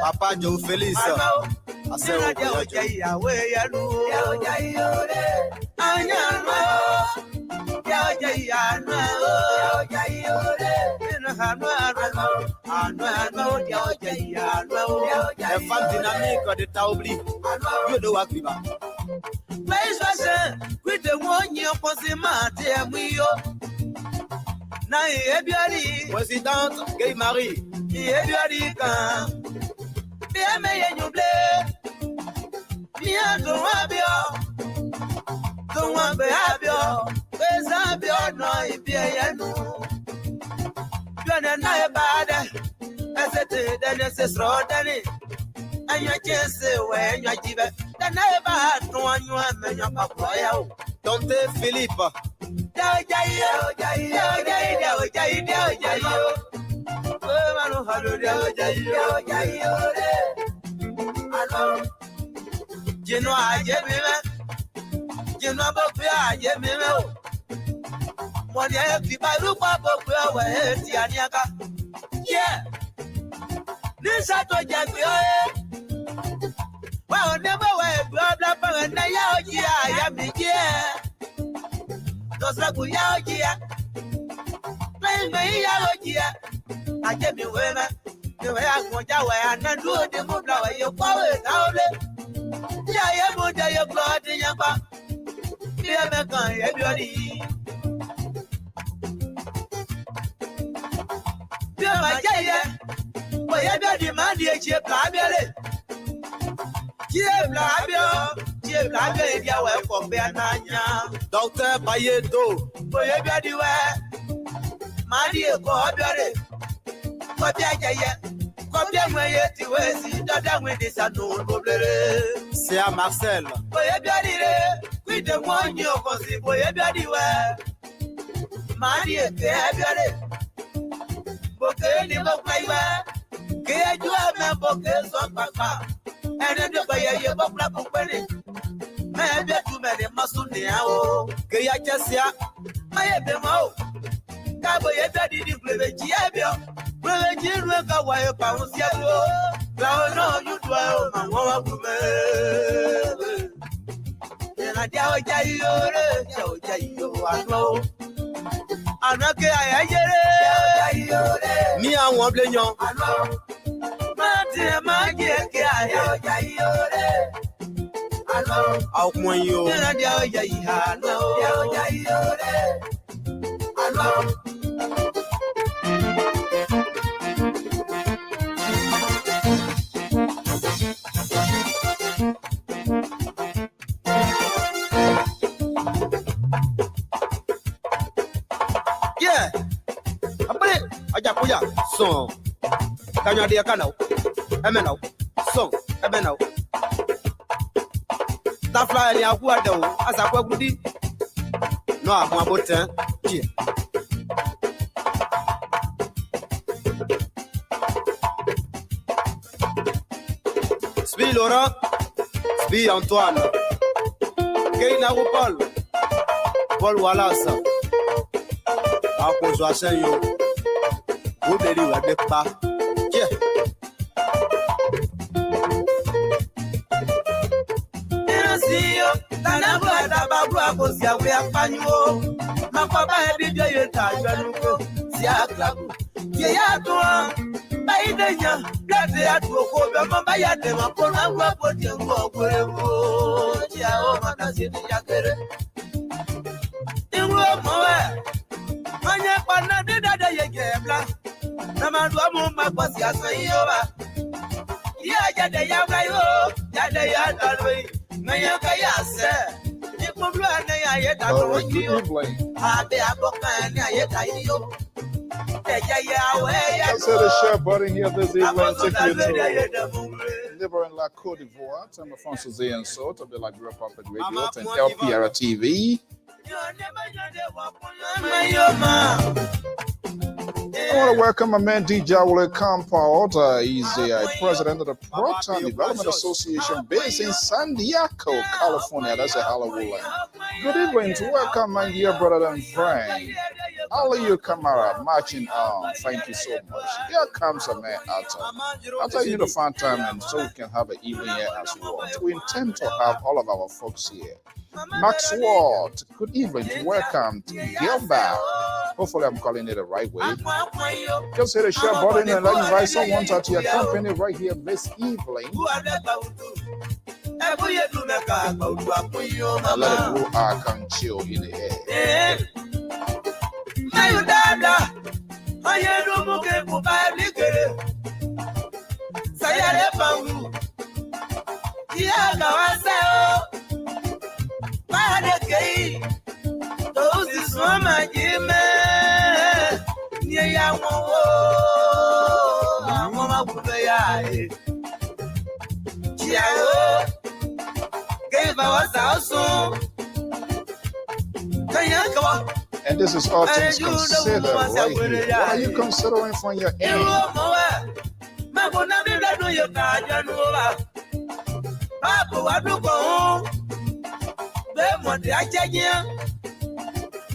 Papa Joe Feliz. I say, femme dynamique de Taoubli. You know what we are. With the 1 year Présidente Gay Marie. Tante Philippe. Well, never way, blah blah blah, and I am the those like we are here. Playing me out here. I get me women. The way I want your way and do the move away your power. Yeah, I'm on your blood in your back. Yeah, everybody. Yeah, my yeah. But everybody, man, the chip, Docteur Bayedo, c'est à Marcel. And then the Bayer Black Company. Maybe too many muscle now. Kayasia, I have them out. Cabo, you didn't play the Giabio. Well, you look at why you bounce yellow. No, you dwell on one woman. And I tell you, I know. I'm not going to me, I want to know. I know. I'll point you. Yeah, I so. Can you hear canal? Emeno, so, Emeno. That fly in Aguado, as a quagudi. No, I'm about 10. Yeah. Spi Laurent, Spi Antoine, Keina Paul, Paul Wallace. I'll put you a say you. Who did you at the back? Yeah. Let's hit the share button here this evening. Take you to neighboring La Côte d'Ivoire. I'm Alfonso Z and so to be like Real Public Radio and LPR TV. I want to welcome my man DJ Wale Compound. He's the president of the Proctor Development Association based in San Diego, California. That's a Hollywood. Good evening. Welcome, my dear brother and friend. Aliyu Kamara, marching on. Thank you so much. Here comes a man after you the fun time and so we can have an evening here as well. We intend to have all of our folks here. Max Ward, good evening. Welcome to Gilbert. Hopefully I'm calling it the right way. Just hit a share button and let invite someone to your company right here this evening. And let it blow our can chill in the air. Those is my game. Yeah, and this is all things considered right here. What are you considering from your end?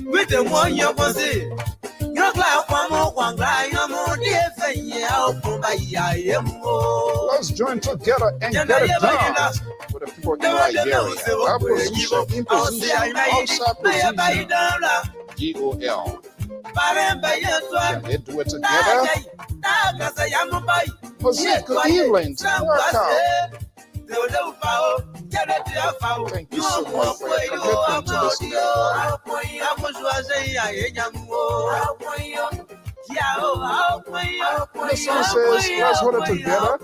With the one you can see. Let's join together and get it done with the people in Liberia. Our position, in position, outside position, GOL. Can they do it together? Jose, good evening. Welcome. Thank you so much for your commitment to this network. The song says, let's hold it together.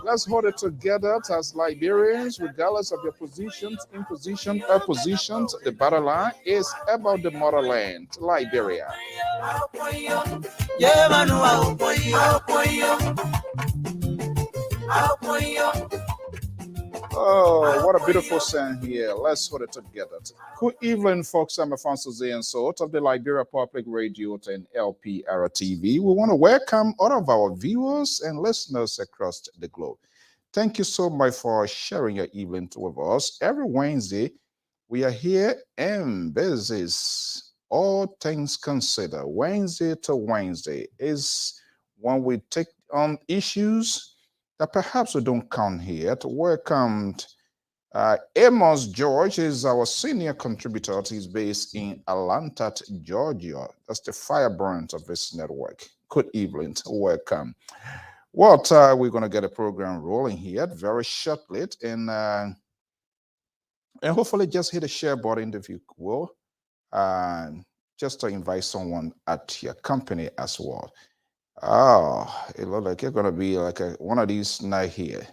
Let's hold it together as Liberians, regardless of your positions, imposition, oppositions. The battle line is about the motherland, Liberia. Oh, what a beautiful scene here. Let's hold it together. Good evening, folks. I'm Alfonso Z and so of the Liberia Public Radio and LPR TV. We want to welcome all of our viewers and listeners across the globe. Thank you so much for sharing your evening with us. Every Wednesday, we are here and this is All Things Considered. Wednesday to Wednesday is when we take on issues that perhaps we don't count here. To welcome Amos George is our senior contributor. He's based in Atlanta, Georgia. That's the firebrand of this network. Good evening. Welcome. What we're going to get a program rolling here very shortly, and hopefully just hit the share button if you will, just to invite someone at your company as well. Oh, it looks like it's going to be like one of these night here.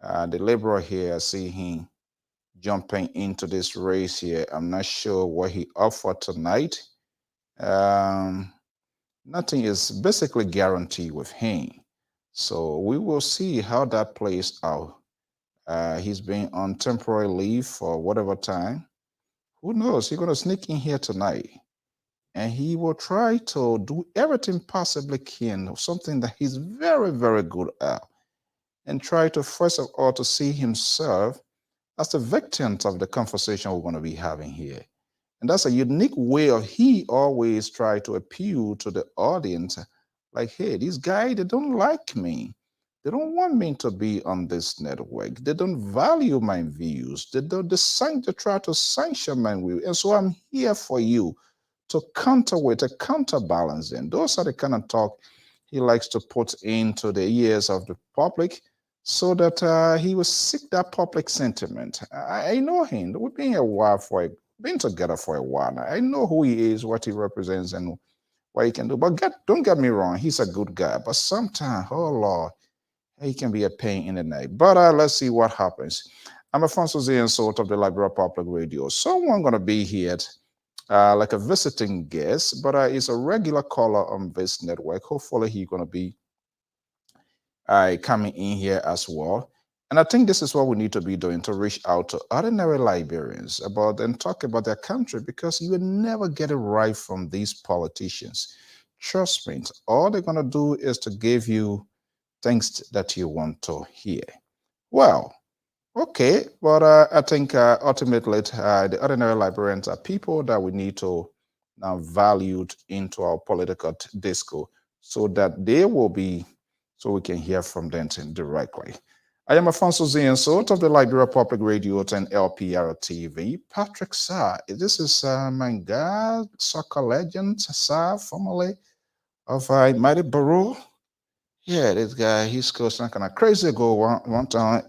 The laborer here, I see him jumping into this race here. I'm not sure what he offered tonight. Nothing is basically guaranteed with him. So we will see how that plays out. He's been on temporary leave for whatever time. Who knows? He's going to sneak in here tonight. And he will try to do everything possibly can, something that he's very, very good at, and try to, first of all, to see himself as the victim of the conversation we're going to be having here. And that's a unique way of he always try to appeal to the audience, like, hey, these guys, they don't like me. They don't want me to be on this network. They don't value my views. They try to sanction my views. And so I'm here for you to counterweight, a counterbalance. And those are the kind of talk he likes to put into the ears of the public so that he will seek that public sentiment. I know him. We've been been together for a while now. I know who he is, what he represents, and what he can do. But don't get me wrong, he's a good guy. But sometimes, oh Lord, he can be a pain in the neck. But let's see what happens. I'm Alfonso Z and Sort of the Liberia Public Radio. Someone going to be here like a visiting guest, but he's a regular caller on this network. Hopefully, he's going to be coming in here as well. And I think this is what we need to be doing to reach out to ordinary Liberians about and talk about their country because you will never get it right from these politicians. Trust me, all they're going to do is to give you things that you want to hear. Well, okay, but I think ultimately the ordinary Liberians are people that we need to now value into our political discourse so that they will be, so we can hear from them directly. I am Afonso Zienso of the Liberia Public Radio and LPR TV. Patrick Sa, this is my God, soccer legend, Sa, formerly of Mighty Borough. Yeah, this guy, he scored some kind of crazy goal one time.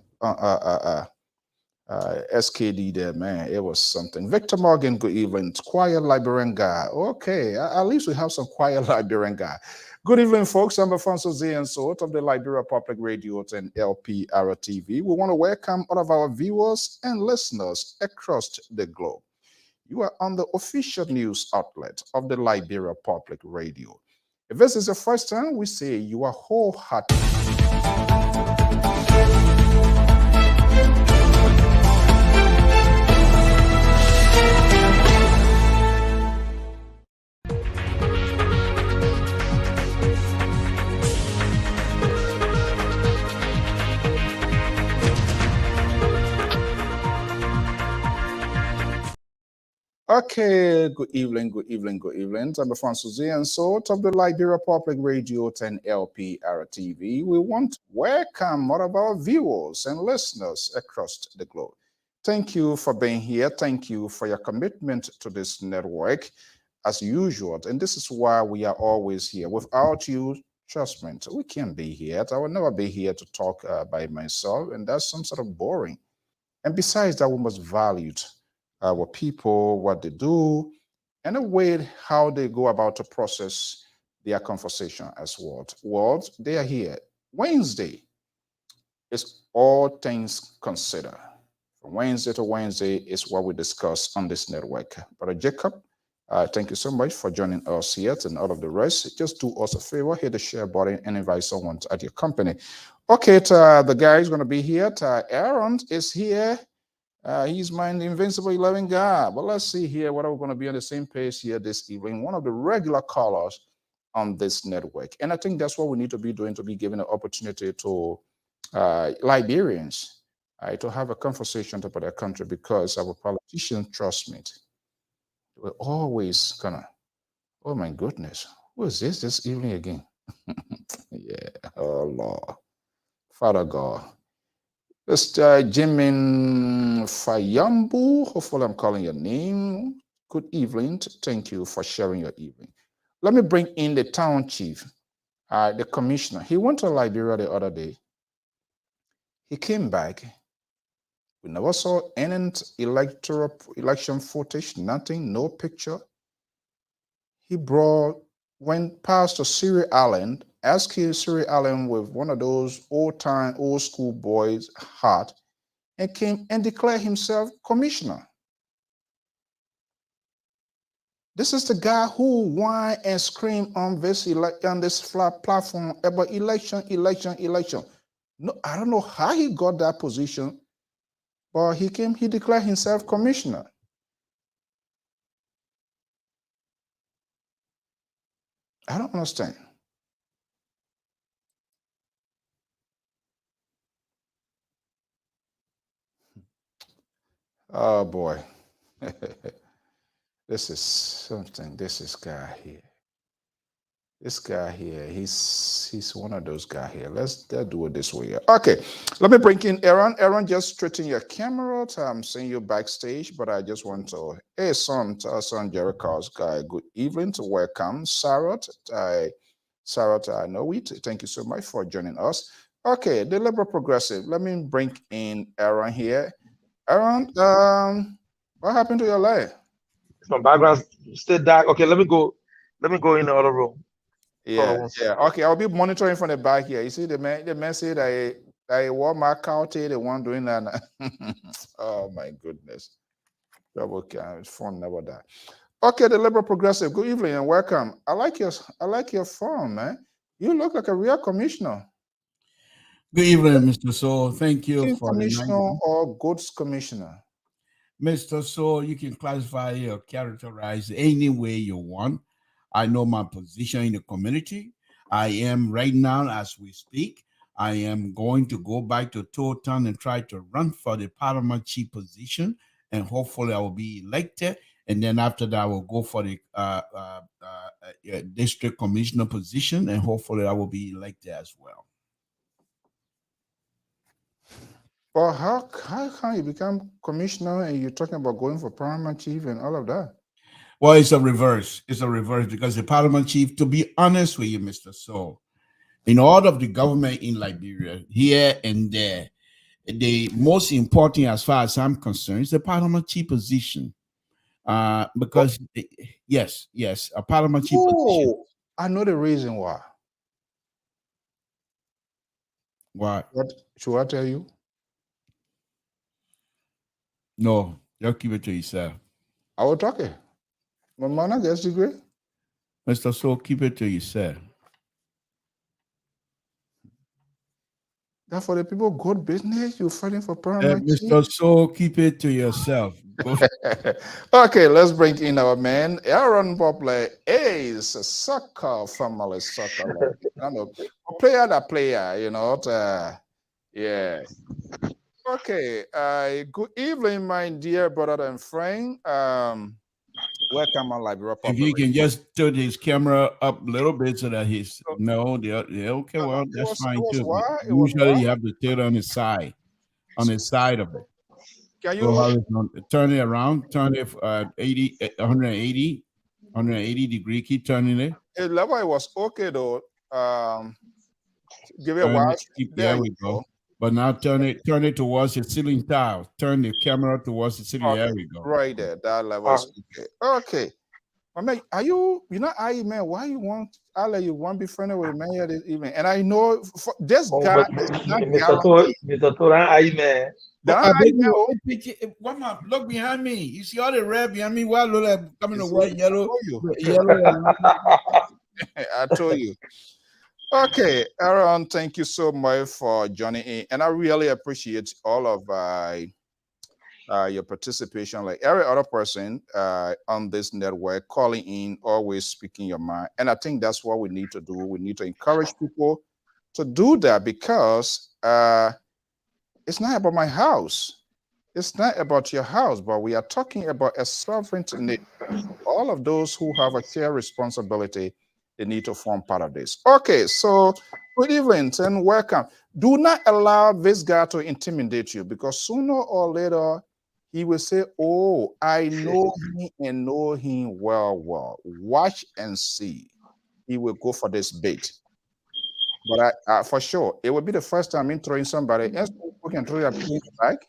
SKD there, man. It was something. Victor Morgan, good evening. Quiet Liberian guy. Okay, at least we have some quiet Liberian guy. Good evening, folks. I'm Afonso Zienso of the Liberia Public Radio and LPR TV. We want to welcome all of our viewers and listeners across the globe. You are on the official news outlet of the Liberia Public Radio. If this is the first time, we say you are wholehearted. Okay, good evening, good evening, good evening. I'm Afonso Zienso of the Liberia Public Radio and LPR TV. We want to welcome all of our viewers and listeners across the globe. Thank you for being here. Thank you for your commitment to this network as usual. And this is why we are always here. Without you, trust me, we can't be here. I will never be here to talk by myself, and that's some sort of boring. And besides that, we must value our people, what they do, and the way how they go about to process their conversation as words. They are here. Wednesday is all things considered. From Wednesday to Wednesday is what we discuss on this network. Brother Jacob, thank you so much for joining us here and all of the rest. Just do us a favor, hit the share button and invite someone at your company. Okay, the guy is going to be here. Aaron is here. He's my invincible 11 guy. But let's see here what we're going to be on the same page here this evening. One of the regular callers on this network. And I think that's what we need to be doing, to be given an opportunity to Liberians to have a conversation about their country, because our politicians, trust me, we're always gonna, oh my goodness, who is this evening again? Yeah, oh Lord, Father God. Mr. Jimin Fayambu, hopefully I'm calling your name. Good evening. Thank you for sharing your evening. Let me bring in the town chief, the commissioner. He went to Liberia the other day. He came back. We never saw any election footage, nothing, no picture. He went past to Siri Allen, asking Siri Allen with one of those old school boys' heart, and came and declared himself commissioner. This is the guy who whined and screamed on this platform about election. No, I don't know how he got that position, but he declared himself commissioner. I don't understand. Oh boy. This is something. This guy here. This guy here, he's one of those guys here. Let's do it this way. Okay, let me bring in Aaron. Aaron, just straighten your camera. I'm seeing you backstage, but I just want to, hey, son Jericho's guy, good evening. Welcome, Sarah. Sarah, I know it. Thank you so much for joining us. Okay, the Liberal Progressive. Let me bring in Aaron here. Aaron, what happened to your leg? My background still dark. Okay, let me go in the other room. Yeah. Okay, I'll be monitoring from the back here. You see the man said I wore my county, the one doing that. Oh my goodness. Trouble can phone never die. Okay, the Liberal Progressive. Good evening and welcome. I like your form, man. You look like a real commissioner. Good evening, Mr. Soul. Thank you King for the night. commissioner or goods commissioner? Mr. Soul, you can classify or characterize any way you want. I know my position in the community. I am right now, as we speak, I am going to go back to Town and try to run for the Parliament chief position, and hopefully I will be elected. And then after that, I will go for the district commissioner position, and hopefully I will be elected as well. Well, how can you become commissioner and you're talking about going for Parliament chief and all of that? Well, it's a reverse. It's a reverse because the Parliament chief, to be honest with you, Mr. Soul, in all of the government in Liberia, here and there, the most important, as far as I'm concerned, is the Parliament chief position. Because yes, a Parliament chief position. I know the reason why. Why? What should I tell you? No, just keep it to yourself. I will talk it. My man gets degree. Mr. Soul, keep it to yourself. That for the people good business, you're fighting for Parliament Mr. Soul, keep it to yourself. Okay, let's bring in our man, Aaron Popley is a soccer family soccer. I know, player, you know. Yeah. Okay. Good evening, my dear brother and friend. Welcome on Liberia. If you can just tilt his camera up a little bit so that he's okay. Well, that's fine too. Usually you have to tilt on his side, of it. Can you turn it around? Turn it 180 degree. Keep turning it. The level was okay though. Give it a watch. There we go. But now turn it towards the ceiling tile. Turn the camera towards the ceiling. There we go. Right there. That level is okay. Okay. I mean, you're not man. Why you want you want to be friendly with a man here this evening? And I know this guy is not Mr. Toran, I man. Look behind me. You see all the red behind me? Why look like coming to white, yellow? I told you. Okay, Aaron, thank you so much for joining in, and I really appreciate all of your participation. Like every other person on this network, calling in, always speaking your mind, and I think that's what we need to do. We need to encourage people to do that because it's not about my house. It's not about your house, but we are talking about a sovereign nation. All of those who have a shared responsibility, they need to form part of this. Okay, so good evening and welcome. Do not allow this guy to intimidate you because sooner or later he will say, "Oh, I know him and know him well. Watch and see." He will go for this bait. But for sure, it will be the first time in throwing somebody else who can throw your back.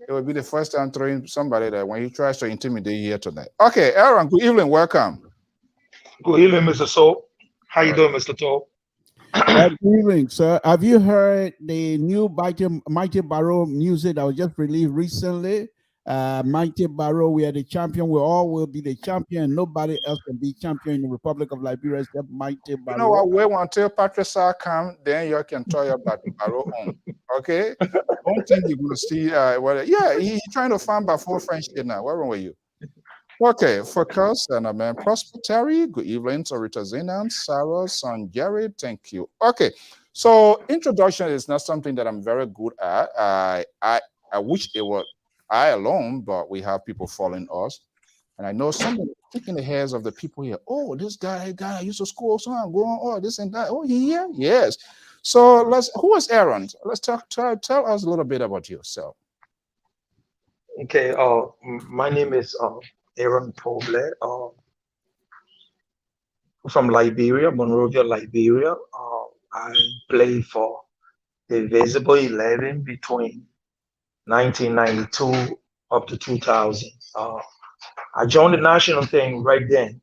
It will be the first time throwing somebody that when he tries to intimidate you here tonight. Okay, Aaron, good evening, welcome. Good evening, Mr. Soul. How you doing, Mr. Toll? Good evening, sir. Have you heard the new Mighty Barrow music that was just released recently? Mighty Barrow, we are the champion. We all will be the champion. Nobody else can be champion in the Republic of Liberia except Mighty Barrow. You know what? Wait until Patricia come, then you can tell you about Barrow on. Okay? Don't think you're going to see. He's trying to find by four French here now. What's wrong with you? Okay, focus and man, Prosper Terry. Good evening to Rita Zinan, Sarah, Son Jerry. Thank you. Okay, so introduction is not something that I'm very good at. I wish it were I alone, but we have people following us, and I know somebody kicking the heads of the people here. Oh, this guy I used to school, so I'm going. Oh, this and that. Oh, he here? Yes. So who is Aaron? Let's tell us a little bit about yourself. Okay. My name is Aaron Poble, from Liberia, Monrovia, Liberia. I played for the Visible 11 between 1992 up to 2000. I joined the national team right then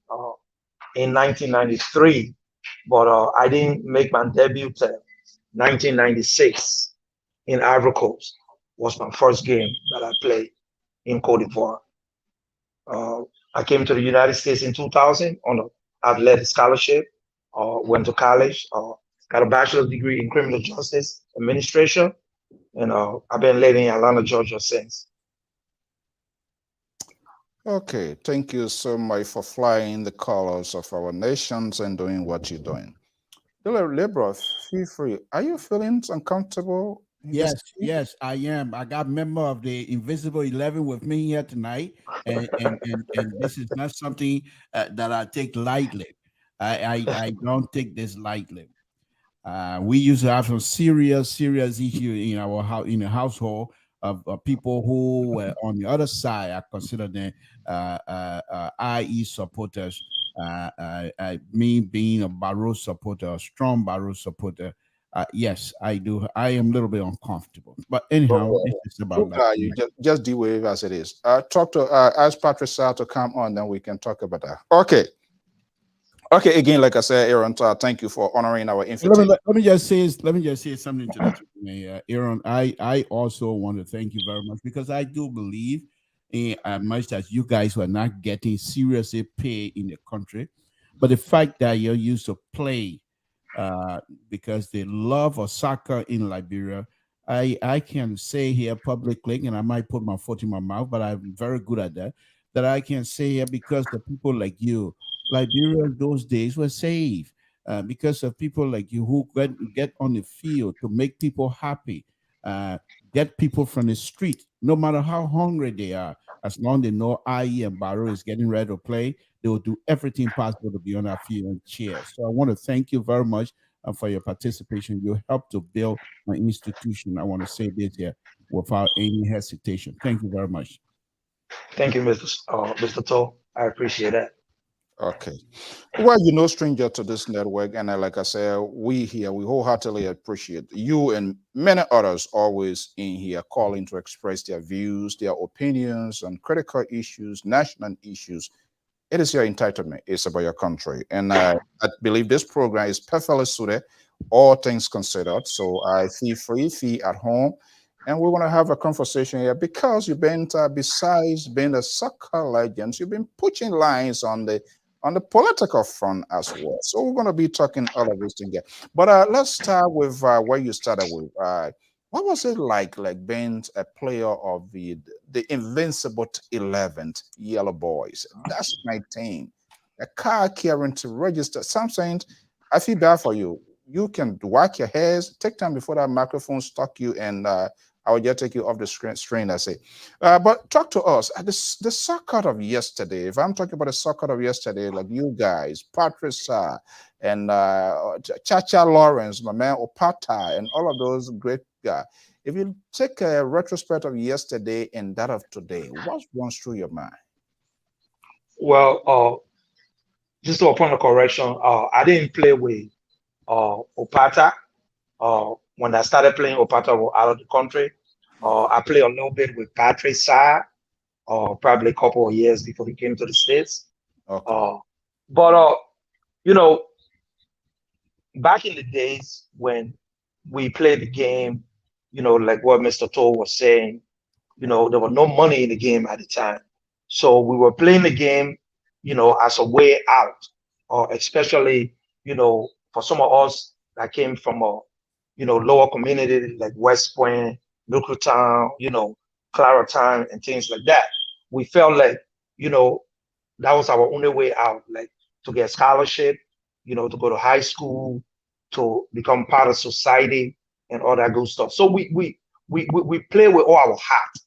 in 1993, but I didn't make my debut till 1996 in Ivory Coast. Was my first game that I played in Cote d'Ivoire. I came to the United States in 2000 on an athletic scholarship. Went to college. Got a bachelor's degree in criminal justice administration, and I've been living in Atlanta, Georgia since. Okay, thank you so much for flying the colors of our nations and doing what you're doing. Libra, feel free. Are you feeling uncomfortable in this? Yes, I am. I got member of the Invisible 11 with me here tonight, and this is not something that I take lightly. I don't take this lightly. We used to have some serious issue in our house, in the household of people who were on the other side. I consider them IE supporters. Me being a Barrow supporter, a strong Barrow supporter. Yes, I do. I am a little bit uncomfortable, but anyhow, this is about that. You just deal with it as it is. Talk to ask Patricia to come on, then we can talk about that. Okay. Okay, again, like I said, Aaron, thank you for honoring our invitation. Let me just say something to that, Aaron. I also want to thank you very much because I do believe, as much as you guys were not getting seriously paid in the country, but the fact that you're used to play, because the love of soccer in Liberia, I can say here publicly, and I might put my foot in my mouth, but I'm very good at that. That I can say here because the people like you. Liberia those days were saved because of people like you who get on the field to make people happy, get people from the street, no matter how hungry they are. As long as they know IE and Barrow is getting ready to play, they will do everything possible to be on our field and cheer. So I want to thank you very much for your participation. You helped to build my institution. I want to say this here without any hesitation. Thank you very much. Thank you, Mr. Toe. I appreciate that. Okay. Well, you're no stranger to this network. And like I said, we here, we wholeheartedly appreciate you and many others always in here calling to express their views, their opinions on critical issues, national issues. It is your entitlement. It's about your country. And I believe this program is perfectly suited, all things considered. So I feel free, feel at home. And we want to have a conversation here because you've been, besides being a soccer legend, you've been pushing lines on the political front as well. So we're going to be talking all of this together. But let's start with where you started with. What was it like being a player of the invincible 11th Yellow Boys? That's my team. A car carrying to register. Some saying, I feel bad for you. You can whack your hairs. Take time before that microphone stuck you, and I will just take you off the screen. I say, but talk to us. The soccer of yesterday. If I'm talking about the soccer of yesterday, like you guys, Patricia and Chacha Lawrence, my man Opata, and all of those great guys. If you take a retrospect of yesterday and that of today, what runs through your mind? Well, just to a point of correction, I didn't play with Opata. When I started playing, Opata was out of the country. I played a little bit with Patrick Sa, probably a couple of years before he came to the States. Okay. But you know, back in the days when we played the game, like what Mr. Toll was saying, there was no money in the game at the time. So we were playing the game, as a way out, or especially, for some of us that came from a, lower community like West Point, Nuclear Town, Claratown and things like that. We felt like, that was our only way out, like to get scholarship, to go to high school, to become part of society and all that good stuff. So we play with all our heart,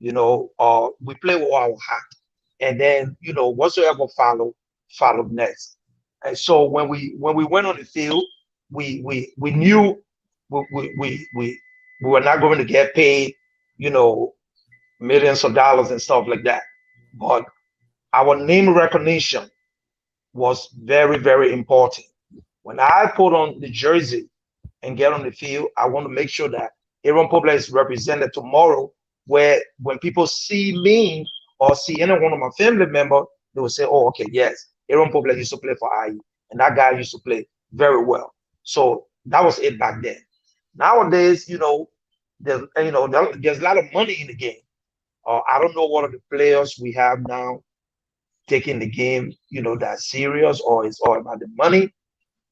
we play with all our heart. And then, whatsoever followed next. And so when we went on the field, we knew we were not going to get paid, millions of dollars and stuff like that. But our name recognition was very, very important. When I put on the jersey and get on the field, I want to make sure that Aaron Pobla is represented tomorrow, where when people see me or see any one of my family members, they will say, oh, okay, yes, Aaron Pobla used to play for IE, and that guy used to play very well. So that was it back then. Nowadays, there's a lot of money in the game. I don't know what are the players we have now. taking the game, that serious, or it's all about the money.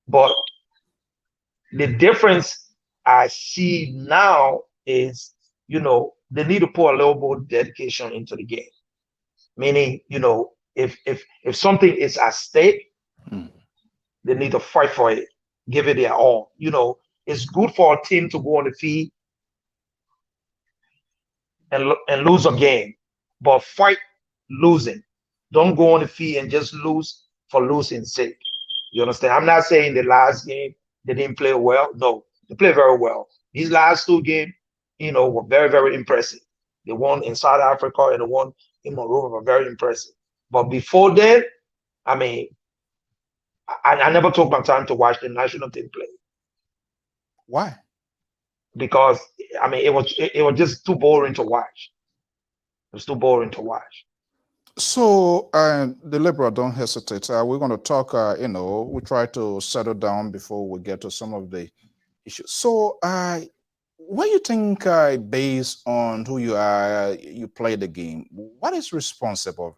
But the difference I see now is, they need to put a little more dedication into the game. Meaning, if something is at stake, they need to fight for it, give it their all. It's good for a team to go on the field and lose a game, but fight losing. Don't go on the field and just lose for losing sake. You understand? I'm not saying the last game they didn't play well. No, they played very well. These last two games, were very, very impressive. They won in South Africa and the one in Morocco were very impressive. But before then, I mean, I never took my time to watch the national team play. Why? Because I mean, it was just too boring to watch. It was too boring to watch. So, the Liberal, don't hesitate. We're going to talk, we try to settle down before we get to some of the issues. So, what do you think, based on who you are, you play the game, what is responsible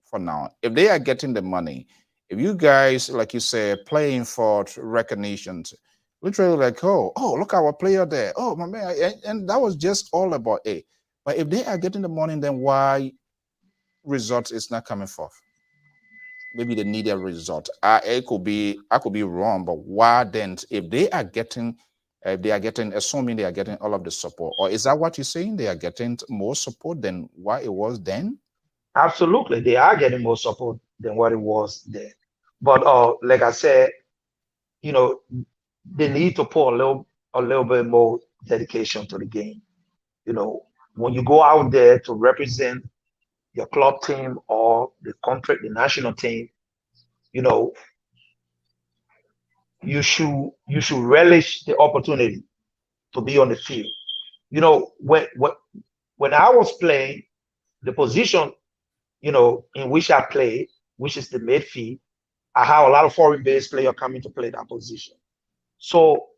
for now? If they are getting the money, if you guys, like you say, playing for recognitions, literally like, oh, look, our player there. Oh, my man. And that was just all about it. But if they are getting the money, then why result is not coming forth? Maybe they need a result. I could be wrong, but why then? If they are getting, assuming they are getting all of the support, or is that what you're saying? They are getting more support than what it was then? Absolutely, they are getting more support than what it was then. But like I said, they need to put a little bit more dedication to the game. When you go out there to represent your club team or the country, the national team, you should relish the opportunity to be on the field. When I was playing, the position, in which I played, which is the midfield, I have a lot of foreign-based players coming to play that position. So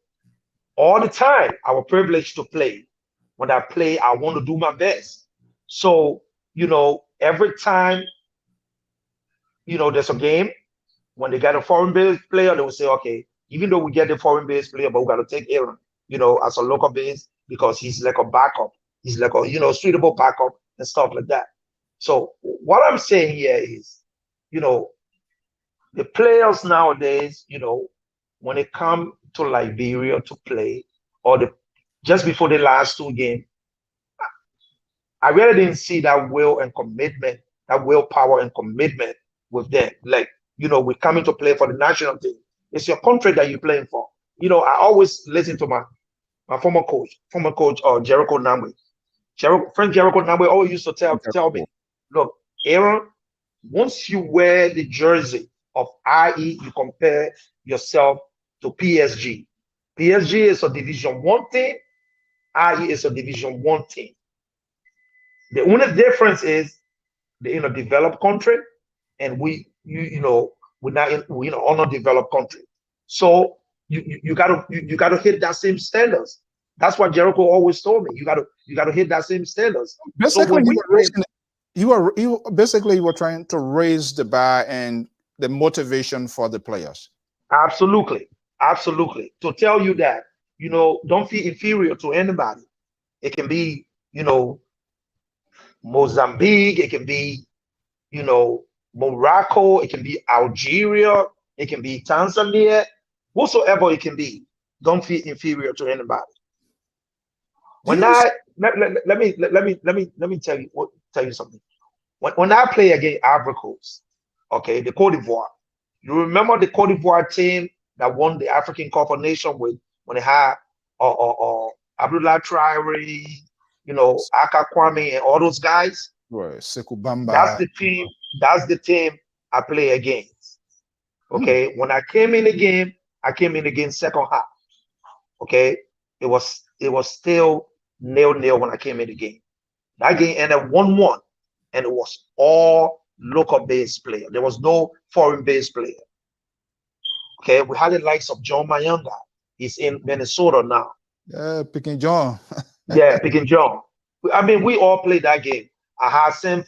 all the time, I was privileged to play. When I play, I want to do my best. So, every time, there's a game, when they get a foreign-based player, they will say, okay, even though we get the foreign-based player, but we got to take Aaron, as a local base because he's like a backup. He's like a, suitable backup and stuff like that. So what I'm saying here is, the players nowadays, when it come to Liberia to play, or just before the last two games, I really didn't see that will and commitment, that willpower and commitment with them. Like, we're coming to play for the national team. It's your country that you're playing for. I always listen to my former coach, Jericho Namwe. Friend Jericho Namwe always used to tell me, look, Aaron, once you wear the jersey of IE, you compare yourself to PSG. PSG is a Division 1 team. IE is a Division 1 team. The only difference is they're in a developed country, and we're undeveloped country. So you gotta hit that same standards. That's what Jericho always told me. You gotta hit that same standards. Basically, you were trying to raise the bar and the motivation for the players. Absolutely. To tell you that, don't feel inferior to anybody. It can be, Mozambique, it can be, Morocco, it can be Algeria, it can be Tanzania, whatsoever it can be. Don't feel inferior to anybody. When let me tell you something. When I play against Ivory Coast, okay, the Cote d'Ivoire, you remember the Cote d'Ivoire team that won the African Cup of Nations when they had Abdullah Traore, Aka Kwame and all those guys? Right, Sekubamba. That's the team I play against. Okay, when I came in the game, I came in against second half. Okay, it was still 0-0 when I came in the game. That game ended 1-1, and it was all local based player. There was no foreign based player. Okay, we had the likes of John Mayanga. He's in Minnesota now. Yeah, Picking John. Yeah, Picking John. I mean, we all played that game.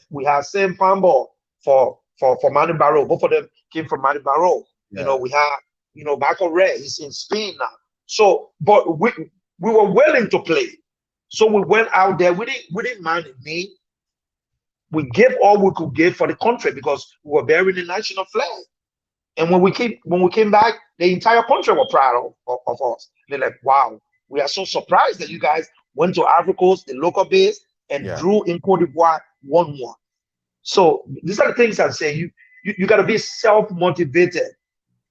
We had same fan ball for for Manu Barrow. Both of them came from Manu Barrow. Yeah. You know, we have, you know, Michael Ray is in Spain now. So, but we were willing to play. So we went out there. We didn't mind it. We gave all we could give for the country because we were bearing the national flag. And when we came back, the entire country were proud of us. They're like, wow, we are so surprised that you guys went to Ivory Coast, the local base, and drew in Cote d'Ivoire 1-1. So these are the things I'm saying. You got to be self-motivated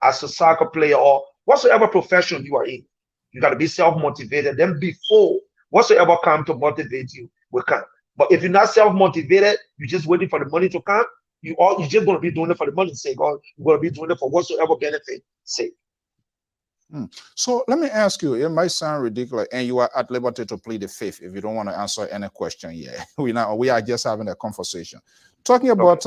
as a soccer player or whatsoever profession you are in. You got to be self-motivated. Then before whatsoever come to motivate you will come. But if you're not self-motivated, you're just waiting for the money to come. You're just going to be doing it for the money's sake, or you're going to be doing it for whatsoever benefit sake. So let me ask you, it might sound ridiculous, and you are at liberty to plead the fifth if you don't want to answer any question yet. We are just having a conversation. Talking about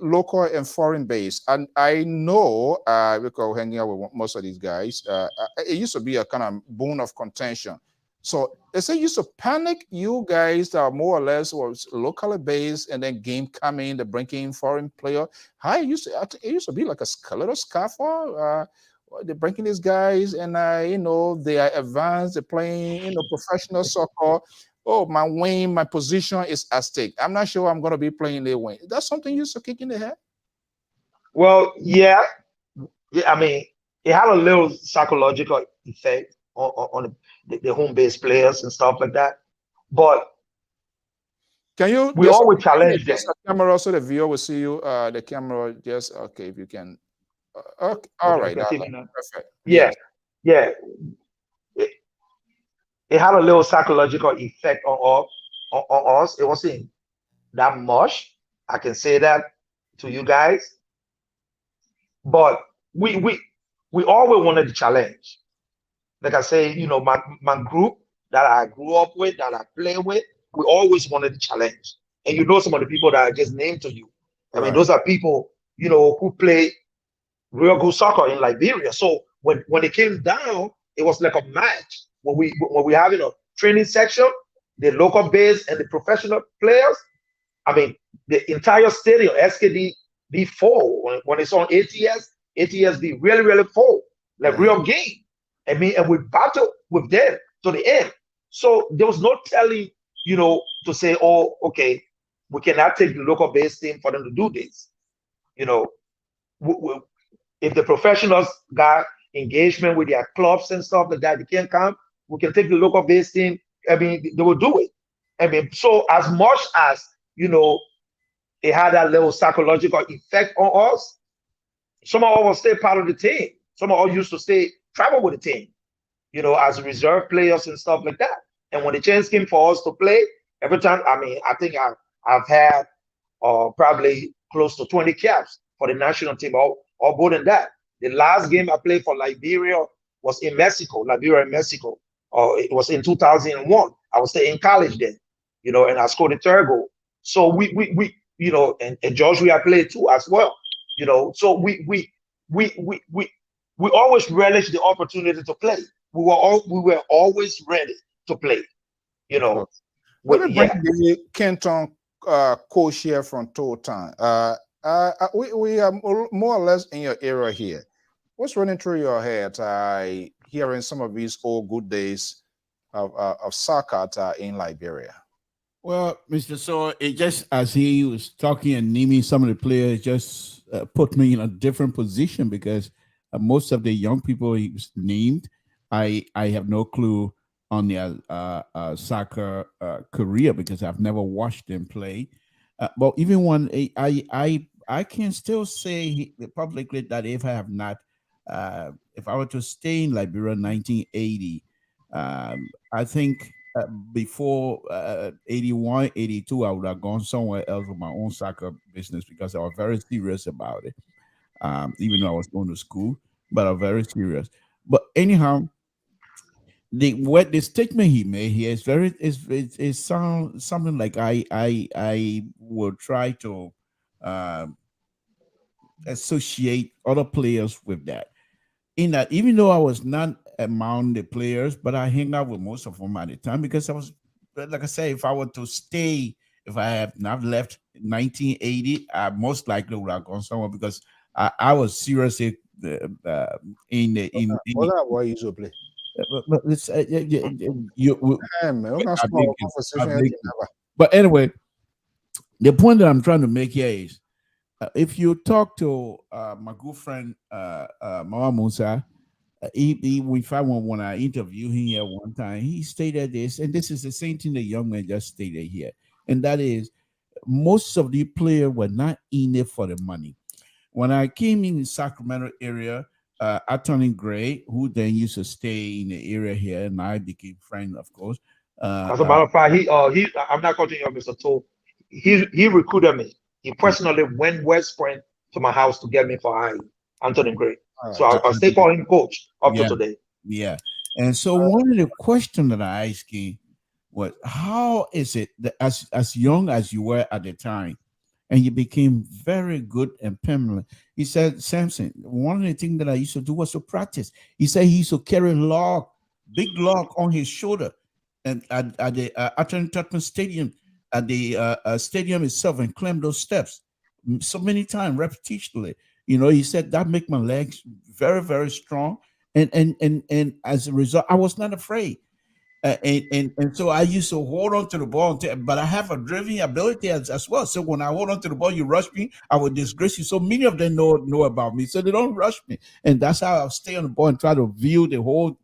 local and foreign base, and I know because hanging out with most of these guys, it used to be a kind of bone of contention. So they say used to panic you guys that are more or less was locally based, and then game coming, the bringing foreign player. How it used to be like a little scaffold. They're breaking these guys, and you know, they are advanced, they're playing, you know, professional soccer. Oh, my wing, my position is at stake. I'm not sure I'm going to be playing the wing. That's something you used to kick in the head? Well, yeah. I mean, it had a little psychological effect on the home base players and stuff like that. But can you we always challenge them. The camera so the viewer will see you. The camera, just okay, if you can. Okay, all right. Perfect. Yeah, yeah. It had a little psychological effect on us. It wasn't that much. I can say that to you guys. But we always wanted to challenge. Like I say, you know, my group that I grew up with, that I play with, we always wanted to challenge. And you know some of the people that I just named to you. I mean, those are people, you know, who play real good soccer in Liberia. So when it came down, it was like a match. When we having a training section, the local base and the professional players, I mean, the entire stadium, SKD be full. When it's on ATS be really, really full, like real game. I mean, and we battle with them to the end. So there was no telling, you know, to say, oh, okay, we cannot take the local base team for them to do this. You know, if the professionals got engagement with their clubs and stuff like that, they can't come, we can take the local base team. I mean, they will do it. I mean, so as much as, you know, it had that little psychological effect on us, some of us will stay part of the team. Some of us used to travel with the team, you know, as reserve players and stuff like that. And when the chance came for us to play, every time, I mean, I think I've had probably close to 20 caps for the national team, or more than that. The last game I played for Liberia was in Mexico, Liberia and Mexico. It was in 2001. I was still in college then, you know, and I scored the third goal. So we you know, and Georgia I played too as well, you know. So we always relish the opportunity to play. We were always ready to play, you know. Let me bring the Kenton coach here from Totan. We are more or less in your era here. What's running through your head hearing some of these old good days of soccer in Liberia? Well, Mr. So it just, as he was talking and naming some of the players, just put me in a different position, because most of the young people he was named, I have no clue on their soccer career, because I've never watched them play. But even when I can still say publicly that if I were to stay in Liberia 1980, I think before 81, 82, I would have gone somewhere else with my own soccer business, because I was very serious about it. Even though I was going to school, but I'm very serious. But anyhow, the statement he made here is something like I will try to associate other players with that. In that, even though I was not among the players, but I hang out with most of them at the time, because I was, like I say, if I were to stay if I have not left 1980, I most likely would have gone somewhere because I was seriously in What are why you so play? but it's you Hey, man, we're gonna I small beg you, I conversation. beg you. But anyway, the point that I'm trying to make here is if you talk to my good friend Mama Musa, we found when I interviewed him here one time, he stated this, and this is the same thing the young man just stated here, and that is most of the players were not in it for the money. When I came in the Sacramento area, Attorney Gray, who then used to stay in the area here, and I became friends, of course. As a matter of fact, I'm not cutting you off, Mr. Toll. He recruited me. He personally went West Point to my house to get me for Anthony Gray. So I'll stay call him coach up to Yeah. today. Yeah. And so one of the questions that I asked him was, how is it that as young as you were at the time, and you became very good and permanent? He said, Samson, one of the things that I used to do was to practice. He said he used to carry a log, big log on his shoulder, and at the Attorney Tottenham Stadium, at the stadium itself, and climb those steps so many times, repetitionally. You know, he said that make my legs very, very strong, and as a result, I was not afraid. And so I used to hold on to the ball, but I have a driving ability as well. So when I hold on to the ball, you rush me, I will disgrace you. So many of them know about me, so they don't rush me, and that's how I'll stay on the ball and try to view the whole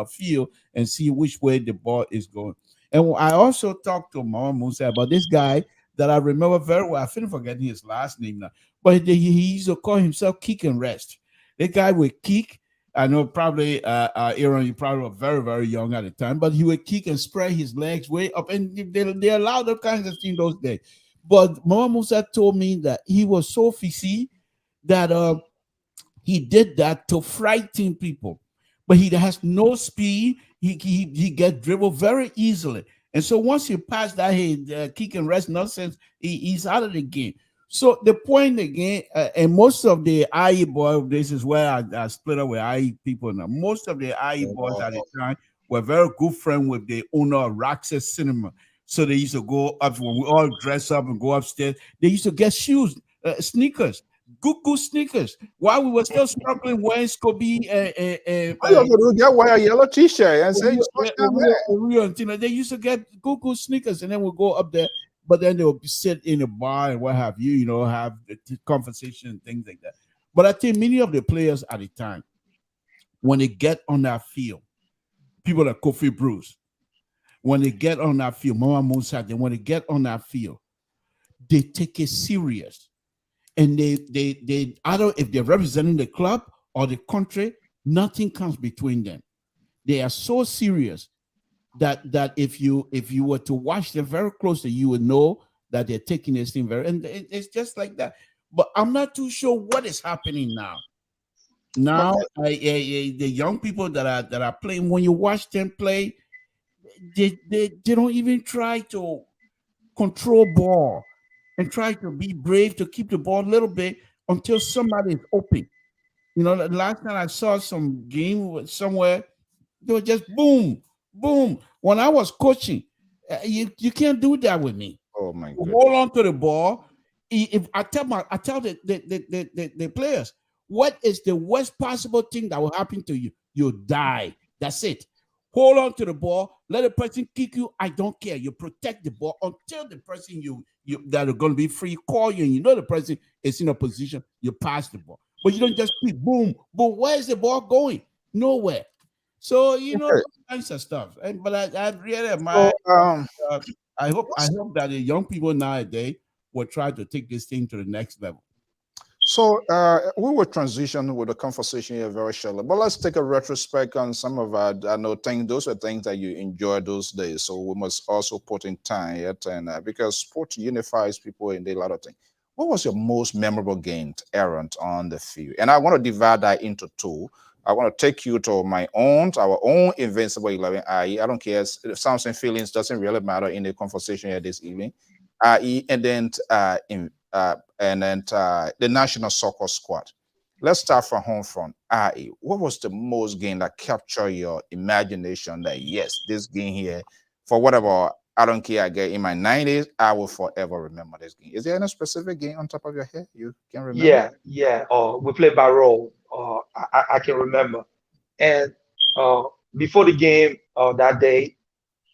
field and see which way the ball is going. And I also talked to Mama Musa about this guy that I remember very well. I feel forgetting his last name now, but he used to call himself Kick and Rest. The guy would kick. I know probably Aaron, you probably were very, very young at the time, but he would kick and spread his legs way up, and they allowed all kinds of things those days. But Mama Musa told me that he was so fishy that he did that to frighten people, but he has no speed. He gets dribbled very easily, and so once you pass that kick and rest nonsense, he's out of the game. So the point again, and most of the IE boys, this is where I split up with IE people now. Most of the IE boys at the time were very good friends with the owner of Roxas Cinema. So they used to go up when we all dress up and go upstairs. They used to get shoes, sneakers, good sneakers. While we were still struggling wearing Scobie Get wear a yellow t-shirt and say they used to get good sneakers, and then we'll go up there, but then they'll sit in a bar and what have you, have the conversation and things like that. But I think many of the players at the time, when they get on that field, people like Kofi Bruce, when they get on that field, Mama Musa, when they get on that field, they take it serious. And they either if they're representing the club or the country, nothing comes between them. They are so serious that if you were to watch them very closely, you would know that they're taking this thing very, and it's just like that. But I'm not too sure what is happening now. Now, the young people that are playing, when you watch them play, they don't even try to control ball and try to be brave to keep the ball a little bit until somebody is open. The last time I saw some game somewhere, they were just boom, boom. When I was coaching, you can't do that with me. Oh my God! Hold on to the ball. If I tell the players, what is the worst possible thing that will happen to you? You die. That's it. Hold on to the ball. Let the person kick you. I don't care. You protect the ball until the person you that are going to be free call you, and the person is in a position. You pass the ball, but you don't just keep boom, boom. Where is the ball going? Nowhere. So those kinds of stuff. But I really admire. I hope that the young people nowadays will try to take this thing to the next level. So we will transition with the conversation here very shortly, but let's take a retrospect on some of our, I know, those are things that you enjoyed those days. So we must also put in time yet, and because sport unifies people in a lot of things. What was your most memorable game, errant on the field? And I want to divide that into two. I want to take you to our own Invincible 11. I don't care if Samson feelings doesn't really matter in the conversation here this evening. And then the national soccer squad. Let's start from home front. What was the most game that captured your imagination? That yes, this game here, for whatever I don't care. I get in my 90s, I will forever remember this game. Is there any specific game on top of your head you can remember? Yeah. We played Barrow. I can remember. And before the game that day,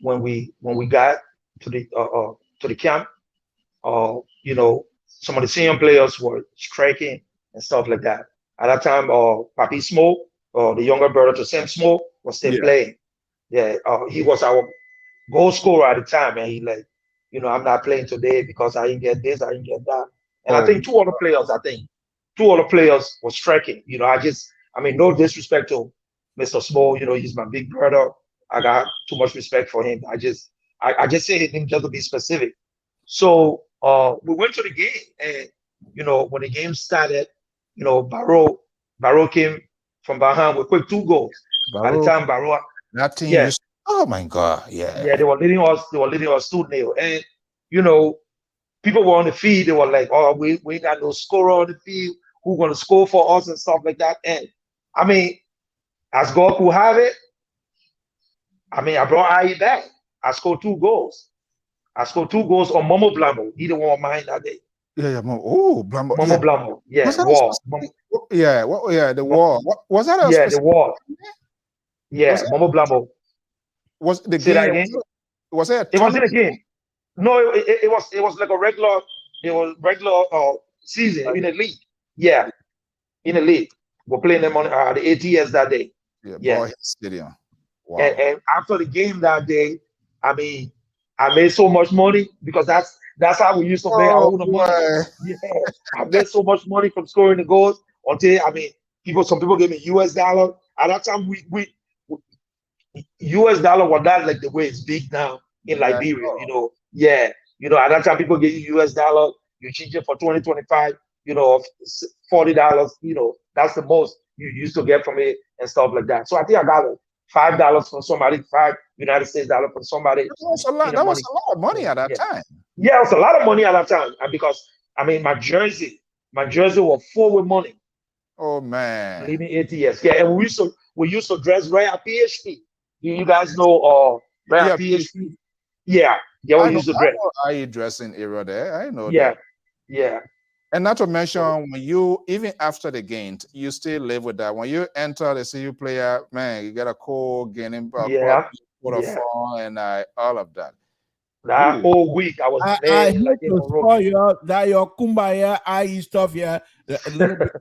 when we got to the camp, some of the senior players were striking and stuff like that. At that time, Papi Smoke, the younger brother to Sam Smoke, was still Yeah. playing. Yeah, he was our goal scorer at the time, and he like, I'm not playing today because I didn't get this, I didn't get that. And I Oh, think two other players were striking. I mean, no disrespect to Mr. Small. He's my big brother. I got too much respect for him. I just say his name just to be specific. So we went to the game, and when the game started, Barrow came from behind with quick two goals. At the Baruch, time, Barrow, that team yeah, used. Oh my God, yeah, yeah. they were leading us. They were leading us 2-0, and you know, people were on the field. They were like, "Oh, we ain't got no scorer on the field. Who gonna score for us and stuff like that?" And I mean, as God could have it, I mean, I brought IE back. I scored two goals. I scored two goals on Momo Blambo. He the one of mine that day. Yeah, yeah. Oh, Blambo. Momo Yeah. Blambo. Yeah, Was that a Wall. specific? Yeah. What? Yeah, the war. What was that a Yeah, the specific? Wall. Was Yeah, that? Momo Blambo. Was the Say that game? again. Was it a It wasn't tournament? a game. No, it was like a regular. It was regular season in the league. Yeah, in the league. We're playing them on the ATS that day. Yeah, Yeah. Boy Stadium. And, Wow. and after the game that day, I mean, I made so much money because that's how we used to make our Oh own money. boy. Yeah, I made so much money from scoring the goals until I mean, some people gave me US dollar. At that time, we US dollar was not like the way it's big now in Yeah. Liberia. Yeah, at that time people give you US dollar, you change it for 2025, $40. That's the most you used to get from it and stuff like that. So I think I got $5 from somebody, $5 United States from somebody That was a lot. in the That was money. a lot of money at that Yeah, time. yeah, it was a lot of money at that time, and because I mean my jersey was full with money. Oh man. Leading ATS. Yeah, and we used to dress right at PHP. You guys know right at Yeah, PHP? Yeah, yeah, we used to I dress. know how you dressing area there. I know Yeah, that. yeah. And not to mention, So when you even after the game, you still live with that. When you enter the CU player, man, you get a call, getting across yeah, for the yeah. phone and all of that. That Ooh, whole week I was I laying hate like in to a room. spoil your kumbaya IE stuff here a little bit.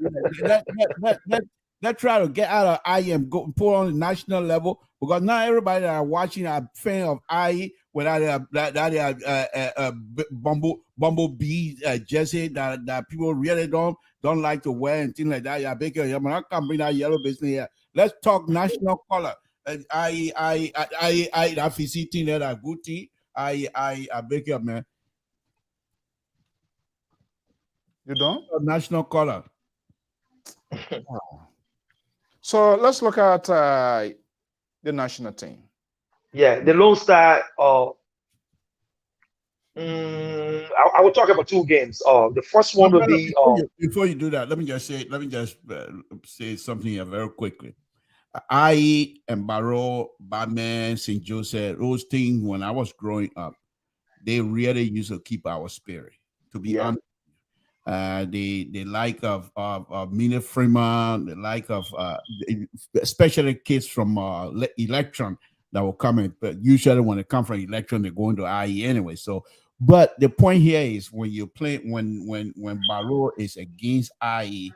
Let's try to get out of IE and go put on the national level because not everybody that are watching are fan of IE without bumblebee jersey that people really don't like to wear and things like that. Yeah, Baker, yeah, man, I can't bring that yellow business here. Let's talk national color. I that VC thing that good thing. I beg you, man. you don't? National color. Wow. So let's look at the national team. Yeah, the Lone Star. I will talk about two games. The first No, one will be before you do that, let me just say something here very quickly. I and Barrow, Batman, St. Joseph, those things when I was growing up, they really used to keep our spirit. To be yeah, honest, the like of Mina Freeman, the like of especially kids from Electron that will come in, but usually when they come from Electron, they go into IE anyway. So, but the point here is when you play when Barrow is against IE,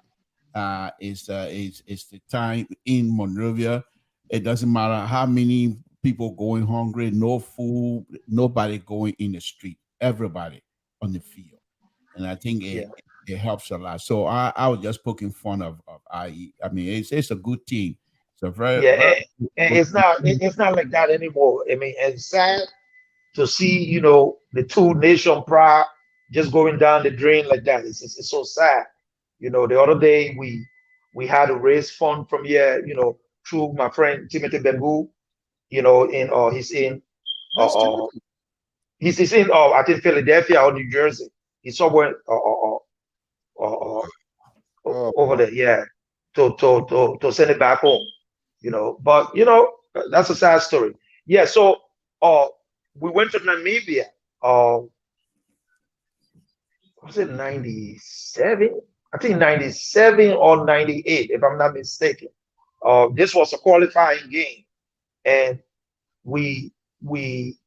is the time in Monrovia. It doesn't matter how many people going hungry, no food, nobody going in the street, everybody on the field, and I think yeah, it helps a lot. So I was just poking fun of IE. I mean, it's a good team. It's a very yeah. very And good team. it's not like that anymore. I mean, it's sad to see, the two nation pride just going down the drain like that. It's so sad. The other day we had to raise fund from here, through my friend Timothy Bengu, in Where's uh, uh Timothy? he's in I think Philadelphia or New Jersey. He's somewhere uh, Oh over boy. there, yeah, to send it back home. But that's a sad story. Yeah, so uh we went to Namibia. Was it 97? I think 97 or 98, if I'm not mistaken. This was a qualifying game, and we we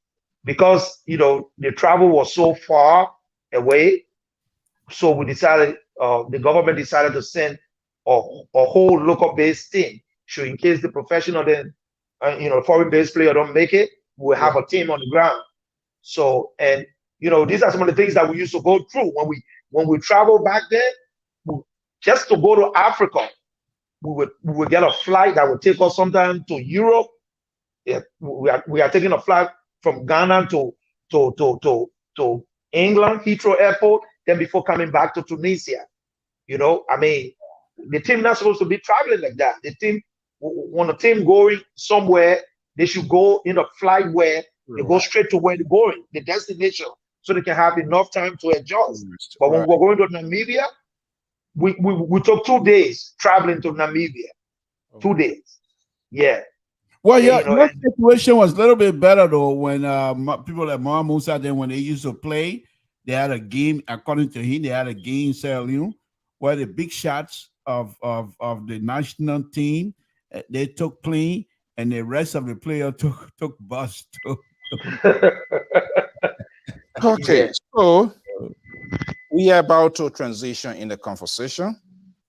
because the travel was so far away, so we decided the government decided to send a whole local based team. So in case the professional then foreign based player don't make it, we'll have a team on the ground. So, and these are some of the things that we used to go through when we travel back there. Just to go to Africa, we would get a flight that would take us sometime to Europe. Yeah, we are taking a flight from Ghana to England, Heathrow Airport, then before coming back to Tunisia. I mean, the team not supposed to be traveling like that. The team, when a team going somewhere, they should go in a flight where they go straight to where they're going, the destination, so they can have enough time to adjust. But when we were going to Namibia, we took 2 days traveling to Namibia. 2 days. Yeah. Well, your situation was a little bit better though when people like Mom Musa then when they used to play, they had a game. According to him, they had a game in Sierra Leone where the big shots of the national team they took clean, and the rest of the player took bus too. Okay, so we are about to transition in the conversation.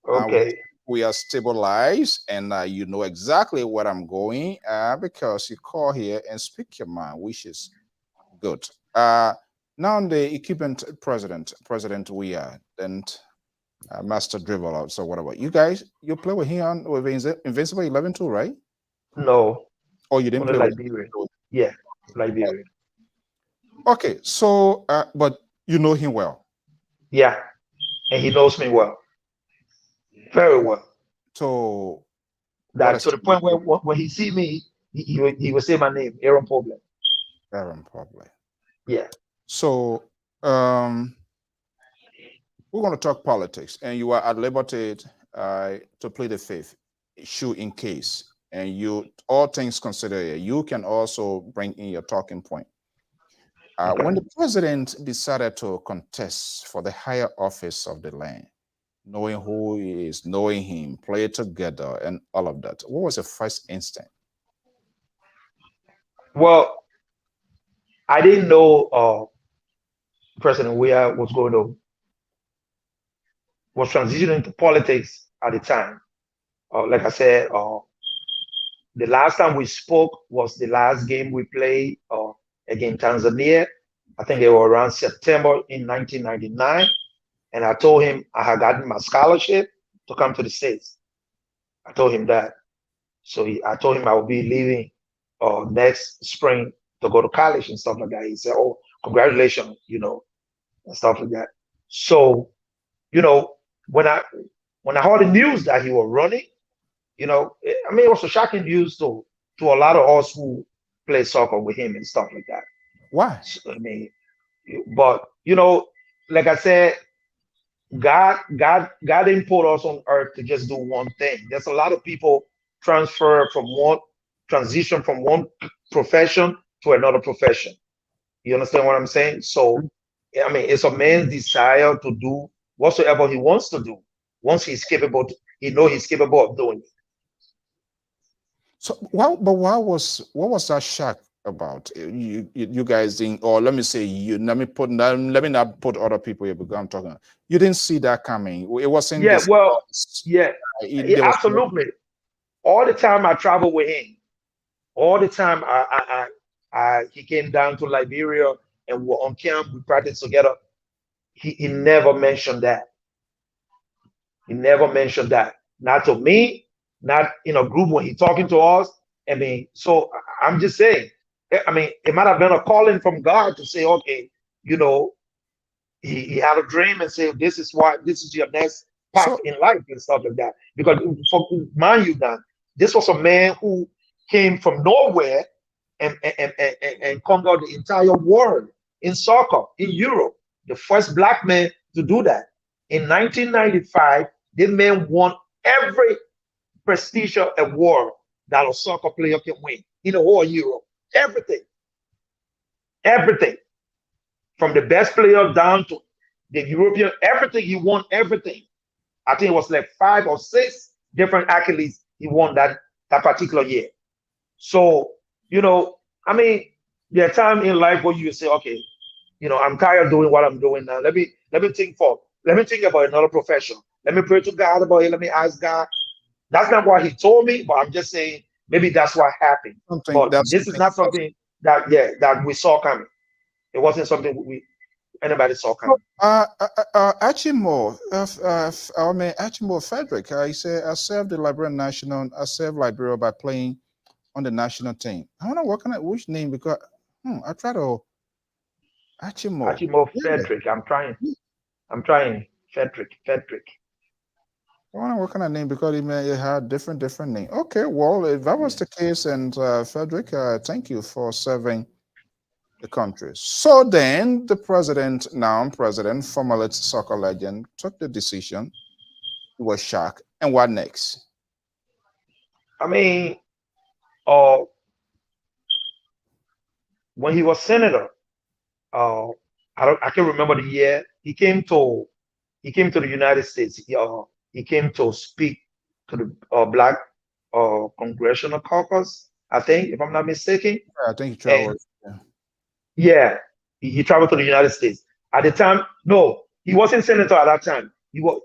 Okay. We are stabilized, and you know exactly what I'm going because you call here and speak your mind, which is good. Now the equipment president we are, and master dribbler. So what about you guys? You play with him with Invincible 11 too, right? No. Oh, you didn't play Liberia. Yeah, Liberia. Okay, so but you know him well. Yeah, and he knows me well, very well. So that to the point where when he see me, he will say my name, Aaron Problem. Aaron Problem. Yeah. So we're going to talk politics, and you are at liberty to plead the fifth, shoot in case, and you all things considered, you can also bring in your talking point. When the president decided to contest for the higher office of the land, knowing who he is, knowing him, play together, and all of that, what was the first instinct? Well, I didn't know President Weah was transitioning to politics at the time. Like I said, the last time we spoke was the last game we played against Tanzania. I think it was around September in 1999. And I told him I had gotten my scholarship to come to the States. I told him that. So I told him I would be leaving next spring to go to college and stuff like that. He said, "Oh, congratulations," and stuff like that. So, when I heard the news that he was running, I mean, it was a shocking news to a lot of us who play soccer with him and stuff like that. Why? So, I mean, but like I said, God didn't put us on earth to just do one thing. There's a lot of people transition from one profession to another profession. You understand what I'm saying? So, I mean, it's a man's desire to do whatsoever he wants to do. Once he's capable, he knows he's capable of doing it. So, what was that shock about? You guys didn't, or let me say, let me not put other people here because I'm talking. You didn't see that coming. It wasn't. Yeah, well, yeah, absolutely. All the time I travel with him. All the time he came down to Liberia and we were on camp. We practiced together. He never mentioned that. He never mentioned that. Not to me, not in a group when he's talking to us. I mean, so I'm just saying, I mean, it might have been a calling from God to say, okay, he had a dream and say, this is your next path in life and stuff like that. Because mind you, Dan, this was a man who came from nowhere and conquered the entire world in soccer in Europe. The first black man to do that. In 1995, this man won every prestigious award that a soccer player can win in the whole Europe. Everything. everything from the best player down to the European, everything. He won everything. I think it was like 5 or 6 different accolades he won that particular year. So, I mean, there are times in life where you say, okay, I'm tired of doing what I'm doing now. Let me think about another profession. Let me pray to God about it. Let me ask God. That's not what he told me, but I'm just saying maybe that's what happened. Something But that's this is not something that we saw coming. It wasn't something anybody saw coming. Achimo, I mean Achimo Frederick. I say I served the Liberian national. I served Liberia by playing on the national team. I don't know which name because I try to Achimo. Achimo Yeah. Frederick. I'm trying. Frederick. I wonder what kind of name because it had different name. Okay, well, if that was the case, and Frederick, thank you for serving the country. So then, the president, now president, former soccer legend, took the decision. He was shocked. And what next? I mean, when he was senator, I can't remember the year. He came to the United States. He came to speak to the Black Congressional Caucus, I think, if I'm not mistaken. I think he And traveled. Yeah. yeah, he traveled to the United States. At the time, no, he wasn't senator at that time. He was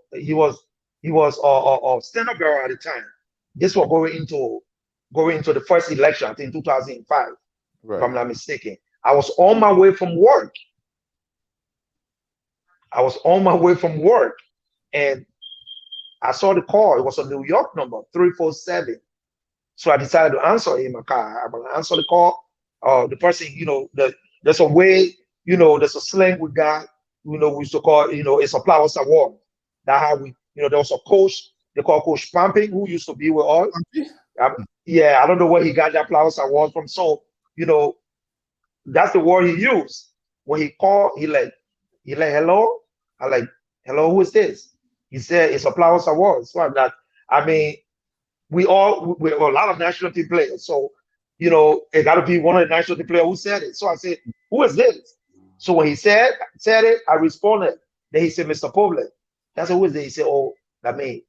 Senate Bureau at the time. This was going into the first election, I think 2005, if I'm Right. not mistaken. I was on my way from work. And I saw the call. It was a New York number, 347. So I decided to answer in my car. I'm gonna answer the call. The person, there's a way, there's a slang we got, we used to call, it's a flowers award. That how there was a coach, they call Coach Pumping, who used to be with us. Yeah, I don't know where he got that flowers award from. So, that's the word he used. When he called, he like, hello? I like, hello, who is this? He said, it's a flowers award. So I'm like, I mean, we a lot of national team players. So, it got to be one of the national team players who said it. So I said, who is this? So when he said it, I responded. Then he said, Mr. Public. That's who is this? He said, oh, that me,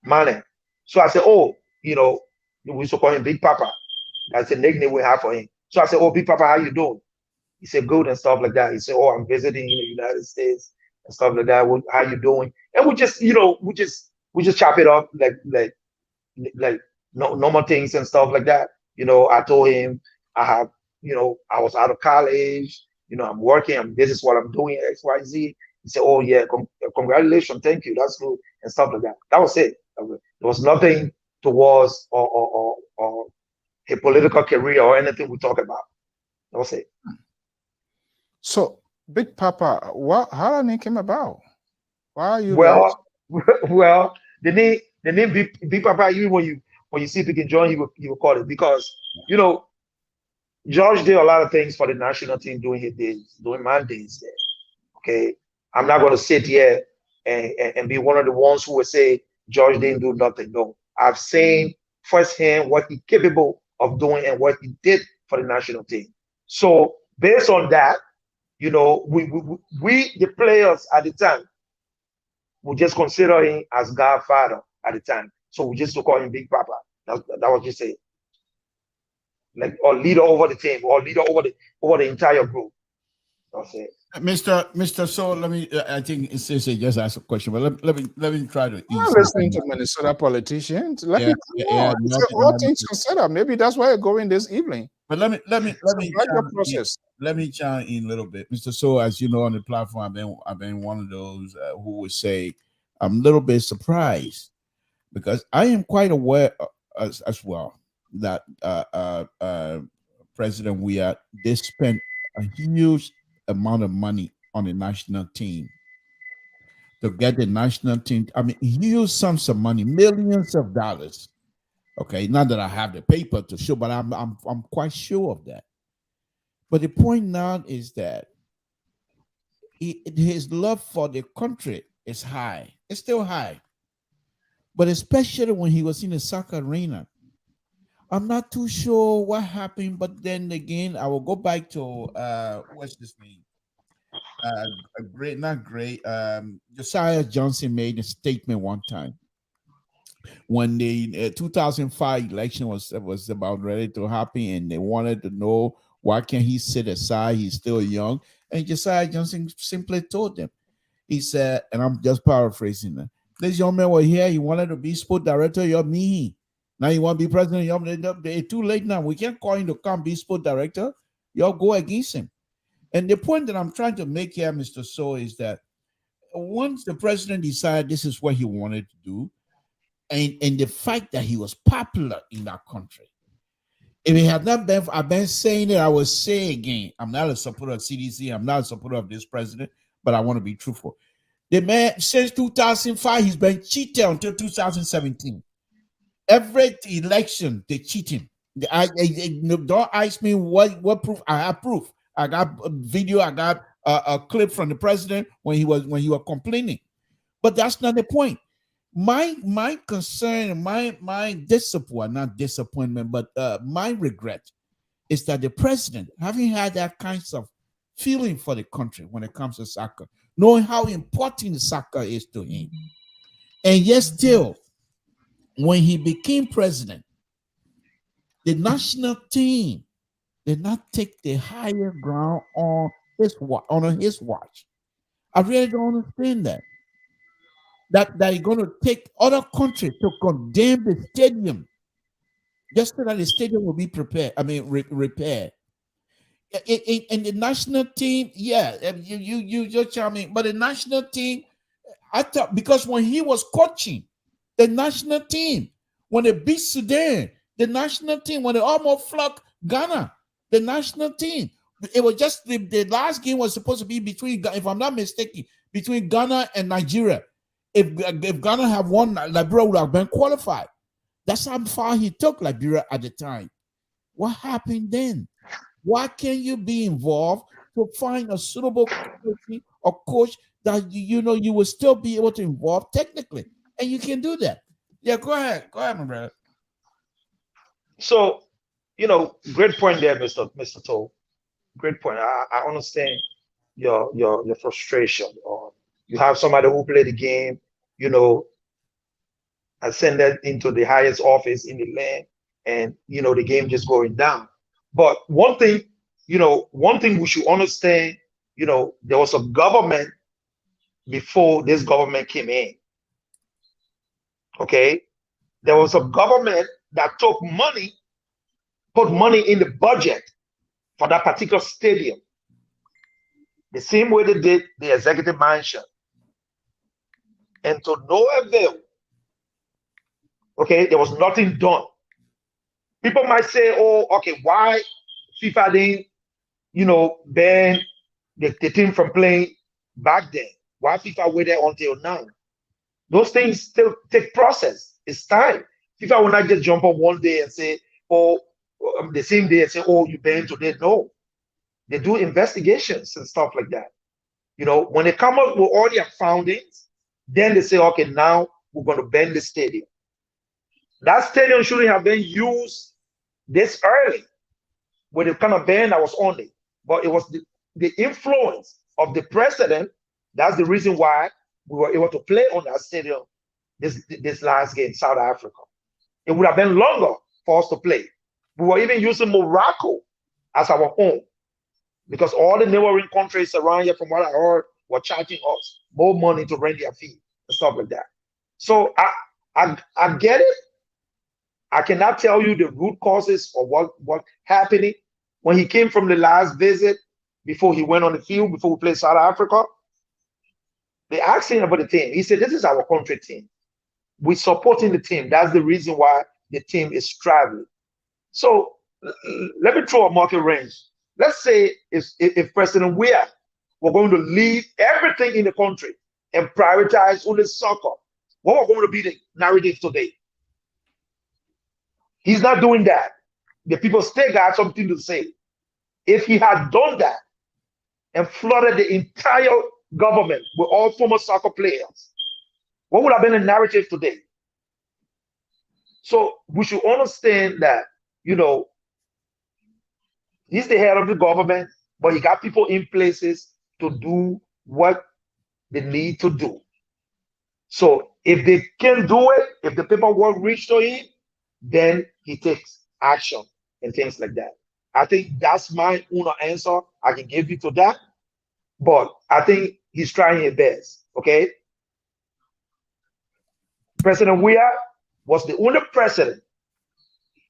Mane. So I said, oh, we used to call him Big Papa. That's the nickname we have for him. So I said, oh, Big Papa, how you doing? He said, good and stuff like that. He said, oh, I'm visiting in the United States and stuff like that. How you doing? And we just, we just chop it up like no normal things and stuff like that. I told him I have, I was out of college. I'm working. This is what I'm doing. X, Y, Z. He said, "Oh yeah, congratulations, thank you. That's good and stuff like that." That was it. There was nothing towards or a political career or anything we talk about. That was it. So, Big Papa, how that name came about? Why are you guys? Well, well, the name Big Papa. Even when you see Pick and John, you will call it because you know George did a lot of things for the national team during his days, during my days there. Okay, I'm not going to sit here and be one of the ones who will say George didn't do nothing. No, I've seen firsthand what he's capable of doing and what he did for the national team. So based on that, we the players at the time we just consider him as Godfather at the time. So we just to call him Big Papa. That was just a like or leader over the team or leader over the entire group. That's it. Mr. So let me. I think Sissy just asked a question, but let me try to I'm ease not listening something to up. Minnesota politicians. Let Yeah, me yeah, come yeah. on. It's Nothing, all nothing. things considered. Maybe that's why you're going this evening. But let So me like your chime in. process. Let me chime in a little bit, Mr. So. As you know, on the platform, I've been one of those who would say I'm a little bit surprised because I am quite aware as well that President Weah they spent a huge amount of money on the national team to get the national team. I mean, huge sums of money, millions of dollars. Okay, not that I have the paper to show, but I'm quite sure of that. But the point now is that his love for the country is high. It's still high, but especially when he was in the soccer arena, I'm not too sure what happened, but then again, I will go back to what's his name? A great, not great. Josiah Johnson made a statement one time when the 2005 election was about ready to happen, and they wanted to know why can't he sit aside? He's still young, and Josiah Johnson simply told them, he said, and I'm just paraphrasing that. This young man was here. He wanted to be sport director. You're me. Now you want to be president. It's too late now. We can't call him to come be sport director. Y'all go against him. And the point that I'm trying to make here, Mr. So, is that once the president decided this is what he wanted to do, and the fact that he was popular in that country, if it had not been, I've been saying it, I will say again, I'm not a supporter of CDC, I'm not a supporter of this president, but I want to be truthful. The man, since 2005, he's been cheated until 2017. Every election, they cheat him. Don't ask me what proof. I have proof. I got a video. I got a clip from the president when he was complaining. But that's not the point. My concern, my disappointment, not disappointment, but my regret is that the president, having had that kind of feeling for the country when it comes to soccer, knowing how important soccer is to him, and yet still, when he became president, the national team did not take the higher ground on his watch. I really don't understand that. That they're going to take other countries to condemn the stadium just so that the stadium will be prepared. I mean, repaired. In the national team, yeah, you're charming, but the national team, I thought, because when he was coaching the national team, when they beat Sudan, the national team, when they almost flogged Ghana, the national team, it was just the last game was supposed to be between, if I'm not mistaken, between Ghana and Nigeria. If Ghana have won, Liberia would have been qualified. That's how far he took Liberia at the time. What happened then? Why can't you be involved to find a suitable coach or coach that you know you will still be able to involve technically, and you can do that? Yeah, go ahead, my brother. So, great point there, Mr. Toll. Great point. I understand your frustration. Or you have somebody who play the game, ascended into the highest office in the land, and the game just going down. But one thing we should understand, there was a government before this government came in. Okay, there was a government that took money, put money in the budget for that particular stadium, the same way they did the executive mansion, and to no avail. Okay, there was nothing done. People might say, "Oh, okay, why FIFA didn't, ban the team from playing back then? Why FIFA waited until now?" Those things still take process. It's time. FIFA will not just jump on one day and say, "Oh," the same day and say, "Oh, you banned today." No, they do investigations and stuff like that. When they come up with all their foundings, then they say, "Okay, now we're going to ban the stadium." That stadium shouldn't have been used this early with the kind of ban that was on it. But it was the influence of the president. That's the reason why we were able to play on that stadium this last game, South Africa. It would have been longer for us to play. We were even using Morocco as our home because all the neighboring countries around here, from what I heard, were charging us more money to rent their fee and stuff like that. So I get it. I cannot tell you the root causes of what happening. When he came from the last visit, before he went on the field, before we played South Africa, they asked him about the team. He said, "This is our country team. We're supporting the team. That's the reason why the team is struggling." So let me throw a market range. Let's say if President Weah were going to leave everything in the country and prioritize only soccer, what was going to be the narrative today? He's not doing that. The people still got something to say. If he had done that and flooded the entire government with all former soccer players, what would have been the narrative today? So we should understand that you know, he's the head of the government, but he got people in places to do what they need to do. So if they can do it, if the paperwork reach to him, then he takes action and things like that. I think that's my answer I can give you to that. But I think he's trying his best. Okay. President Weah was the only president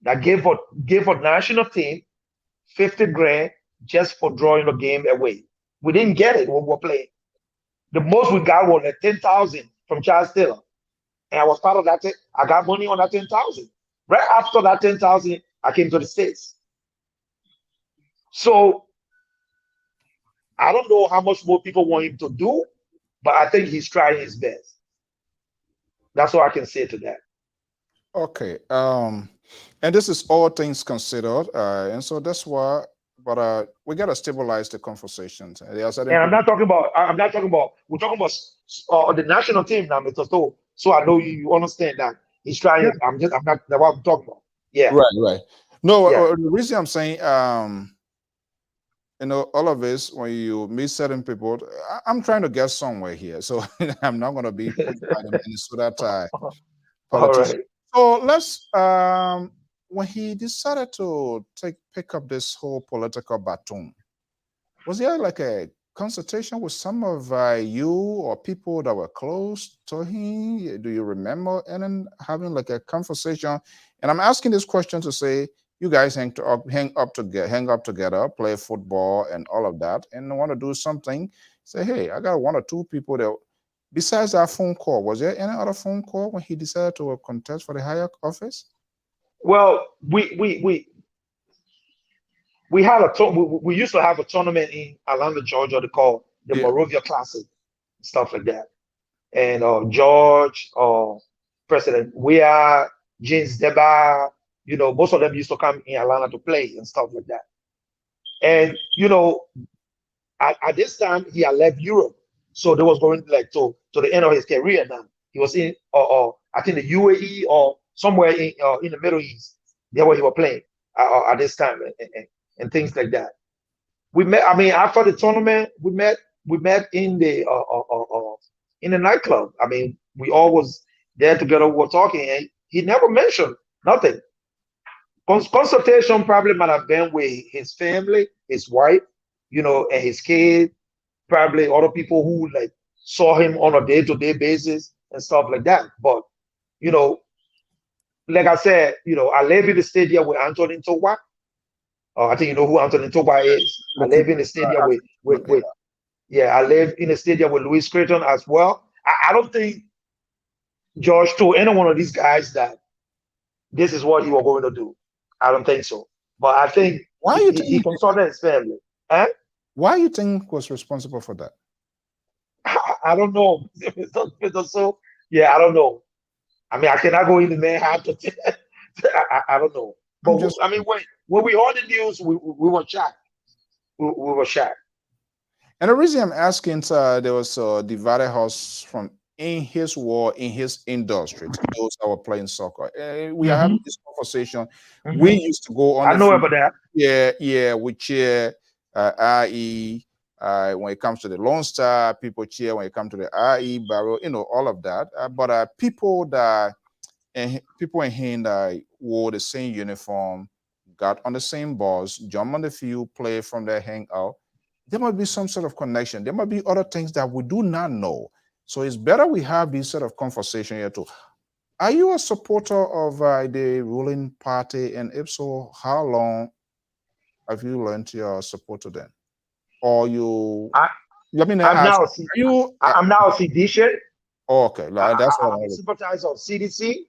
that gave a national team 50 grand just for drawing the game away. We didn't get it when we were playing. The most we got was like 10,000 from Charles Taylor. And I was part of that. I got money on that 10,000. Right after that 10,000, I came to the States. So I don't know how much more people want him to do, but I think he's trying his best. That's all I can say to that. Okay. And this is all things considered. And so that's why, but we gotta stabilize the conversations. And I'm not talking about, we're talking about the national team now, Mr. Stowe. So I know you understand that he's trying. Yeah. I'm not that's what I'm talking about. Yeah. Right. No, yeah. The reason I'm saying, you know, all of this, when you meet certain people, I'm trying to get somewhere here. So I'm not going to be pushed by the Minnesota politician. Right. So let's, when he decided to pick up this whole political baton, was there like a consultation with some of you or people that were close to him? Do you remember having like a conversation? And I'm asking this question to say, you guys hang up together, play football and all of that, and want to do something. Say, hey, I got one or two people that, besides that phone call, was there any other phone call when he decided to contest for the higher office? Well, we had we used to have a tournament in Atlanta, Georgia, called the Moravia Classic, stuff like that. And George, President Weah, James Deba, you know, most of them used to come in Atlanta to play and stuff like that. And you know, at this time he had left Europe, so they was going like to the end of his career now. He was in I think the UAE or somewhere in the Middle East. That's where he was playing at this time and things like that. We met. I mean, after the tournament, we met in the nightclub. I mean, we all was there together. We were talking, and he never mentioned nothing. Consultation probably might have been with his family, his wife, you know, and his kid. Probably other people who like saw him on a day-to-day basis and stuff like that. But you know, like I said, you know, I live in the stadium with Anthony Togba. I think you know who Anthony Togba is. I live in the stadium with I live in the stadium with Louis Creighton as well. I don't think George told any one of these guys that this is what he was going to do. I don't think so. But I think he consulted his family. Huh? Why you think was responsible for that? I don't know. So yeah, I don't know. I mean, I cannot go in the man have to. I don't know. But I mean, when we heard the news, we were shocked. We were shocked. And the reason I'm asking, there was a divided house from in his war, in his industry, to those that were playing soccer. We are having this conversation. We used to go on. I know about that. Yeah, we cheer IE. When it comes to the Lone Star, people cheer. When it comes to the IE Barrow, you know, all of that. But people in him that wore the same uniform, got on the same bus, jump on the field, play from their hangout. There might be some sort of connection. There might be other things that we do not know. So it's better we have this sort of conversation here too. Are you a supporter of the ruling party? And if so, how long have you learned your support to them? Or I'm now a CDC. Oh, okay. That's what I'm a sympathizer of CDC.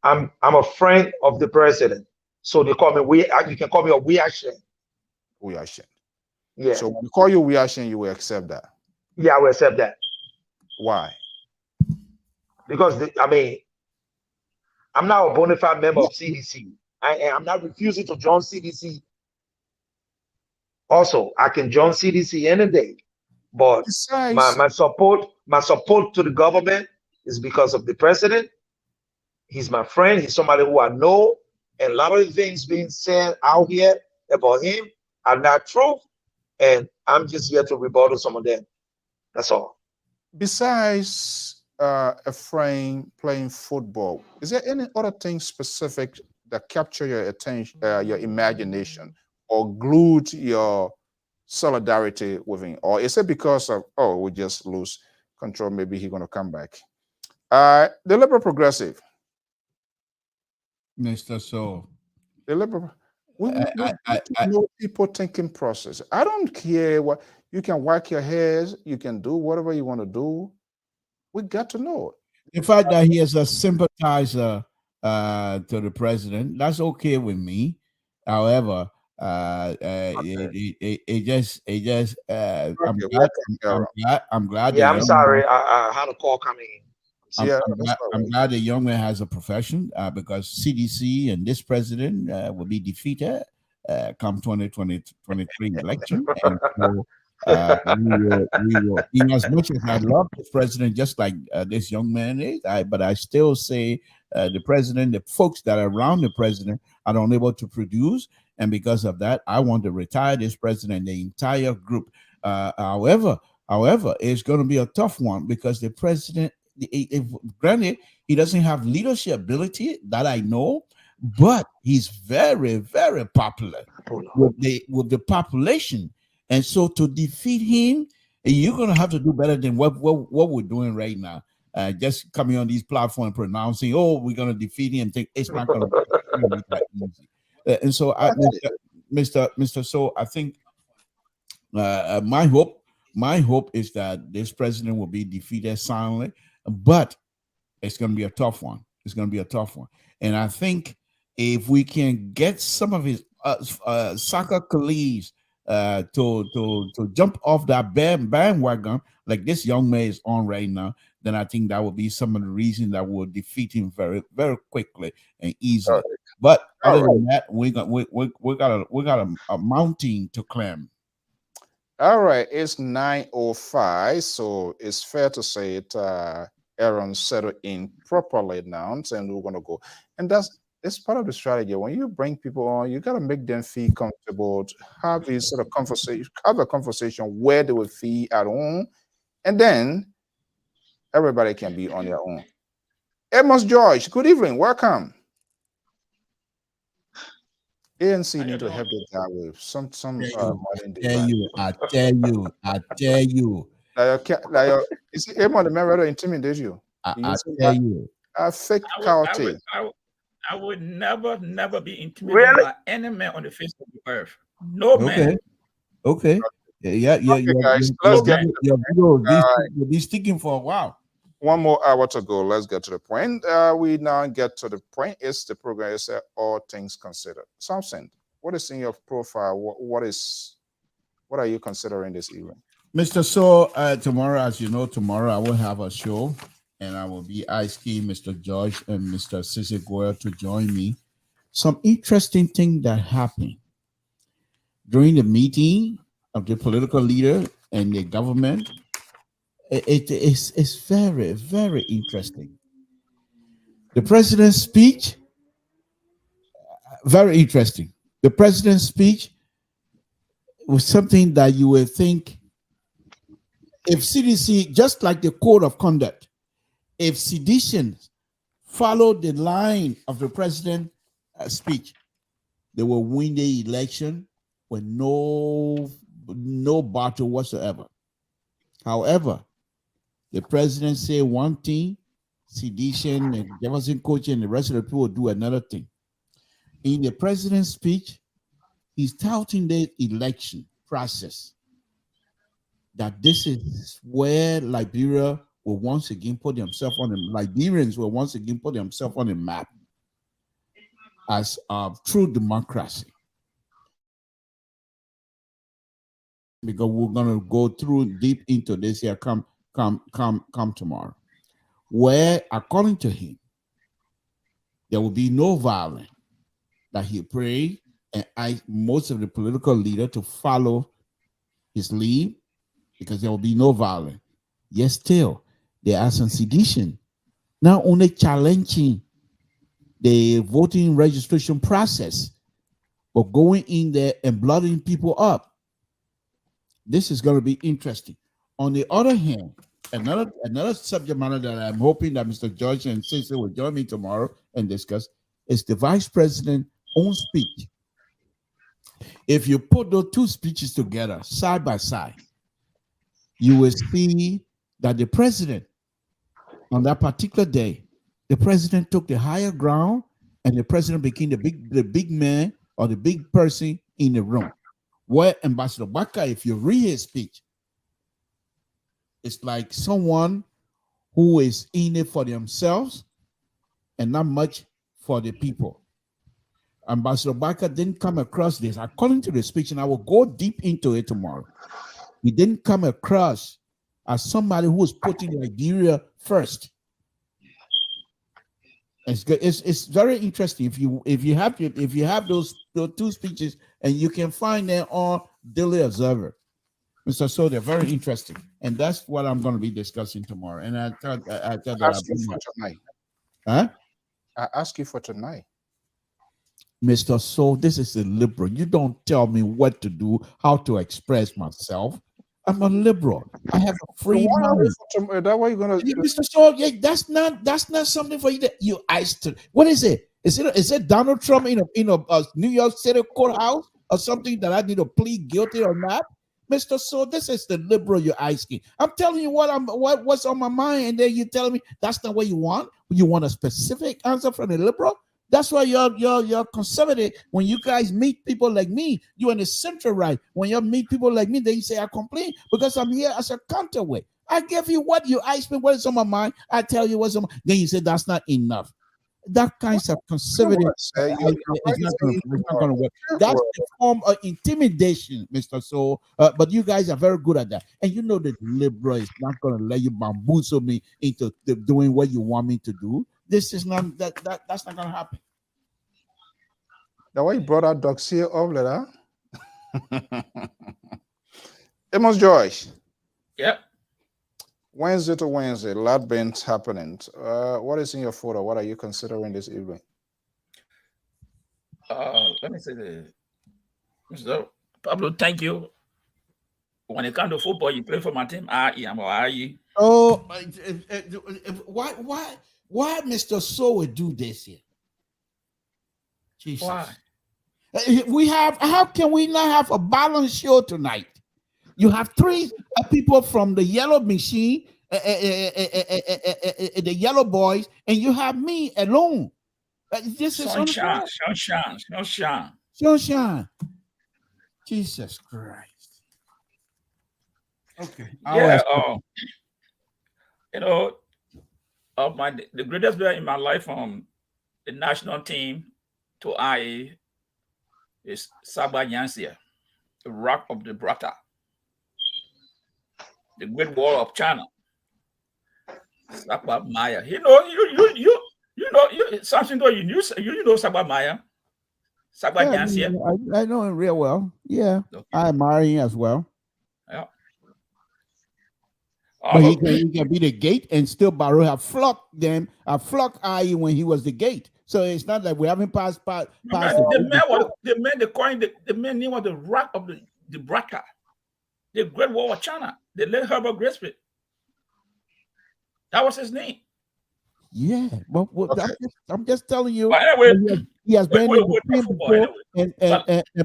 I'm a friend of the president. So they call me you can call me a Weah-Shen. Weah-Shen. Yeah. So when we call you Weah-Shen, you will accept that? Yeah, I will accept that. Why? Because I mean, I'm now a bona fide member of CDC. I'm not refusing to join CDC. Also, I can join CDC any day. But my support to the government is because of the president. He's my friend. He's somebody who I know. And a lot of the things being said out here about him are not true. And I'm just here to rebuttal some of them. That's all. Besides Ephraim playing football, is there any other thing specific that capture your attention, your imagination, or glued your solidarity with him? Or is it because of, oh, we just lose control, maybe he's going to come back? The liberal progressive, Mr. So, the liberal, we I, got to know people thinking process. I don't care what, you can whack your hairs, you can do whatever you want to do. We got to know it. the fact that he is a sympathizer to the president, that's okay with me. However, it just I'm Okay, glad welcome, Aaron. I'm glad the Yeah, I'm young man, sorry. I had a call coming in. Yeah, that's all I'm right. glad the young man has a profession because CDC and this president will be defeated come 2023 election, and so we will. In as much as I love this president, just like this young man is, but I still say the president, the folks that are around the president, are unable to produce, and because of that, I want to retire this president, the entire group. However, it's going to be a tough one because the president, granted, he doesn't have leadership ability that I know, but he's very, very popular with the population. And so to defeat him, you're gonna have to do better than what we're doing right now. Just coming on these platforms pronouncing, "Oh, we're gonna defeat him," think it's not gonna be that easy. And so, Mr. So, I think my hope is that this president will be defeated silently, but it's going to be a tough one. It's going to be a tough one. And I think if we can get some of his soccer colleagues to jump off that bandwagon like this young man is on right now, then I think that will be some of the reasons that will defeat him very, very quickly and easily. But other than that, we got a mountain to climb. All right, it's 9:05, so it's fair to say it. Aaron settled in properly now, and we're gonna go. And it's part of the strategy. When you bring people on, you gotta make them feel comfortable. Have this sort of conversation, have a conversation where they will feel at home, and then everybody can be on their own. Amos George, good evening, welcome. ANC need to help the guy with some modern design. I tell you. You see, Amos the man rather intimidate you. I tell you. Fake coyote. I would never be intimidated Really? by any man on the face of the earth. No man. Okay. Yeah. Okay, guys, let's get to the You'll be sticking for a while. one more hour to go. Let's get to the point. We now get to the point. It's the program. It's all things considered. Samson, what is in your profile? What are you considering this evening? Mr. So tomorrow, as you know, tomorrow I will have a show, and I will be asking Mr. George and Mr. Sisi Goyle to join me. Some interesting thing that happened during the meeting of the political leader and the government. It's very, very interesting. The president's speech, very interesting. The president's speech was something that you would think, if CDC, just like the code of conduct, if seditions followed the line of the president's speech, they will win the election with no battle whatsoever. However, the president say one thing, sedition and Jefferson Coach and the rest of the people do another thing. In the president's speech, he's touting the election process, that this is where Liberia will once again put themselves on the Liberians will once again put themselves on the map as true democracy. Because we're gonna go through deep into this here come tomorrow, where according to him there will be no violence, that he prayed and asked most of the political leaders to follow his lead, because there will be no violence. Yet still there are some sedition, not only challenging the voting registration process, but going in there and bloodying people up. This is going to be interesting. On the other hand, another subject matter that I'm hoping that Mr. George and Cecil will join me tomorrow and discuss is the vice president's own speech. If you put those two speeches together side by side, you will see that the president, on that particular day, the president took the higher ground, and the president became the big man or the big person in the room. Where Ambassador Baka, if you read his speech, it's like someone who is in it for themselves and not much for the people. Ambassador Baka didn't come across this, according to the speech, and I will go deep into it tomorrow. He didn't come across as somebody who was putting Nigeria first. It's good. It's very interesting. If you have those two speeches, and you can find them on Daily Observer, Mr. So they're very interesting, and that's what I'm going to be discussing tomorrow. And I thought that I ask you for tonight. Mr. So, this is a liberal. You don't tell me what to do, how to express myself. I'm a liberal. I have a free mind. That way you're gonna, Mr. So, yeah, that's not something for you to you iced to. What is it? Is it Donald Trump in a New York City courthouse or something that I need to plead guilty or not? Mr. So, this is the liberal you're asking. I'm telling you what's on my mind, and then you tell me that's not what you want. You want a specific answer from the liberal? That's why you're conservative. When you guys meet people like me, you're in the center right. When you meet people like me, they say I complain because I'm here as a counterweight. I give you what you ask me, what is on my mind. I tell you what's on my mind. Then you say that's not enough. That kind of conservative is not going to work. That's the form of intimidation, Mr. So. But you guys are very good at that, and you know that liberal is not going to let you bamboozle me into doing what you want me to do. This is not that's not going to happen. The way you brought out Doxia over there. Amos Joyce. Yep. Wednesday to Wednesday, a lot been happening. What is in your photo? What are you considering this evening? Let me say this. Mr. Pablo, thank you. When it comes to football, you play for my team. I am or are you? Oh, why Mr. So would do this here? Jesus. Why? How can we not have a balanced show tonight? You have three people from the yellow machine, the yellow boys, and you have me alone. This is sunshine. Jesus Christ. Okay. Yeah. The greatest player in my life from the national team to IA is Saba Yansia, the Rock of the Brata, the Great Wall of China. Saba Maya. You know something though. You know Saba Maya. Saba Yansia. I know him real well. Yeah. Okay. I admire him as well. Yeah. But he can be the gate, and still Barrow have flocked them. I flocked IE when he was the gate. So it's not like we haven't passed. The man name was the Rock of the Brata, the Great Wall of China. The late Herbert Grisby. That was his name. Yeah, but okay. I'm just telling you. But anyway, he has been in the team before, and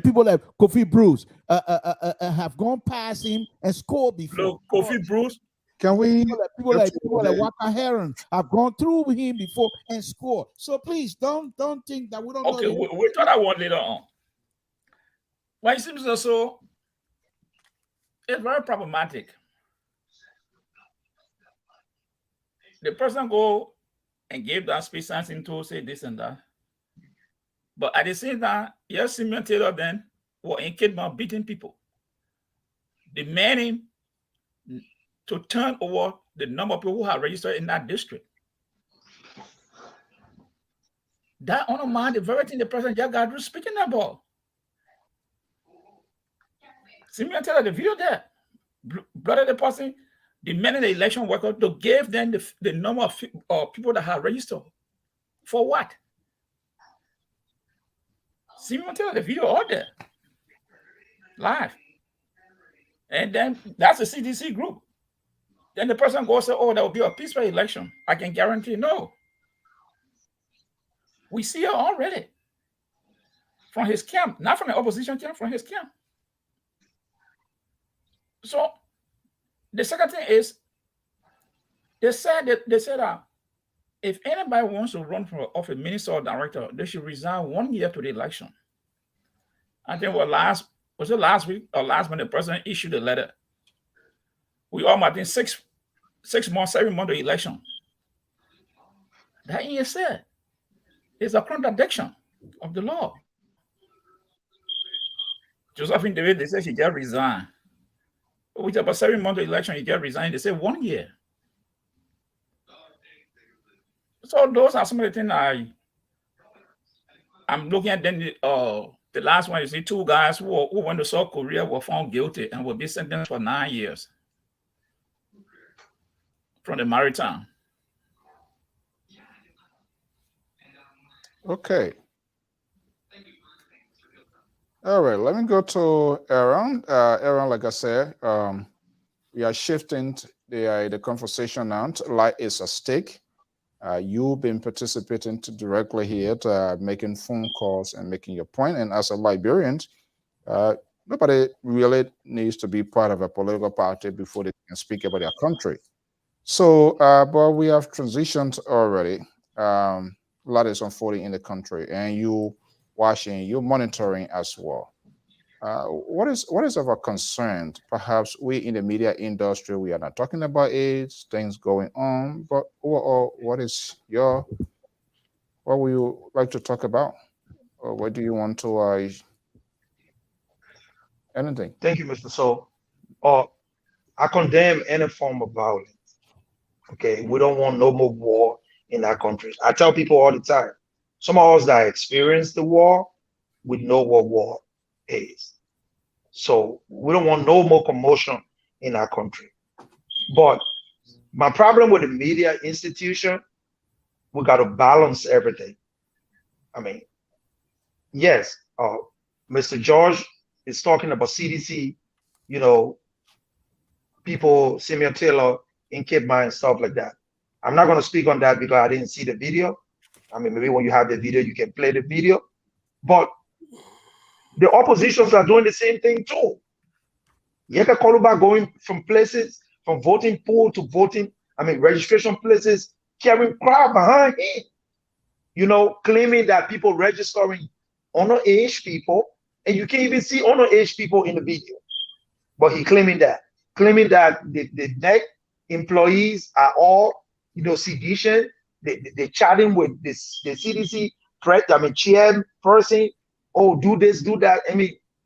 people like Kofi Bruce have gone past him and scored before. Look, Kofi Bruce. Can we? People like Waka Heron have gone through him before and scored. So please don't think that we don't. Okay, know we'll talk that one later on. Well, it seems also it's very problematic. The person go and give that speech something to say this and that, but at the same time, yes, Simeon Taylor then were in Kidman beating people, demanding to turn over the number of people who are registered in that district. That undermined the very thing the President Jack Gadru is speaking about. Simeon Taylor, the video there, blooded the person, demanding the election worker to give them the number of people that have registered. For what? See me tell the video all there. Live. And then that's a CDC group. Then the person goes, say, oh, there will be a peaceful election. I can guarantee no. We see it already. From his camp, not from the opposition camp, from his camp. So the second thing is, they said if anybody wants to run for office, minister or director, they should resign 1 year to the election. I think last week or last month the president issued a letter. We all might think 6 months, 7 months of election. That ain't said. It's a contradiction of the law. Josephine David, they say she just resigned. With about 7 months of election, he just resigned. They say 1 year. So those are some of the things I'm looking at. Then the last one, you see 2 guys who went to South Korea were found guilty and will be sentenced for 9 years from the maritime. Okay. All right, let me go to Aaron. Aaron, like I said, we are shifting the conversation now. Light is at stake. You've been participating directly here, making phone calls and making your point. And as a Liberian, nobody really needs to be part of a political party before they can speak about their country. So, but we have transitioned already. A lot is unfolding in the country, and you watching, you're monitoring as well. What is of a concern? Perhaps we in the media industry, we are not talking about AIDS, things going on, but overall, what would you like to talk about? Or what do you want to, anything? Thank you, Mr. So. I condemn any form of violence. Okay, we don't want no more war in our country. I tell people all the time, some of us that experienced the war, we know what war is. So we don't want no more commotion in our country. But my problem with the media institution, we got to balance everything. I mean, yes, Mr. George is talking about CDC, people, Samuel Taylor in Cape Mine and stuff like that. I'm not going to speak on that because I didn't see the video. I mean, maybe when you have the video, you can play the video. But the oppositions are doing the same thing too. Yeka Koluba going from places, from voting pool to voting, registration places, carrying crowd behind him. Claiming that people registering underage people, and you can't even see underage people in the video. But he claiming that the NEC employees are all, sedition. They chatting with the CDC chairperson. Oh, do this, do that.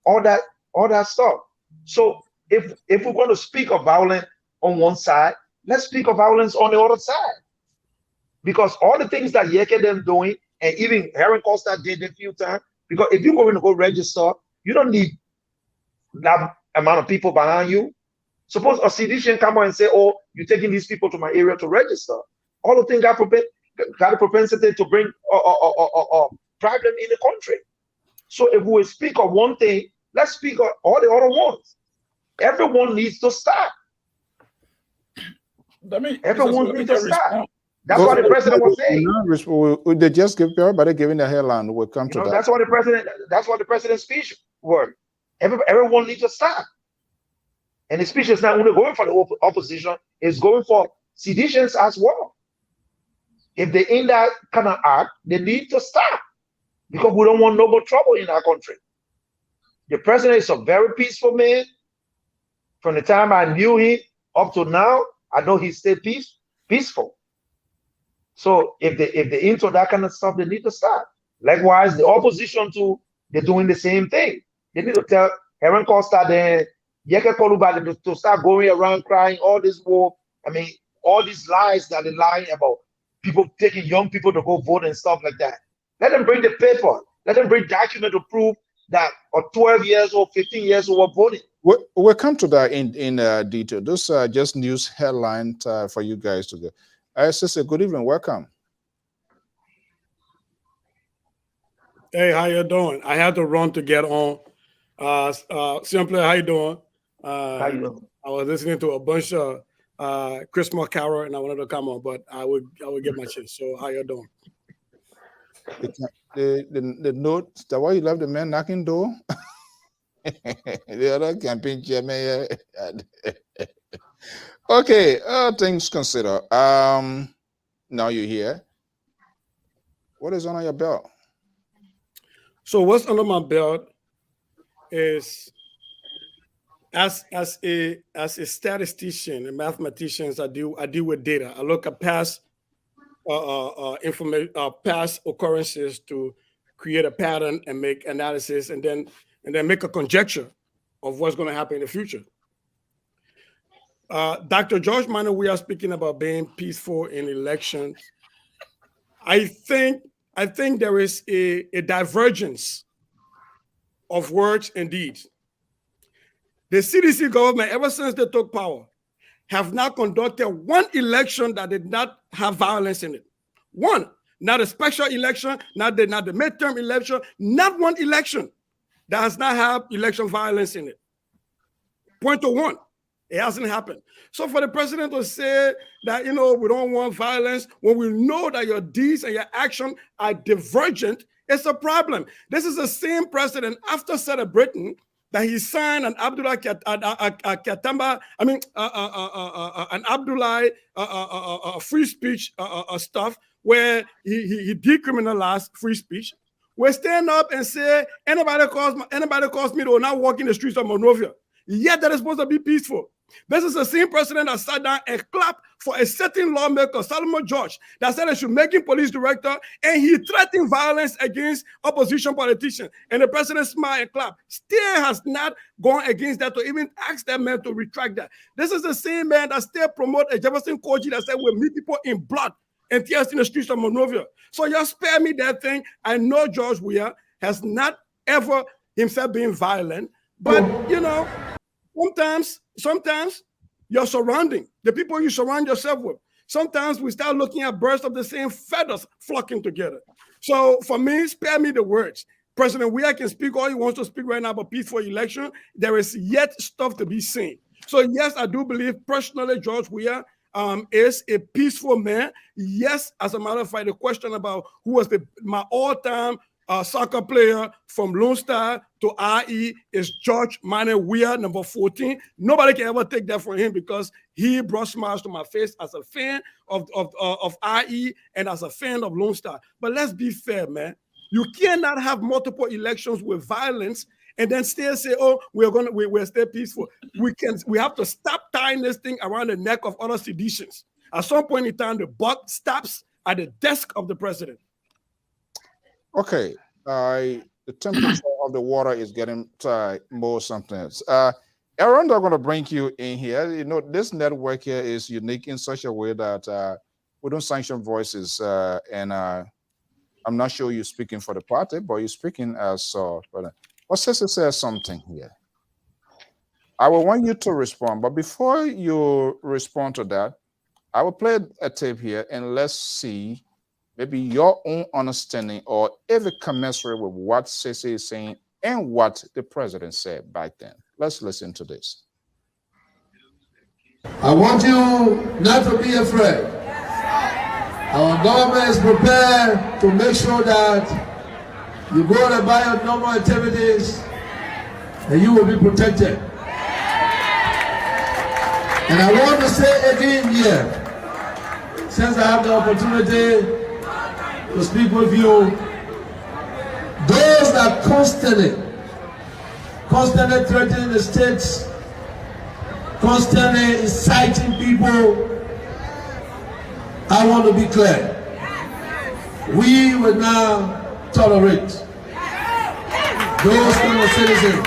All that stuff. So if we're going to speak of violence on one side, let's speak of violence on the other side. Because all the things that Yeke them doing, and even Aaron Costa did a few times, because if you're going to go register, you don't need that amount of people behind you. Suppose a citizen come out and say, oh, you're taking these people to my area to register. All the things got a propensity to bring a problem in the country. So if we speak of one thing, let's speak of all the other ones. Everyone needs to stop. Everyone needs to stop. That's what the president was saying. They just give everybody giving the headline. We'll come to that. That's what the president's speech was. Everyone needs to stop. And the speech is not only going for the opposition, it's going for seditions as well. If they in that kind of act, they need to stop. Because we don't want no more trouble in our country. The president is a very peaceful man. From the time I knew him up to now, I know he stayed peaceful. So if they into that kind of stuff, they need to stop. Likewise, the opposition too, they're doing the same thing. They need to tell Aaron Costa then Yeke Koluba to start going around crying all this war. All these lies that they're lying about people taking young people to go vote and stuff like that. Let them bring the paper. Let them bring document to prove that 12 years or 15 years old voting. We'll come to that in detail. Those are just news headlines for you guys to go. Sister, good evening. Welcome. Hey, how you doing? I had to run to get on. Simply, how you doing? How you doing? I was listening to a bunch of Christmas Carol, and I wanted to come on, but I would get my chance. So, how you doing? The note, the way you left the man knocking door. The other campaign chairman. Okay, things considered. Now you're here. What is on your belt? So what's under my belt is as a statistician and mathematicians, I deal with data. I look at past information, past occurrences to create a pattern and make analysis, and then make a conjecture of what's going to happen in the future. Dr. George Minor, we are speaking about being peaceful in elections. I think there is a divergence of words and deeds. The CDC government, ever since they took power, have not conducted one election that did not have violence in it. One, not a special election, not the midterm election, not one election that has not had election violence in it. Point to one. It hasn't happened. So for the president to say that, we don't want violence when we know that your deeds and your action are divergent, it's a problem. This is the same president after celebrating that he signed an Abdullah free speech stuff where he decriminalized free speech. We stand up and say anybody calls me, they will not walk in the streets of Monrovia. Yet that is supposed to be peaceful. This is the same president that sat down and clapped for a certain lawmaker, Solomon George, that said they should make him police director, and he threatened violence against opposition politicians. And the president smiled and clapped. Still has not gone against that to even ask that man to retract that. This is the same man that still promote a Jefferson Koji that said we'll meet people in blood and tears in the streets of Monrovia. So y'all spare me that thing. I know George Weah has not ever himself been violent, but sometimes your surrounding, the people you surround yourself with, sometimes we start looking at birds of the same feathers flocking together. So for me, spare me the words. President Weah can speak all he wants to speak right now about peaceful election. There is yet stuff to be seen. So yes, I do believe personally George Weah is a peaceful man. Yes, as a matter of fact, the question about who was my all-time soccer player from Lone Star to IE is George Minor Weah, number 14. Nobody can ever take that from him because he brought smiles to my face as a fan of IE and as a fan of Lone Star. But let's be fair, man. You cannot have multiple elections with violence and then still say, "Oh, we're still peaceful." We have to stop tying this thing around the neck of other seditions. At some point in time, the buck stops at the desk of the president. Okay, the temperature of the water is getting more something else. Aaron, I'm going to bring you in here. This network here is unique in such a way that we don't sanction voices, and I'm not sure you're speaking for the party, but you're speaking as Osese says something here. I will want you to respond, but before you respond to that, I will play a tape here and let's see maybe your own understanding or if it commensurate with what Sese is saying and what the president said back then. Let's listen to this. I want you not to be afraid. Our government is prepared to make sure that you go about your normal activities and you will be protected. And I want to say again here, since I have the opportunity to speak with you, those that constantly threatening the states, constantly inciting people, I want to be clear. We will now tolerate those kind of citizens.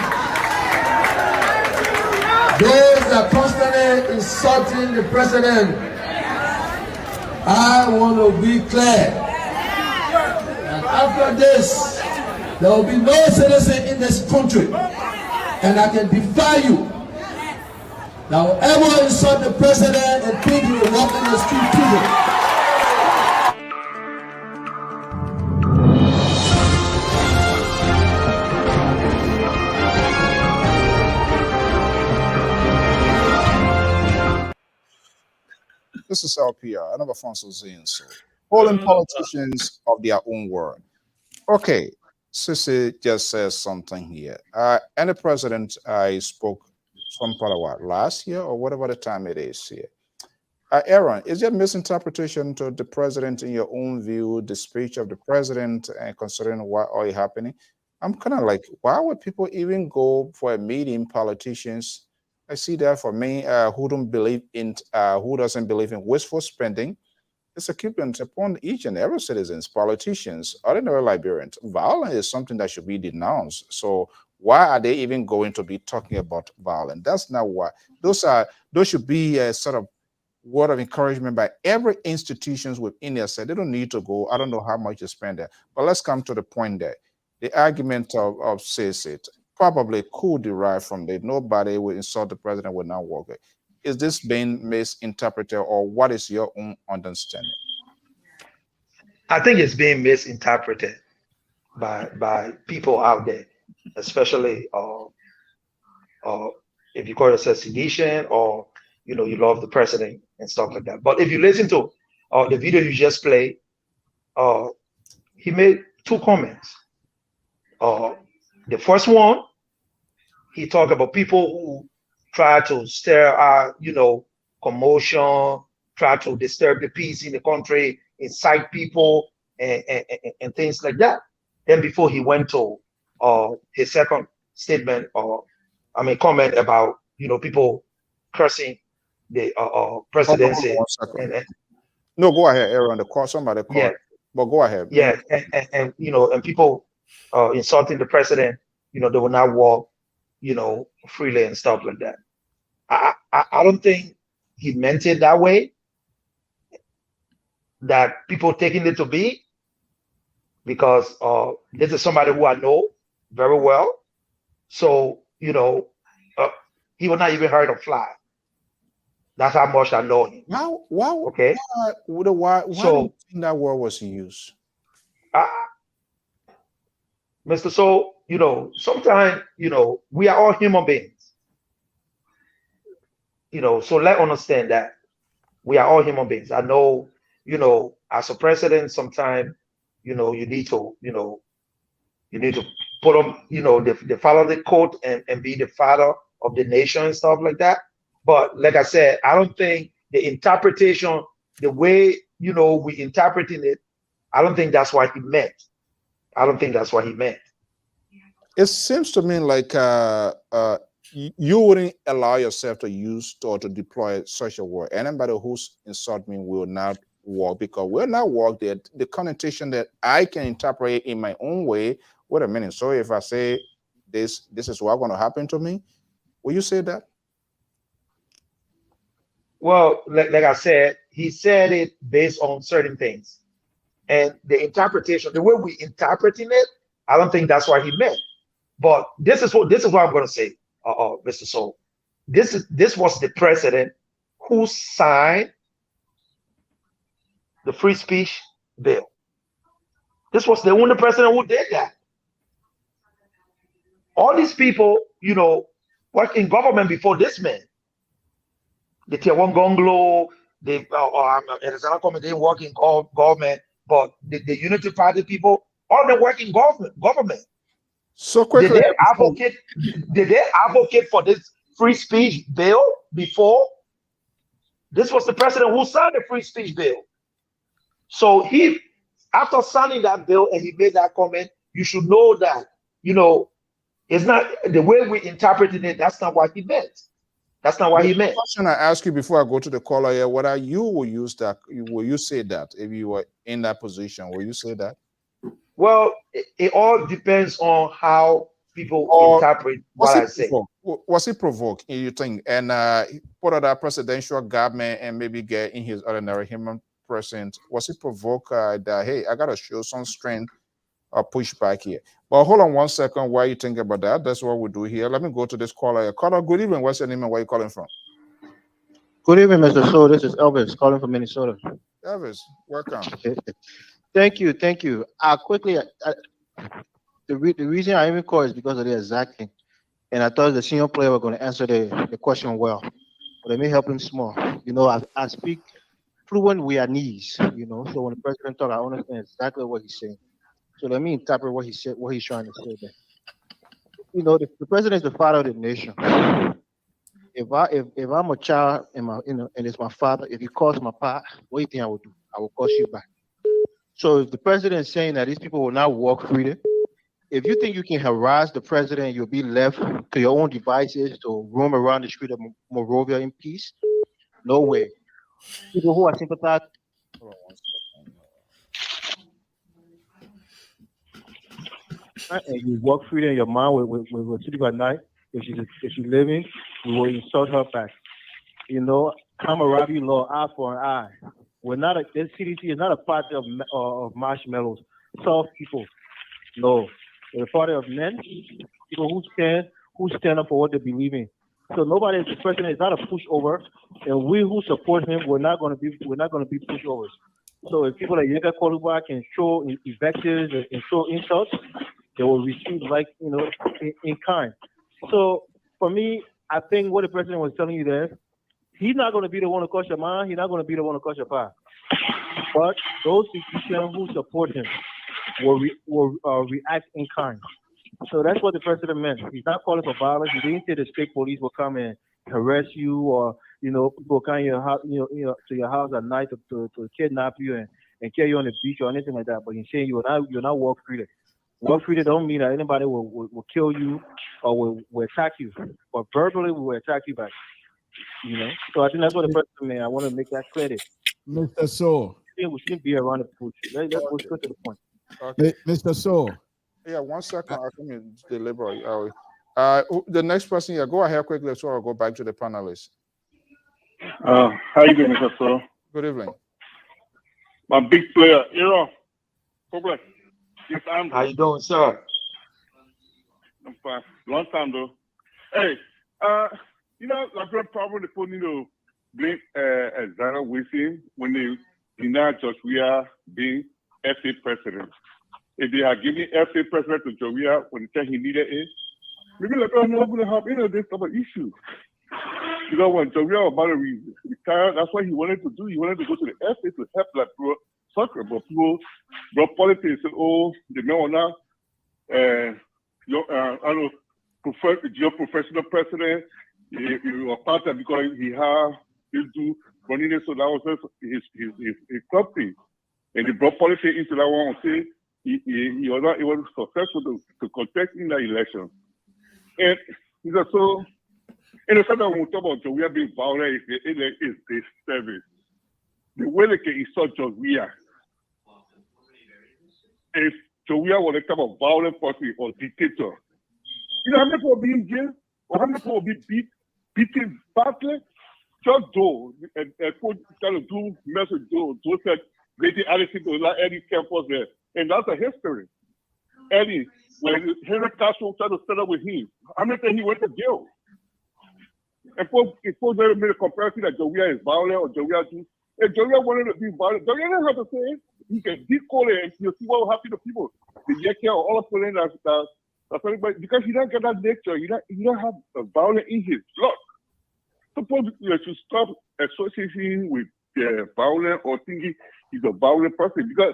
Those that constantly insulting the president, I want to be clear. And after this, there will be no citizen in this country, and I can defy you, that will ever insult the president and think he will walk in the street to This is LPR. Another Francis Zin. So, holding politicians of their own word. Okay, Sissy just says something here. Any president I spoke some part of what, last year or whatever the time it is here. Aaron, is there misinterpretation to the president in your own view, the speech of the president, and considering what all is happening? I'm kind of like, why would people even go for a meeting? Politicians, I see that for me, who doesn't believe in wasteful spending. It's a incumbent upon each and every citizens, politicians, ordinary Liberians. Violence is something that should be denounced. So why are they even going to be talking about violence? That's not why. Those should be a sort of word of encouragement by every institutions within their side. They don't need to go. I don't know how much you spend there. But let's come to the point there. The argument of says it probably could derive from that. Nobody will insult the president will not work. Is this being misinterpreted, or what is your own understanding? I think it's being misinterpreted by people out there, especially if you call yourself sedition, or you love the president and stuff like that. But if you listen to the video you just played, he made two comments. The first one, he talked about people who try to stir commotion, try to disturb the peace in the country, incite people, and things like that. Then before he went to his second statement, comment about people cursing the presidency. No, go ahead, Aaron. The call, somebody called. Yeah. But go ahead. Yeah, and people insulting the president. They will not walk, freely and stuff like that. I don't think he meant it that way. That people taking it to be, because this is somebody who I know very well. So he will not even hurt a fly. That's how much I know him. Why? Okay. Why do you think that word was used? Mr. So, sometimes, we are all human beings. So let's understand that we are all human beings. I know, as a president, sometimes, you need to put on, the follow the code and be the father of the nation and stuff like that. But like I said, I don't think the interpretation, the way, we interpreting it, I don't think that's what he meant. I don't think that's what he meant. It seems to me like you wouldn't allow yourself to use or to deploy such a word. Anybody who's insult me will not work, because will not work the connotation that I can interpret in my own way. Wait a minute. So if I say this is what's going to happen to me, will you say that? Well, like I said, he said it based on certain things, and the interpretation, the way we interpreting it, I don't think that's what he meant. But this is what I'm going to say, Mr. Soul. This was the president who signed the free speech bill. This was the only president who did that. All these people, worked in government before this man. The Tier 1 Gonglo, they didn't work in government, but the Unity Party people, all of them work in government. So quickly, did they advocate for this free speech bill before? This was the president who signed the free speech bill. So after signing that bill and he made that comment, you should know that, it's not the way we interpreted it. That's not what he meant. That's not what he meant. The question I ask you before I go to the caller here, whether you will use that, will you say that if you were in that position, will you say that? Well, it all depends on how people interpret what I say. Was he provoked, you think, and put out that presidential government and maybe get in his ordinary human person? Was he provoked that, hey, I got to show some strength or push back here? But hold on 1 second while you think about that. That's what we do here. Let me go to this caller. Caller, good evening. What's your name and where are you calling from? Good evening, Mr. So. This is Elvis calling from Minnesota. Elvis, welcome. Thank you. Quickly, the reason I even called is because of the exact thing. And I thought the senior player were going to answer the question well. But let me help him small. I speak fluent Guyanese, you know. So when the president talk, I understand exactly what he's saying. So let me interpret what he said, what he's trying to say there. You know, the president is the father of the nation. If I'm a child and and it's my father, if he calls my pa, what do you think I would do? I will call you back. So if the president is saying that these people will not walk freely, if you think you can harass the president, you'll be left to your own devices to roam around the street of Monrovia in peace. No way. People who are sympathetic. Hold on one second. And you walk freely in your mind with sleep at night. If she's living, we will insult her back. You know, camaraderie law, eye for an eye. This CDC is not a party of marshmallows, soft people. No, we're a party of men, people who stand up for what they believe in. So the president is not a pushover, and we who support him, we're not going to be pushovers. So if people like Yenga Koluba can show invectives and show insults, they will receive in kind. So for me, I think what the president was telling you there, he's not going to be the one to cost your mind. He's not going to be the one to cost your power. But those institutions who support him will react in kind. So that's what the president meant. He's not calling for violence. He didn't say the state police will come and harass you, or people come to your house, to your house at night to kidnap you and kill you on the beach or anything like that. But he's saying you're not walk freely. Walk freely don't mean that anybody will kill you or will attack you, but verbally we will attack you back. So I think that's what the president meant. I want to make that clear. Mr. So, we shouldn't be around the bush. Let's go straight to the point. Okay. Mr. So. Yeah, 1 second. I can deliberate. The next person, go ahead quickly, so I'll go back to the panelists. How you doing, Mr. So? Good evening. My big player, Problem. Yes, how you doing, sir? I'm fine. Long time though. Hey, like probably the phone, blame Zara Wilson when they denied George Weah being FA president. If they had given FA president to George Weah when the time he needed it, maybe I'm not going to have any of this type of issue. When George Weah was about to retire, that's what he wanted to do. He wanted to go to the FA to help soccer, but people brought politics and the man or not, your professional president, he was part of because he had this dude running it, so that was his club thing. And they brought politics into that one and say he was not able successful to contest in that election. And so, in the sense that when we talk about George Weah being violent, is this service. The way they can insult George Weah, if George Weah was a type of violent person or dictator, how many people will be in jail? Or how many people will be beaten badly? Just Joe, and coach trying to do message Joe said, Lady Allison to Eddie campus there. And that's a history. Eddie, when Henry Castro tried to set up with him, how many times he went to jail? And folks never made a comparison that George Weah is violent or George Weah do. If George Weah wanted to be violent, George Weah didn't have to say it. He can decode it and you'll see what will happen to people. The Yeke or all of that's anybody, because he don't get that nature. He don't have a violence in his blood. Suppose you should stop associating with violence or thinking he's a violent person, because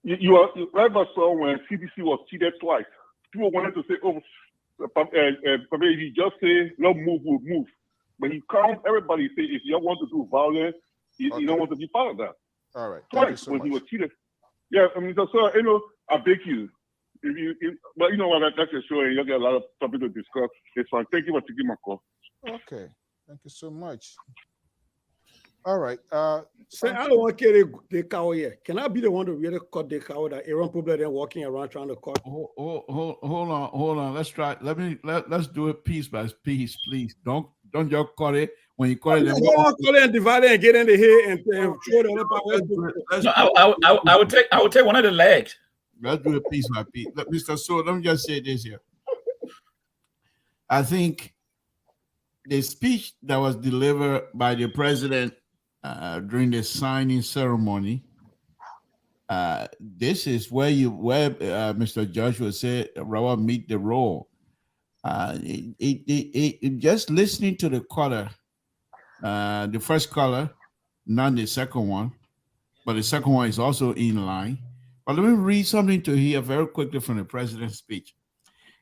you ever saw when CDC was cheated twice. People wanted to say, he just say, no, we'll move. But he calls everybody, say, if you want to do violence, you don't want to be part of that. All right. Twice when he was cheated. Yeah, so I beg you. But you know what, that's a show, and you'll get a lot of topics to discuss. It's fine. Thank you for taking my call. Okay. Thank you so much. All right. Say, I don't want to carry the cow here. Can I be the one to really cut the cow that Aaron Public then walking around trying to cut? Hold on. Let's try. Let's do it piece by piece, please. Don't just cut it. When you cut it, then cut it and divide it and get in the hair and throw the other. I would take one of the legs. Let's do it piece by piece. Mr. So, let me just say this here. I think the speech that was delivered by the president during the signing ceremony, this is where Mr. Joshua said rubber meet the road. Just listening to the caller, the first caller, not the second one, but the second one is also in line. But let me read something to here very quickly from the president's speech.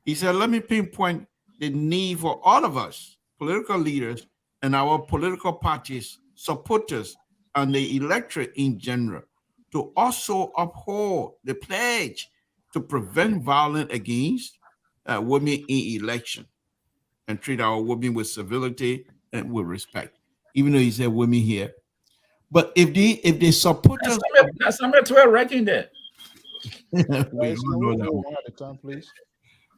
He said, let me pinpoint the need for all of us, political leaders, and our political parties, supporters, and the electorate in general, to also uphold the pledge to prevent violence against women in election and treat our women with civility and with respect. Even though he said women here, but if they support us, that's somewhere 12 right in there. we Guys, don't can know we that go one. one at a time, please?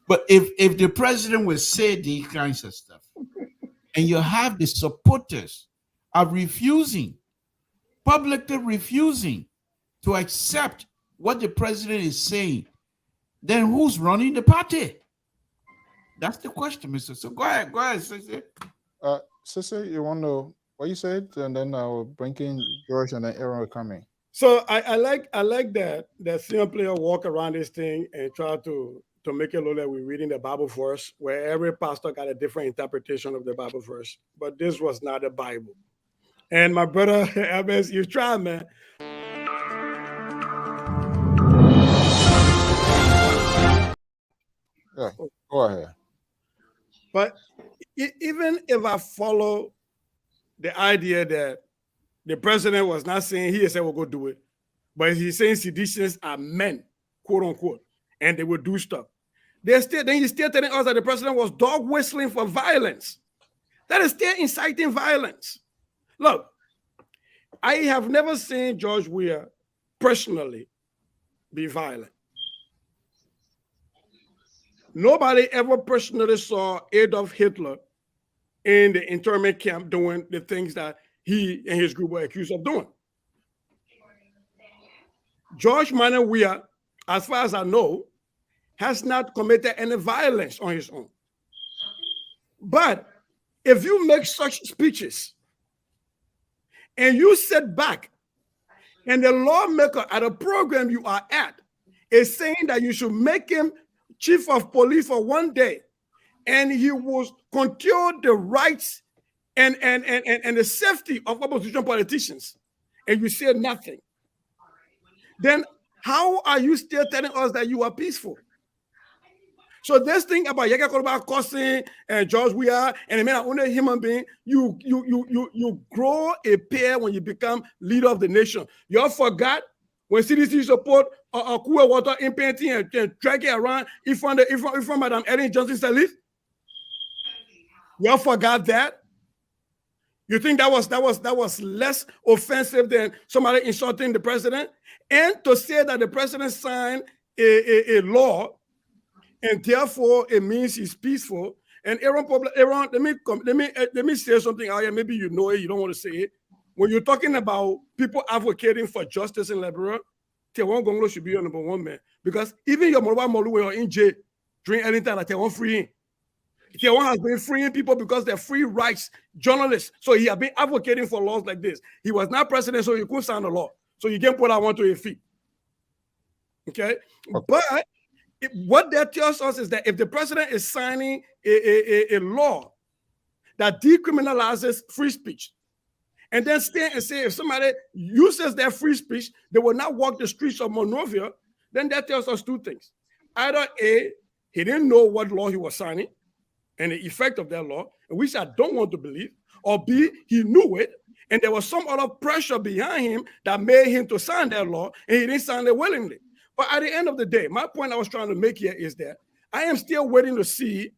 But if the president will say these kinds of stuff, and you have the supporters are refusing, publicly refusing to accept what the president is saying, then who's running the party? That's the question, Mr. So go ahead, Sissy. Sister, you want to know what you said, and then I'll bring in George, and then Aaron will come in. So I like that senior player walk around this thing and try to make it look like we're reading the Bible verse, where every pastor got a different interpretation of the Bible verse. But this was not the Bible. And my brother Abes, you try, man. Yeah, go ahead. But even if I follow the idea that the president was not saying he said we'll go do it, but he's saying seditionists are men, quote unquote, and they will do stuff. Then he's still telling us that the president was dog whistling for violence. That is still inciting violence. Look, I have never seen George Weah personally be violent. Nobody ever personally saw Adolf Hitler in the internment camp doing the things that he and his group were accused of doing. George Manuel Weah, as far as I know, has not committed any violence on his own. But if you make such speeches and you sit back and the lawmaker at a program you are at is saying that you should make him chief of police for one day, and he will curtail the rights and the safety of opposition politicians, and you say nothing, then how are you still telling us that you are peaceful? So this thing about Yaka Koroba cussing and George Weah and the man only human being, you grow a pair when you become leader of the nation. You all forgot when CDC support cool water in painting and drag it around in front of Madam Erin Johnson Sirleaf? You all forgot that? You think that was less offensive than somebody insulting the president? And to say that the president signed a law and therefore it means he's peaceful. And Aaron, let me say something out here. Maybe you know it, you don't want to say it. When you're talking about people advocating for justice in Liberia, Tewan Gonglo should be your number one man. Because even your Moluwa Moluwe are in jail during any time that Tewan freeing. Tewan has been freeing people because they're free rights journalists. So he has been advocating for laws like this. He was not president, so he couldn't sign a law. So you can't put that one to your feet. Okay? But what that tells us is that if the president is signing a law that decriminalizes free speech, and then stand and say if somebody uses their free speech, they will not walk the streets of Monrovia, then that tells us two things. Either A, he didn't know what law he was signing and the effect of that law, which I don't want to believe, or B, he knew it, and there was some other pressure behind him that made him to sign that law, and he didn't sign it willingly. But at the end of the day, my point I was trying to make here is that I am still waiting to see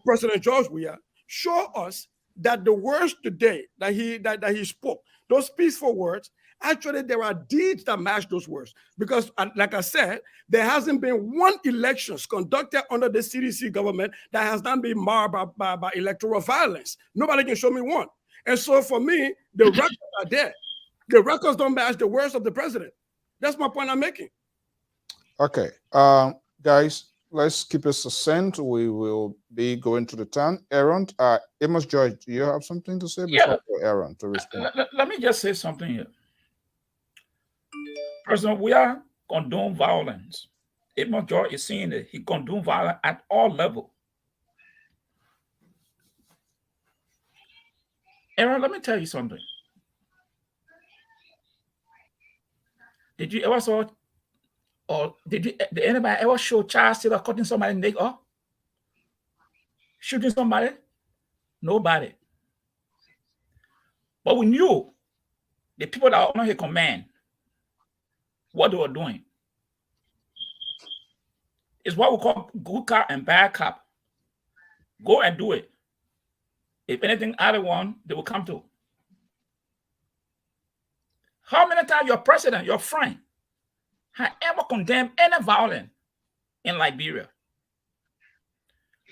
President George Weah show us that the words today that he spoke, those peaceful words, actually there are deeds that match those words. Because like I said, there hasn't been one elections conducted under the CDC government that has not been marred by electoral violence. Nobody can show me one. And so for me, the records are there. The records don't match the words of the president. That's my point I'm making. Okay, guys, let's keep it succinct. We will be going to the turn. Aaron, Amos George, do you have something to say before Aaron to respond? Let me just say something here. President, we are condone violence. Amos George is saying that he condone violence at all levels. Aaron, let me tell you something. Did you ever saw, or did anybody ever show child still cutting somebody neck off? Shooting somebody? Nobody. But we knew the people that were under his command, what they were doing. It's what we call good cop and bad cop. Go and do it. If anything other one, they will come to. How many times your president, your friend, had ever condemned any violence in Liberia?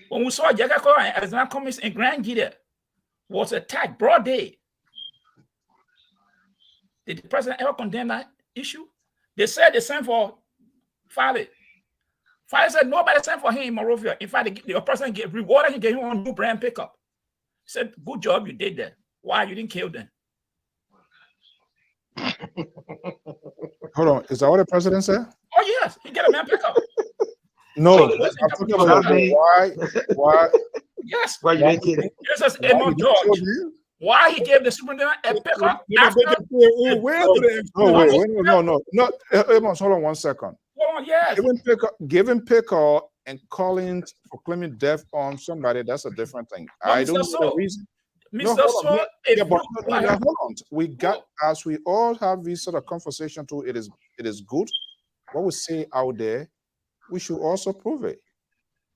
When we saw Jacko and Alexander Cummings in Grand Gita was attacked broad day, did the president ever condemn that issue? They said they sent for Fale. Fale said nobody sent for him in Monrovia. In fact, the president rewarded him, gave him a new brand pickup. He said, good job you did that. Why you didn't kill them? Hold on, is that what the president said? Oh yes, he get a man pickup. No, So, I'm talking about why. Yes. Why you didn't kill him? This is Amos George. Why he gave the superintendent a pickup after? No, Amos, hold on 1 second. Oh yes. Giving pickup and calling for claiming death on somebody, that's a different thing. But I don't know the reason. Mr. Hold on. We got, as we all have this sort of conversation too, it is good. What we say out there, we should also prove it.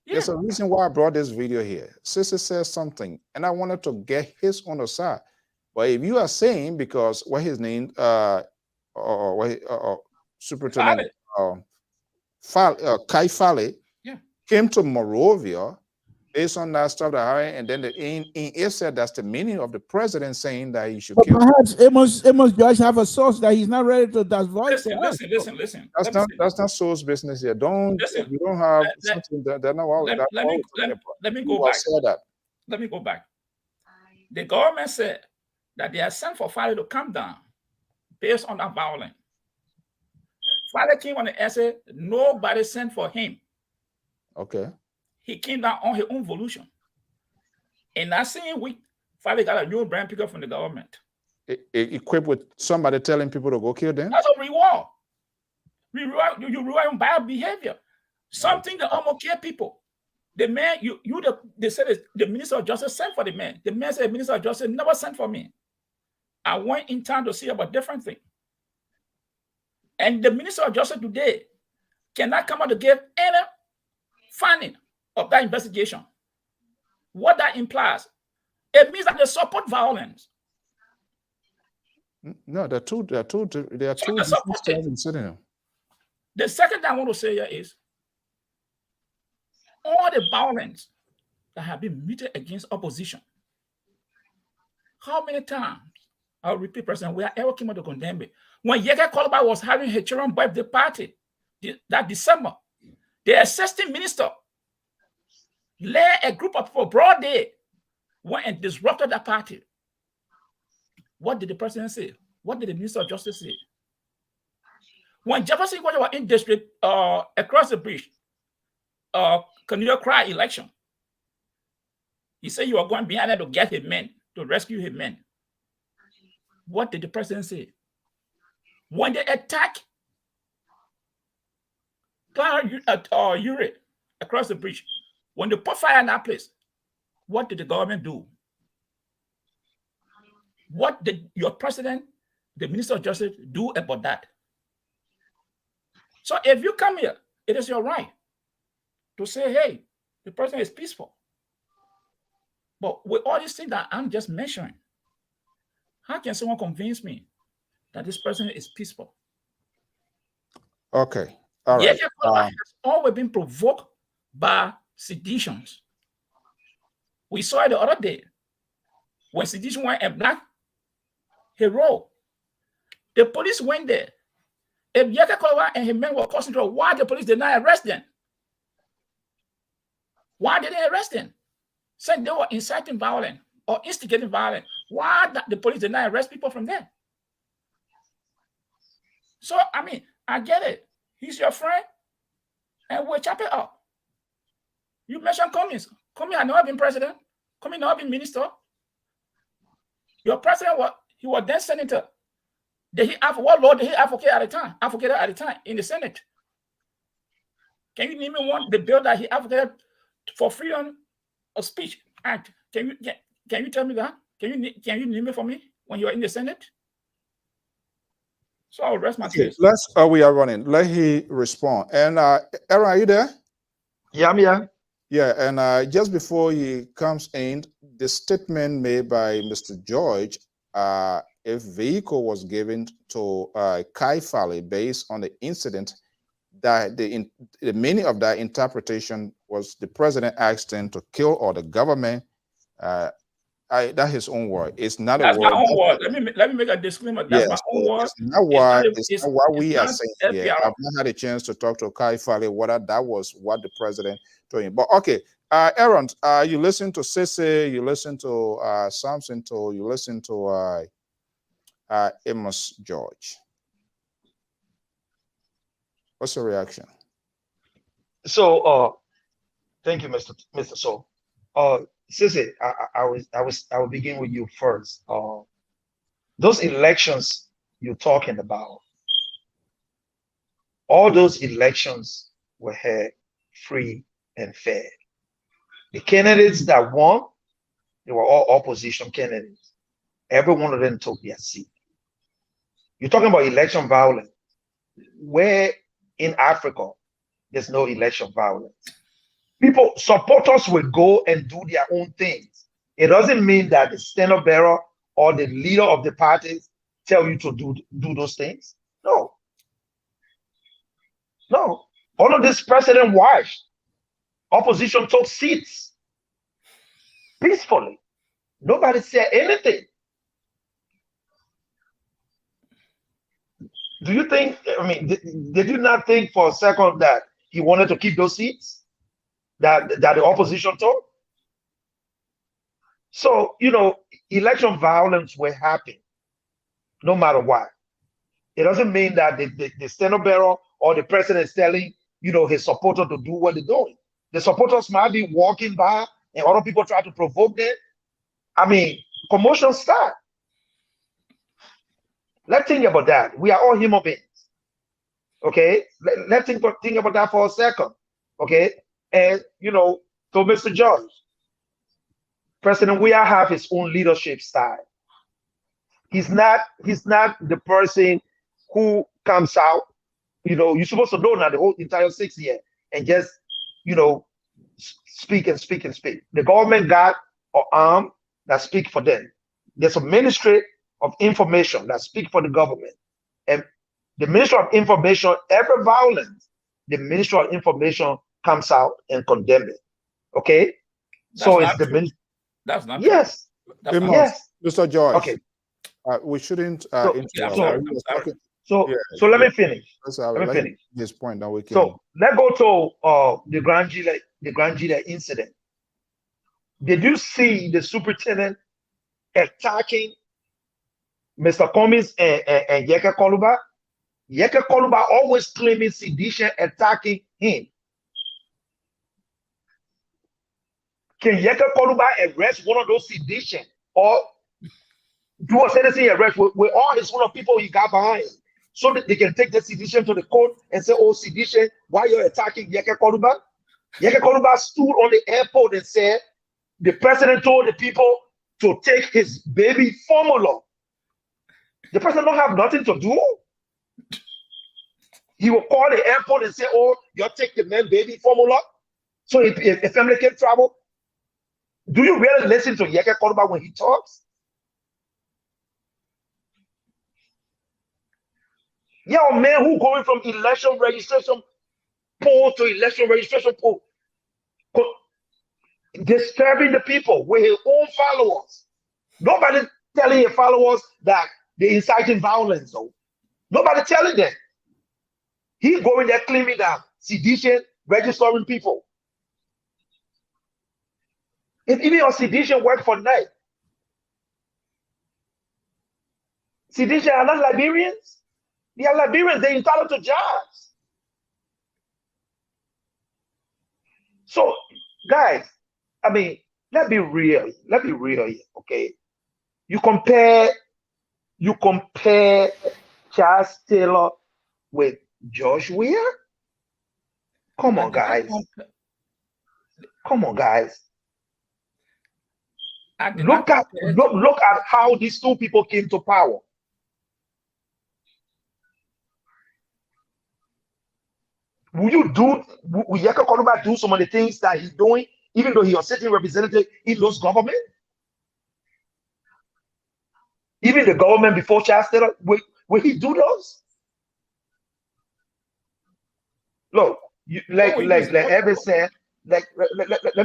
Yeah. There's a reason why I brought this video here. Sister says something, and I wanted to get his on the side. But if you are saying, because what his name, Superintendent Kai Fale came to Monrovia based on that stuff that happened, and then it said that's the meaning of the president saying that he should kill. Perhaps Amos George have a source that he's not ready to divulge. Listen. That's not source business here. You don't have something that they're not. Let me go back. Let me go back. The government said that they are sent for Fale to come down based on that violence. Fale came on the essay, nobody sent for him. Okay. He came down on his own volition. In that same week, Fale got a new brand pickup from the government. Equipped with somebody telling people to go kill them? That's a reward. You reward on bad behavior. Something that almost kill people. The man, they said the Minister of Justice sent for the man. The man said, the Minister of Justice never sent for me. I went in town to see about different things. And the Minister of Justice today cannot come out to give any finding of that investigation. What that implies, it means that they support violence. No, there are two The second thing I want to say here is all the violence that have been meted against opposition. How many times, I'll repeat, President, we ever came out to condemn it? When Yeke Kolba was having her children birthday party that December, the assistant minister led a group of people broad day, went and disrupted that party. What did the president say? What did the Minister of Justice say? When Jefferson was in district across the bridge, Cornelius Cry election, he said you are going behind there to get his men, to rescue his men. What did the president say? When they attack Uri across the bridge, when they put fire in that place, what did the government do? What did your president, the Minister of Justice, do about that? So if you come here, it is your right to say, hey, the president is peaceful. But with all these things that I'm just mentioning, how can someone convince me that this person is peaceful? Okay. All right. Has always been provoked by seditions. We saw it the other day when sedition went and black hero. The police went there. If Yeke Kolwa and his men were causing trouble, why the police did not arrest them? Why did they arrest them? Saying they were inciting violence or instigating violence. Why the police did not arrest people from there? So, I mean, I get it. He's your friend, and we'll chop it up. You mentioned Cummings. Cummings had never been president. Cummings never been minister. Your president was then senator. What law did he advocate at the time? Advocated at the time in the Senate. Can you name me one? The bill that he advocated for freedom of speech act. Can you tell me that? Can you name it for me when you are in the Senate? So I'll rest my case. We are running. Let he respond. And Aaron, are you there? Yeah, I'm here. Yeah, and just before he comes in, the statement made by Mr. George, if vehicle was given to Kai Fale based on the incident, that the meaning of that interpretation was the president asked him to kill, or the government. That's his own word. It's not That's a word. my own word. Let me make a disclaimer. That's my own word. It's not what we are saying here. LPR. I've not had a chance to talk to Kai Fale whether that was what the president told him. But okay, Aaron, you listen to Sisi, you listen to Samson, you listen to Amos George. What's your reaction? So, thank you, Mr. So, Sisi, I will begin with you first. Those elections you're talking about, all those elections were held free and fair. The candidates that won, they were all opposition candidates. Every one of them took their seat. You're talking about election violence. Where in Africa, there's no election violence. People, supporters will go and do their own things. It doesn't mean that the standard bearer or the leader of the parties tell you to do those things. No. No. All of this president watched. Opposition took seats peacefully. Nobody said anything. Do you think, I mean, did you not think for a second that he wanted to keep those seats that the opposition took? So, election violence will happen no matter what. It doesn't mean that the standard bearer or the president is telling, his supporter to do what they're doing. The supporters might be walking by and other people try to provoke them. I mean, commotion start. Let's think about that. We are all human beings. Okay? Let's think about that for a second. Okay? And, so Mr. George, President Weah have his own leadership style. He's not the person who comes out, you're supposed to know now the whole entire 6 years and just, speak and speak and speak. The government got an arm that speak for them. There's a ministry of information that speak for the government. And the Ministry of Information, every violence, the Ministry of Information comes out and condemn it. Okay? So it's the ministry. That's not yes. True. Yes. Mr. George. Okay. We shouldn't So let me finish. Let me finish this point. Now we can. So let's go to the Grand Gila incident. Did you see the superintendent attacking Mr. Cummings and Yeke Koluba? Yeke Koluba always claiming sedition, attacking him. Can Yeke Koluba arrest one of those sedition or do a citizen arrest with all his own people he got behind him, so that they can take the sedition to the court and say, oh, sedition, why you're attacking Yeke Koluba? Yeke Koluba stood on the airport and said, the president told the people to take his baby formula. The president don't have nothing to do. He will call the airport and say, oh, you take the man baby formula. So if a family can travel, do you really listen to Yeke Koluba when he talks? Yeah, a man who going from election registration poll to election registration poll, disturbing the people with his own followers. Nobody telling his followers that they're inciting violence, though. Nobody telling them. He going there claiming that sedition, registering people. If even your sedition work for night, sedition are not Liberians. They are Liberians, they're entitled to jobs. So, guys, I mean, let's be real. Let's be real here, okay? You compare Charles Taylor with George Weah? Come on, guys. Come on, guys. Look at how these two people came to power. Will Yaka Koruba do some of the things that he's doing, even though he was sitting representative in those government? Even the government before Charles Taylor, will he do those? Look, like Evan said, let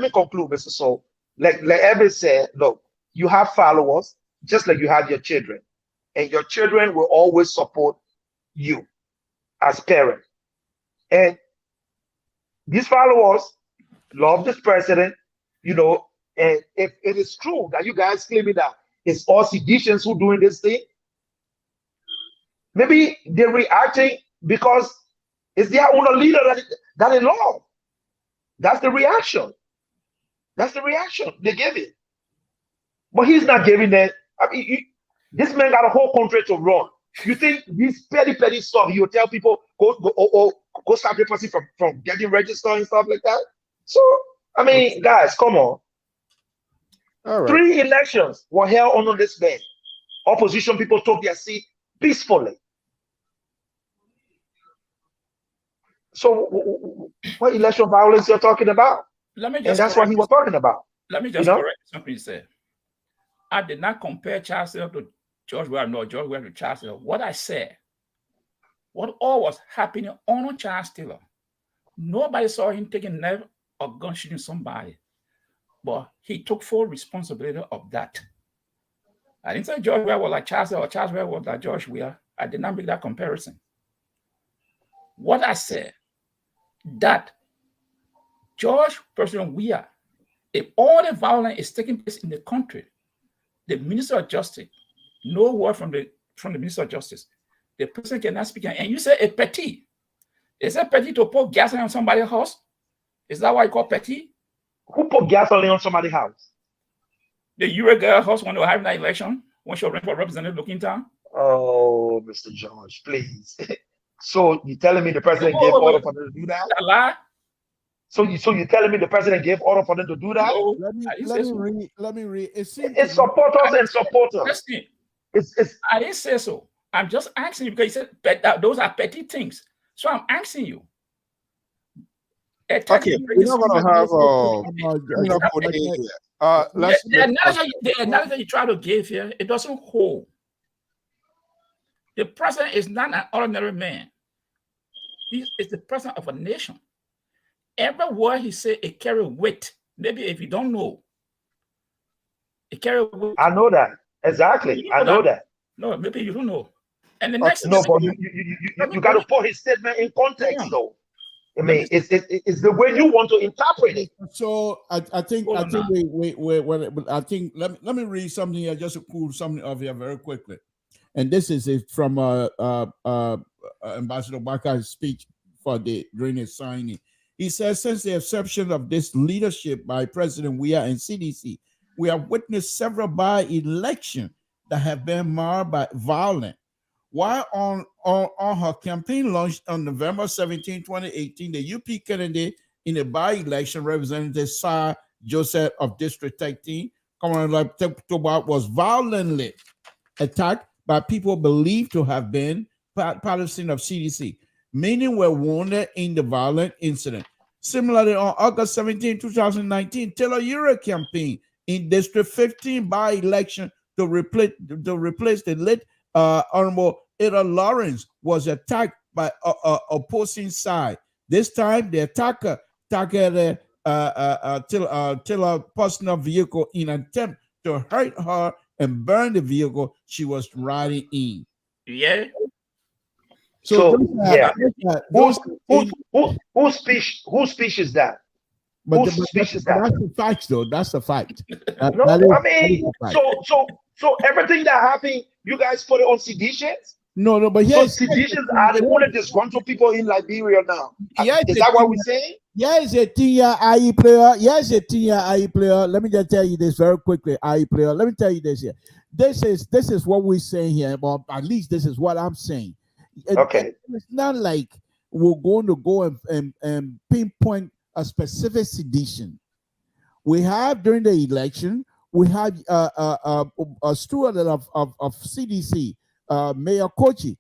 me conclude, Mr. Soul. Like Evan said, look, you have followers just like you have your children, and your children will always support you as parents. And these followers love this president, you know. And if it is true that you guys claiming that it's all seditious who doing this thing, maybe they're reacting because it's their own leader that they love. That's the reaction. That's the reaction they give it. But he's not giving that. I mean, this man got a whole country to run. You think these petty stuff, he will tell people, go stop the person from getting registered and stuff like that? So, I mean, guys, come on. All right. 3 elections were held under this man. Opposition people took their seat peacefully. So, what election violence you're talking about? And that's what he was talking about. Let me just correct something you said. I did not compare Charles Taylor to George Weah, nor George Weah to Charles Taylor. What I said, what all was happening on Charles Taylor, nobody saw him taking a knife or gun shooting somebody, but he took full responsibility of that. I didn't say George Weah was like Charles Taylor or Charles Weah was like George Weah. I did not make that comparison. What I said, that President Weah, if all the violence is taking place in the country, the Minister of Justice, no word from the Minister of Justice, the president cannot speak. And you say a petty. Is it petty to pour gasoline on somebody's house? Is that why you call petty? Who put gasoline on somebody's house? The Uruguay house when they were having that election, when she ran for representative looking town. Oh, Mr. George, please. So you're telling me the president gave order for them to do that? That lie? So you're telling me the president gave order for them to do that? No, Let me read. It's supporters and supporters. Listen, It's I didn't say so. I'm just asking you because you said those are petty things. So I'm asking you. Okay, we're not going to have the analogy you try to give here, it doesn't hold. The president is not an ordinary man. He is the president of a nation. Every word he said, it carries weight. Maybe if you don't know, it carries weight. I know that. Exactly. I know that. No, maybe you don't know. And the next no, but you got to put his statement in context, though. I mean, it's the way you want to interpret it. So I think let me read something here just to cool something off here very quickly. And this is from Ambassador Baka's speech during his signing. He says, since the inception of this leadership by President Weah and CDC, we have witnessed several by-elections that have been marred by violence. While on her campaign launch on November 17, 2018, the UP candidate in the by-election, Representative Sir Joseph of District 13, was violently attacked by people believed to have been partisan of CDC. Many were wounded in the violent incident. Similarly, on August 17, 2019, Taylor Uriah campaign in District 15 by-election to replace the late Honorable Ada Lawrence was attacked by opposing side. This time, the attacker targeted Taylor personal vehicle in an attempt to hurt her and burn the vehicle she was riding in. Yeah. So whose speech is that? Whose speech is that? That's the fact, though. That's the fact. So everything that happened, you guys put it on seditions? No, but yes, so seditions are the only disgruntled people in Liberia now. Is that what we're saying? Yes, a 10-year IE player. Yes, a 10-year IE player. Let me just tell you this very quickly, IE player. Let me tell you this here. This is what we're saying here, but at least this is what I'm saying. Okay. It's not like we're going to go and pinpoint a specific sedition. We have during the election, we had a steward of CDC, Mayor Kochi,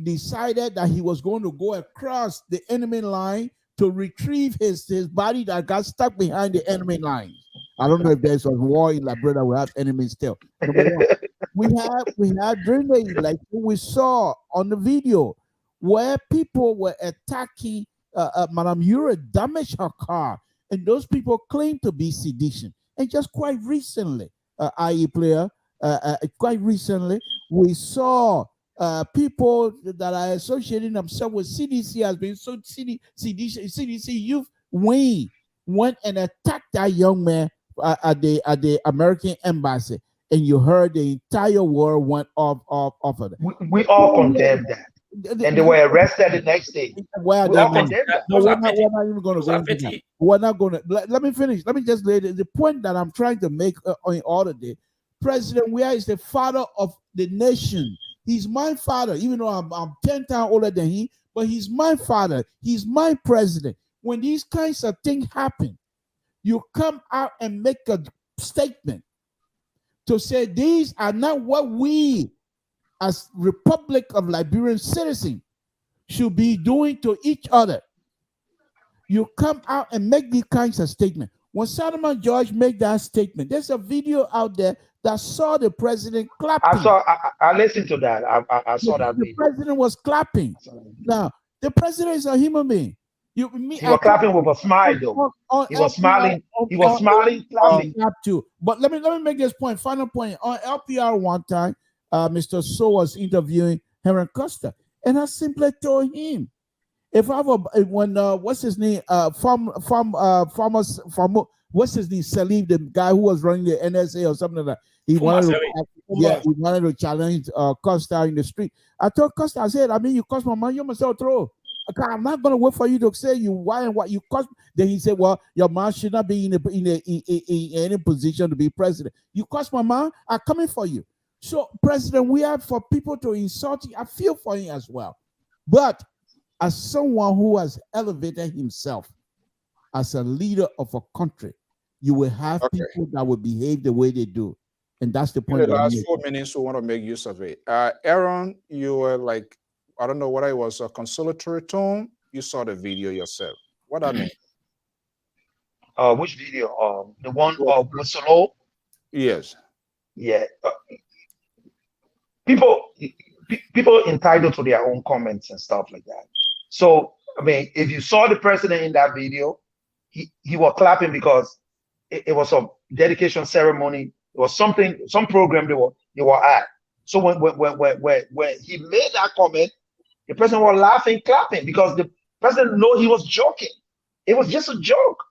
decided that he was going to go across the enemy line to retrieve his body that got stuck behind the enemy line. I don't know if there's a war in Liberia, we have enemies still. Number one, we had during the election, we saw on the video where people were attacking Madame Ure, damaged her car, and those people claim to be sedition. And just quite recently, IE player, quite recently, we saw people that are associating themselves with CDC has been so CDC youth wing went and attacked that young man at the American embassy, and you heard the entire world went off of it. We all condemned that. And they were arrested the next day. We all condemned that. No, we're not even going to go into that. We're not going to. Let me finish. Let me just lay the point that I'm trying to make in order today. President Weah is the father of the nation. He's my father, even though I'm 10 times older than he, but he's my father. He's my president. When these kinds of things happen, you come out and make a statement to say these are not what we as Republic of Liberian citizens should be doing to each other. You come out and make these kinds of statements. When Solomon George made that statement, there's a video out there that saw the president clapping. I listened to that. I saw that video. The president was clapping. Now, the president is a human being. He was clapping with a smile, though. He was smiling. He was smiling, clapping. Too. But let me make this point. Final point. On LPR one time, Mr. So was interviewing Henry Costa, and I simply told him, if I have what's his name, what's his name, Salif, the guy who was running the NSA or something like that, he wanted to challenge Costa in the street. I told Costa, I said, I mean, you cost my money, you must throw. I'm not going to wait for you to say you why and what you cost. Then he said, well, your man should not be in any position to be president. You cost my man, I'm coming for you. So, President, we have for people to insult you. I feel for him as well. But as someone who has elevated himself as a leader of a country, you will have people that will behave the way they do. And that's the point. In the last 4 minutes, we want to make use of it. Aaron, you were like, I don't know what it was, a conciliatory tone. You saw the video yourself. What I mean? Which video? The one with Solo? Yes. Yeah. People entitled to their own comments and stuff like that. So, I mean, if you saw the president in that video, he was clapping because it was a dedication ceremony. It was some program they were at. So when he made that comment, the president was laughing, clapping, because the president knew he was joking. It was just a joke.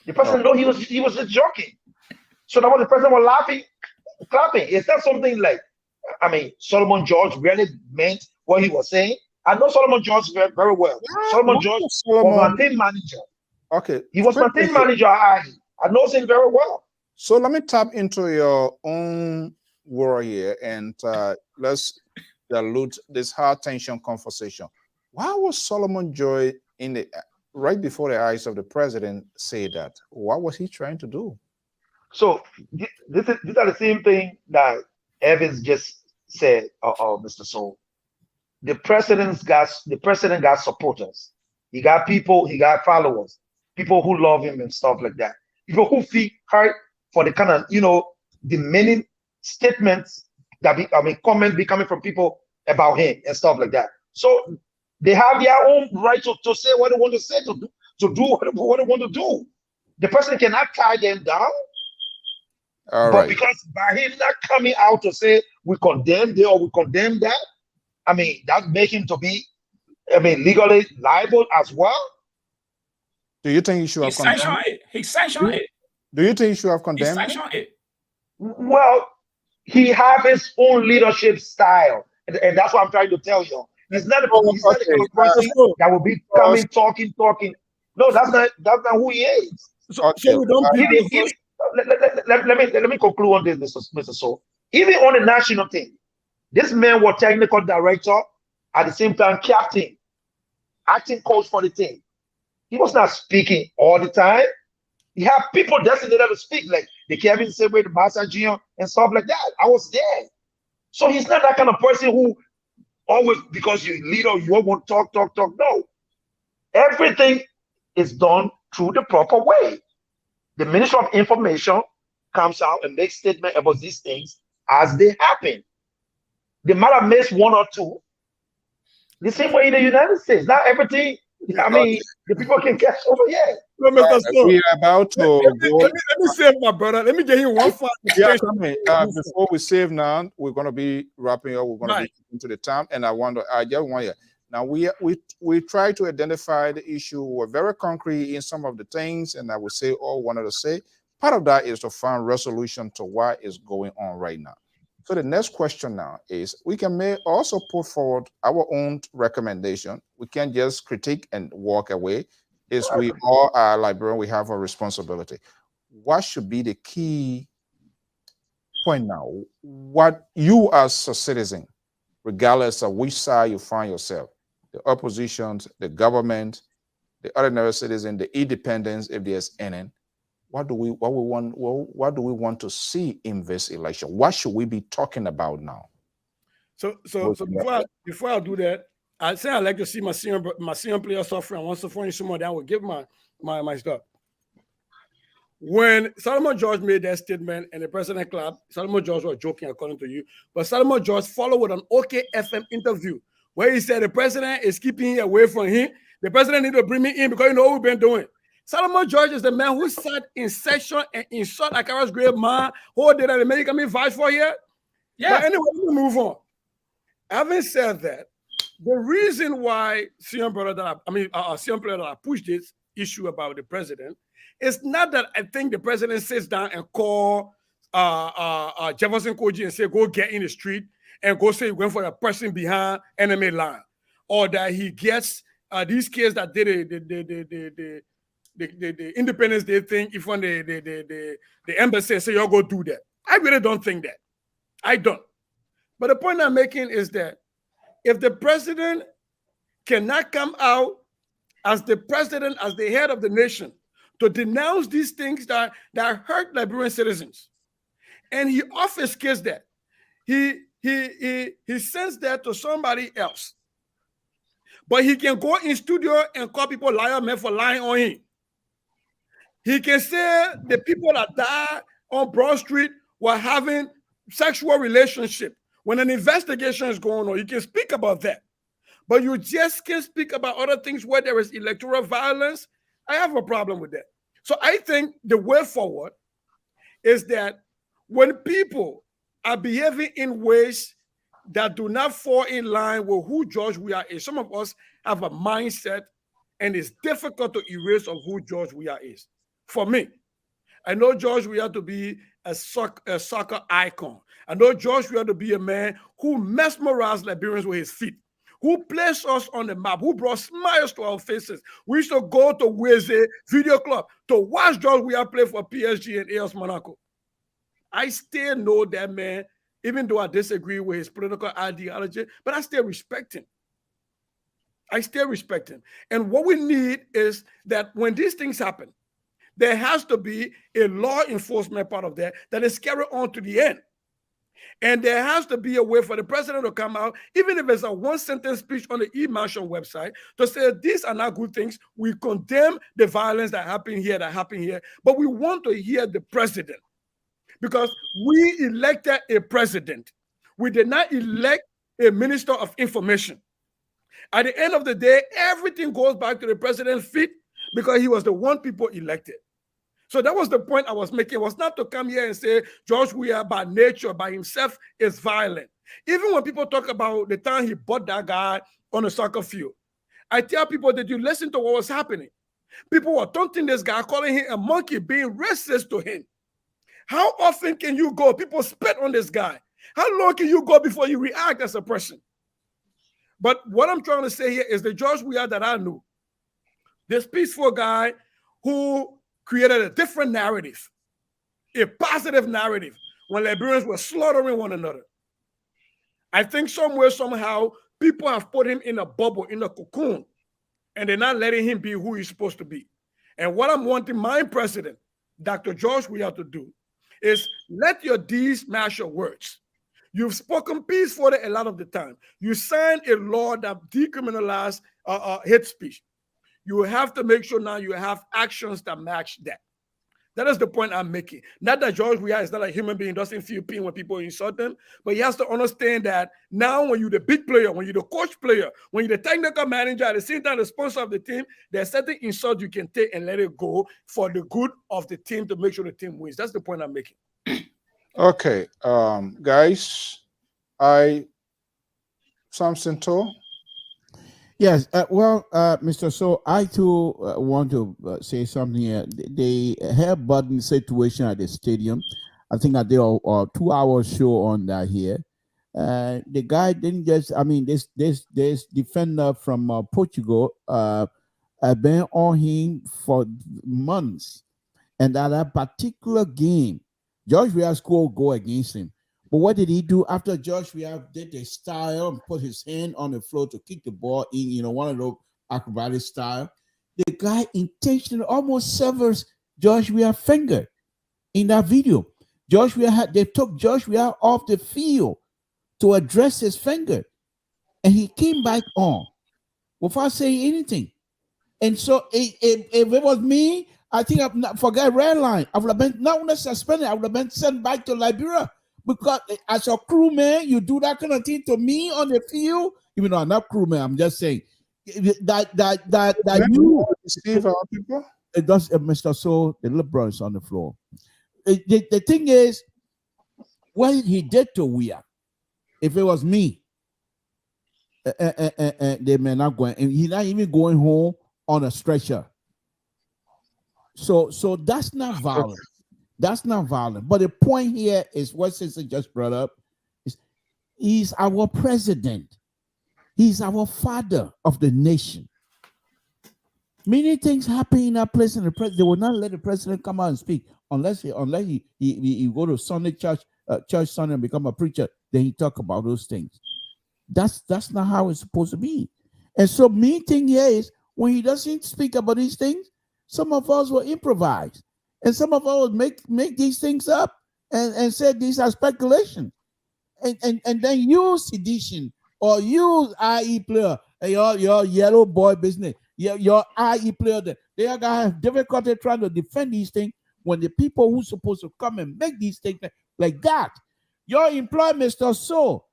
The president knew he was just joking. So that was the president was laughing, clapping. It's not something like, I mean, Solomon George really meant what he was saying. I know Solomon George very well. Yeah, Solomon George was my team manager. Okay. He was my team manager. I know him very well. So let me tap into your own word here and let's dilute this high tension conversation. Why was Solomon George right before the eyes of the president say that? What was he trying to do? So these are the same thing that Evans just said, Mr. Soul. The president got supporters. He got people, he got followers, people who love him and stuff like that. People who feel hurt for the kind of, the many statements comments be coming from people about him and stuff like that. So they have their own right to say what they want to say, to do what they want to do. The person cannot tie them down. But because by him not coming out to say we condemn this or we condemn that, I mean, that make him to be, legally liable as well. Do you think he should have condemned it? He sanctioned it. Do you think he should have condemned it? Well, he have his own leadership style, and that's what I'm trying to tell you. He's not the kind of person that will be coming, talking. No, that's not who he is. So we don't let me conclude on this, Mr. So. Even on the national thing, this man was technical director at the same time captain, acting coach for the team. He was not speaking all the time. He had people designated to speak, like the Kevin Seaway, the Master Jr., and stuff like that. I was there. So he's not that kind of person who always, because you're leader, you want to talk. No. Everything is done through the proper way. The Ministry of Information comes out and makes statement about these things as they happen. They might have missed one or two. The same way in the United States. Not everything, I mean, the people can catch over here. No, Mr. Stone, We are about to go. let me save my brother. Let me get him one final Yeah, statement. before we save now, we're going to be wrapping up. We're going to be into the time, and I just want you. Now we try to identify the issue. We're very concrete in some of the things, and I would say all wanted to say. Part of that is to find resolution to what is going on right now. So the next question now is, we may also put forward our own recommendation. We can't just critique and walk away. Is we all are librarians, we have a responsibility. What should be the key point now? What you as a citizen, regardless of which side you find yourself, the oppositions, the government, the ordinary citizen, the independents, if there's any, what do we want to see in this election? What should we be talking about now? So before I do that, I say I like to see my senior player suffering. I want to find someone that will give my stuff. When Solomon George made that statement and the president clapped, Solomon George was joking according to you, but Solomon George followed with an OKFM interview where he said the president is keeping away from him. The president need to bring me in because you know what we've been doing. Solomon George is the man who sat in session and insult Akara's great man. Who did that make me vice for here? Yeah. But anyway, we move on. Having said that, the reason why senior player that I pushed this issue about the president is not that I think the president sits down and call Jefferson Koji and say, go get in the street and go say he went for a person behind enemy line, or that he gets these kids that did the Independence Day thing, if when the embassy say y'all go do that. I really don't think that. I don't. But the point I'm making is that if the president cannot come out as the president, as the head of the nation, to denounce these things that hurt Liberian citizens, and he obfuscates that, he sends that to somebody else, but he can go in studio and call people liar men for lying on him. He can say the people that died on Broad Street were having sexual relationship when an investigation is going on. You can speak about that. But you just can't speak about other things where there is electoral violence. I have a problem with that. So I think the way forward is that when people are behaving in ways that do not fall in line with who George Weah is, some of us have a mindset and it's difficult to erase of who George Weah is. For me, I know George Weah to be a soccer icon. I know George Weah to be a man who mesmerized Liberians with his feet, who placed us on the map, who brought smiles to our faces. We used to go to Weze Video Club to watch George Weah play for PSG and AS Monaco. I still know that man, even though I disagree with his political ideology, but I still respect him. I still respect him. And what we need is that when these things happen, there has to be a law enforcement part of that is carried on to the end. And there has to be a way for the president to come out, even if it's a one-sentence speech on the e-Marshal website, to say these are not good things. We condemn the violence that happened here, but we want to hear the president. Because we elected a president. We did not elect a minister of information. At the end of the day, everything goes back to the president's feet because he was the one people elected. So that was the point I was making. It was not to come here and say George Weah by nature, by himself, is violent. Even when people talk about the time he bought that guy on a soccer field, I tell people that you listen to what was happening. People were taunting this guy, calling him a monkey, being racist to him. How often can you go? People spit on this guy. How long can you go before you react as a person? But what I'm trying to say here is the George Weah that I knew, this peaceful guy who created a different narrative, a positive narrative when Liberians were slaughtering one another. I think somewhere, somehow, people have put him in a bubble, in a cocoon, and they're not letting him be who he's supposed to be. And what I'm wanting my president, Dr. George, we have to do is let your deeds match your words. You've spoken peacefully a lot of the time. You signed a law that decriminalized hate speech. You have to make sure now you have actions that match that. That is the point I'm making. Not that George Weah is not a human being, doesn't feel pain when people insult him, but he has to understand that now when you're the big player, when you're the coach player, when you're the technical manager, at the same time the sponsor of the team, there's certain insults you can take and let it go for the good of the team to make sure the team wins. That's the point I'm making. Okay, guys, Samson Toh. Yes, Mr. So I too want to say something here. The hair button situation at the stadium, I think I did a 2-hour show on that here. The guy didn't just, I mean, this defender from Portugal had been on him for months. And at that particular game, George Weah scored a goal against him. But what did he do after George Weah did the style and put his hand on the floor to kick the ball in, one of those acrobatic style? The guy intentionally almost severs George Weah's finger in that video. They took George Weah off the field to address his finger, and he came back on without saying anything. And so if it was me, I think I've forgot red line. I would have been not only suspended, I would have been sent back to Liberia. Because as a crewman, you do that kind of thing to me on the field. Even though I'm not crewman, I'm just saying that you deceive our people. It does, Mr. So the little brother is on the floor. The thing is, what he did to Weah, if it was me, they may not go. And he's not even going home on a stretcher. So that's not violent. That's not violent. But the point here is what Sister just brought up is he's our president. He's our father of the nation. Many things happen in that place, and they will not let the president come out and speak unless he go to Sunday church Sunday and become a preacher. Then he talk about those things. That's not how it's supposed to be. And so main thing here is when he doesn't speak about these things, some of us will improvise. And some of us make these things up and say these are speculation. And then use sedition or use IE player, your yellow boy business, your IE player. They are going to have difficulty trying to defend these things when the people who's supposed to come and make these things like that. Y'all employ Mr. So,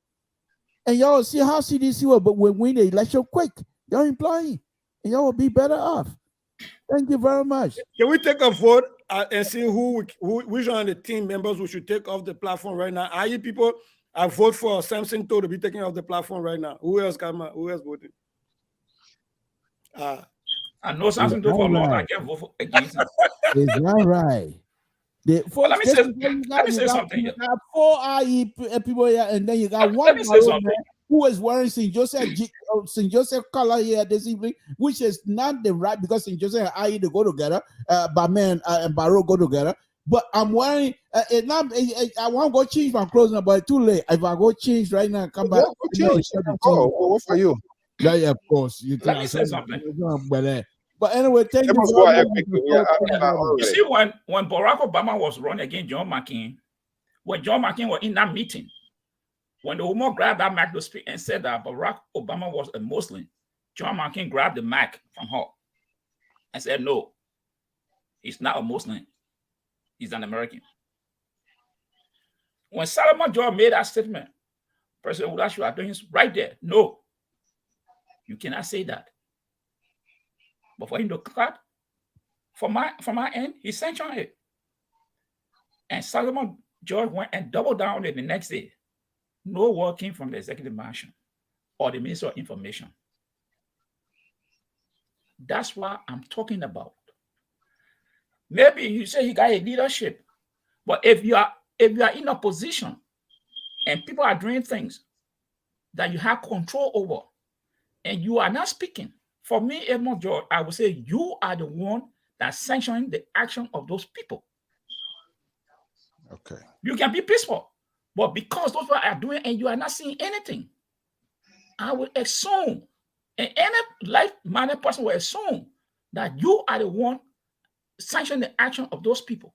and y'all see how CDC will win the election quick. Y'all employ him, and y'all will be better off. Thank you very much. Can we take a vote and see which one of the team members we should take off the platform right now? Are you people? I vote for Samson Toh to be taken off the platform right now. Who else voted? I know Samson Toh for Lord. I can't vote against him. Is that right? Let me say something. You got 4 IE people here, and then you got one who is wearing St. Joseph color here this evening, which is not the right, because St. Joseph and IE they go together, Barman and Barrow go together. But I'm wearing I want to go change my clothes now, but it's too late. If I go change right now and come back, What for you? Yeah, of course. Let me say something. But anyway, thank you. You see, when Barack Obama was running against John McCain, when John McCain was in that meeting, when the woman grabbed that mic to speak and said that Barack Obama was a Muslim, John McCain grabbed the mic from her and said, no, he's not a Muslim. He's an American. When Solomon George made that statement, President Woodard should have done his right there. No, you cannot say that. But for him to cut, from my end, he sanctioned it. And Solomon George went and doubled down on it the next day. No word came from the executive mansion or the Minister of Information. That's what I'm talking about. Maybe you say he got a leadership, but if you are in a position and people are doing things that you have control over, and you are not speaking, for me, Edmond George, I would say you are the one that's sanctioning the action of those people. Okay. You can be peaceful, but because those people are doing and you are not seeing anything, I would assume, and any like-minded person will assume that you are the one sanctioning the action of those people.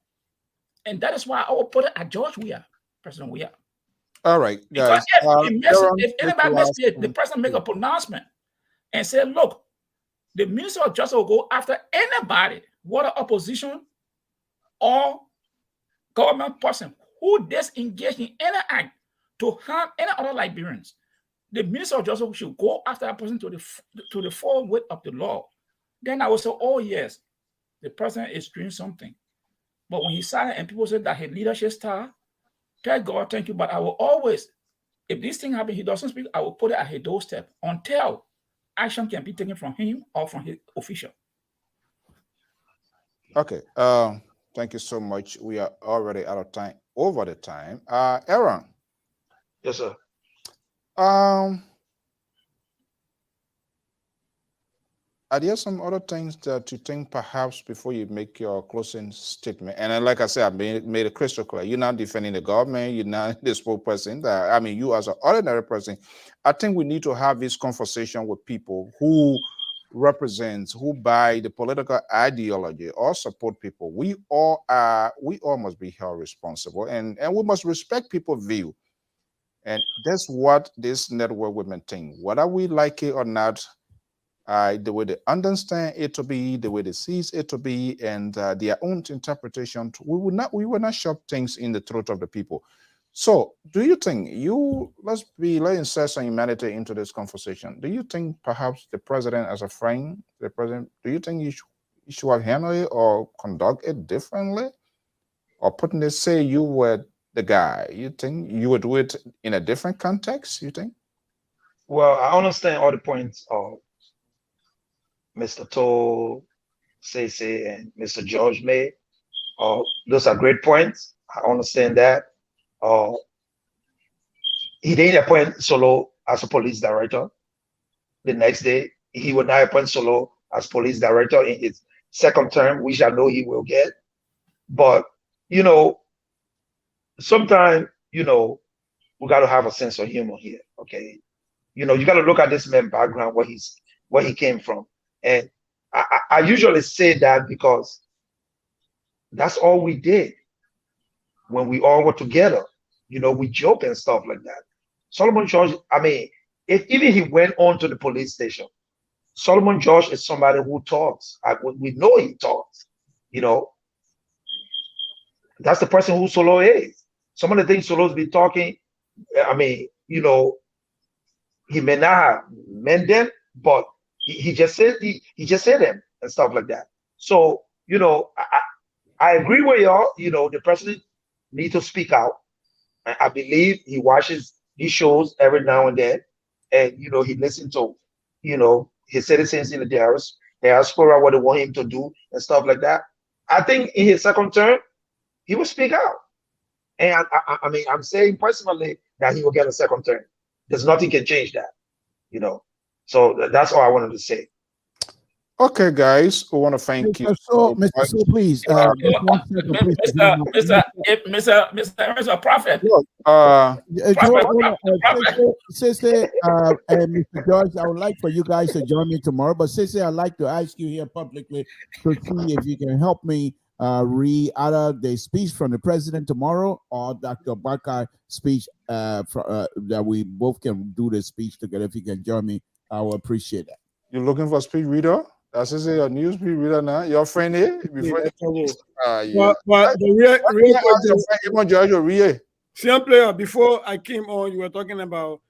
And that is why I will put it at George Weah, President Weah. All right, Because guys. if anybody makes the president make a pronouncement and say, look, the Minister of Justice will go after anybody, whether opposition or government person who disengage in any act to harm any other Liberians. The Minister of Justice should go after that person to the full weight of the law. Then I will say, oh yes, the president is doing something. But when he's silent and people say that his leadership style, tell God thank you. But I will always, if this thing happens, he doesn't speak, I will put it at his doorstep until action can be taken from him or from his official. Okay. Thank you so much. We are already out of time, over the time. Aaron. Yes, sir. Are there some other things that you think perhaps before you make your closing statement? And then, like I said, I made it crystal clear. You're not defending the government. You're not the spokesperson. I mean, you as an ordinary person, I think we need to have this conversation with people who represent, who buy the political ideology or support people. We all must be held responsible, and we must respect people's view. And that's what this network will maintain. Whether we like it or not, the way they understand it to be, the way they see it to be, and their own interpretation, we will not shove things in the throat of the people. So do you think let's insert some humanity into this conversation. Do you think perhaps the president as a friend, do you think you should have handled it or conduct it differently? Or putting it, say you were the guy, you think you would do it in a different context, you think? Well, I understand all the points of Mr. Toll, Sese, and Mr. George made. Those are great points. I understand that. He didn't appoint Solo as a police director. The next day, he would not appoint Solo as police director in his second term, which I know he will get. But, sometimes, we got to have a sense of humor here, okay? You got to look at this man's background, where he came from. And I usually say that because that's all we did when we all were together. We joke and stuff like that. Solomon George, I mean, if even he went on to the police station, Solomon George is somebody who talks. We know he talks. That's the person who Solo is. Some of the things Solo's been talking, I mean, he may not have meant them, but he just said them and stuff like that. So I agree with y'all. The president needs to speak out. I believe he watches these shows every now and then, and he listens to his citizens in the diaspora, what they want him to do and stuff like that. I think in his second term, he will speak out. And I mean, I'm saying personally that he will get a second term. There's nothing can change that. So that's all I wanted to say. Okay, guys, we want to thank you. Mr. So, please, Mr. Prophet. Sese, and Mr. George, I would like for you guys to join me tomorrow. But Sese, I'd like to ask you here publicly to see if you can help me read either the speech from the president tomorrow or Dr. Barker's speech that we both can do the speech together. If you can join me, I will appreciate that. You're looking for a speech reader? That's a news speech reader now. Your friend here? Before I came on, you were talking about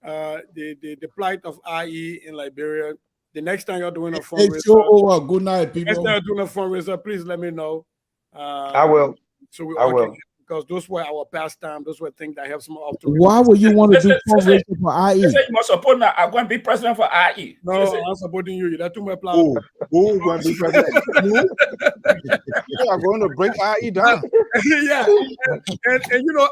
the plight of IE in Liberia. The next time you're doing a fundraiser, good night, people. Next time you're doing a fundraiser, please let me know. I will. So we will. Because those were our pastime. Those were things that helps me out. Why would you want to do fundraising for IE? You must support me. I'm going to be president for IE. No, I'm supporting you. That's too much plan. Who going to be president? You are going to break IE down. Yeah. And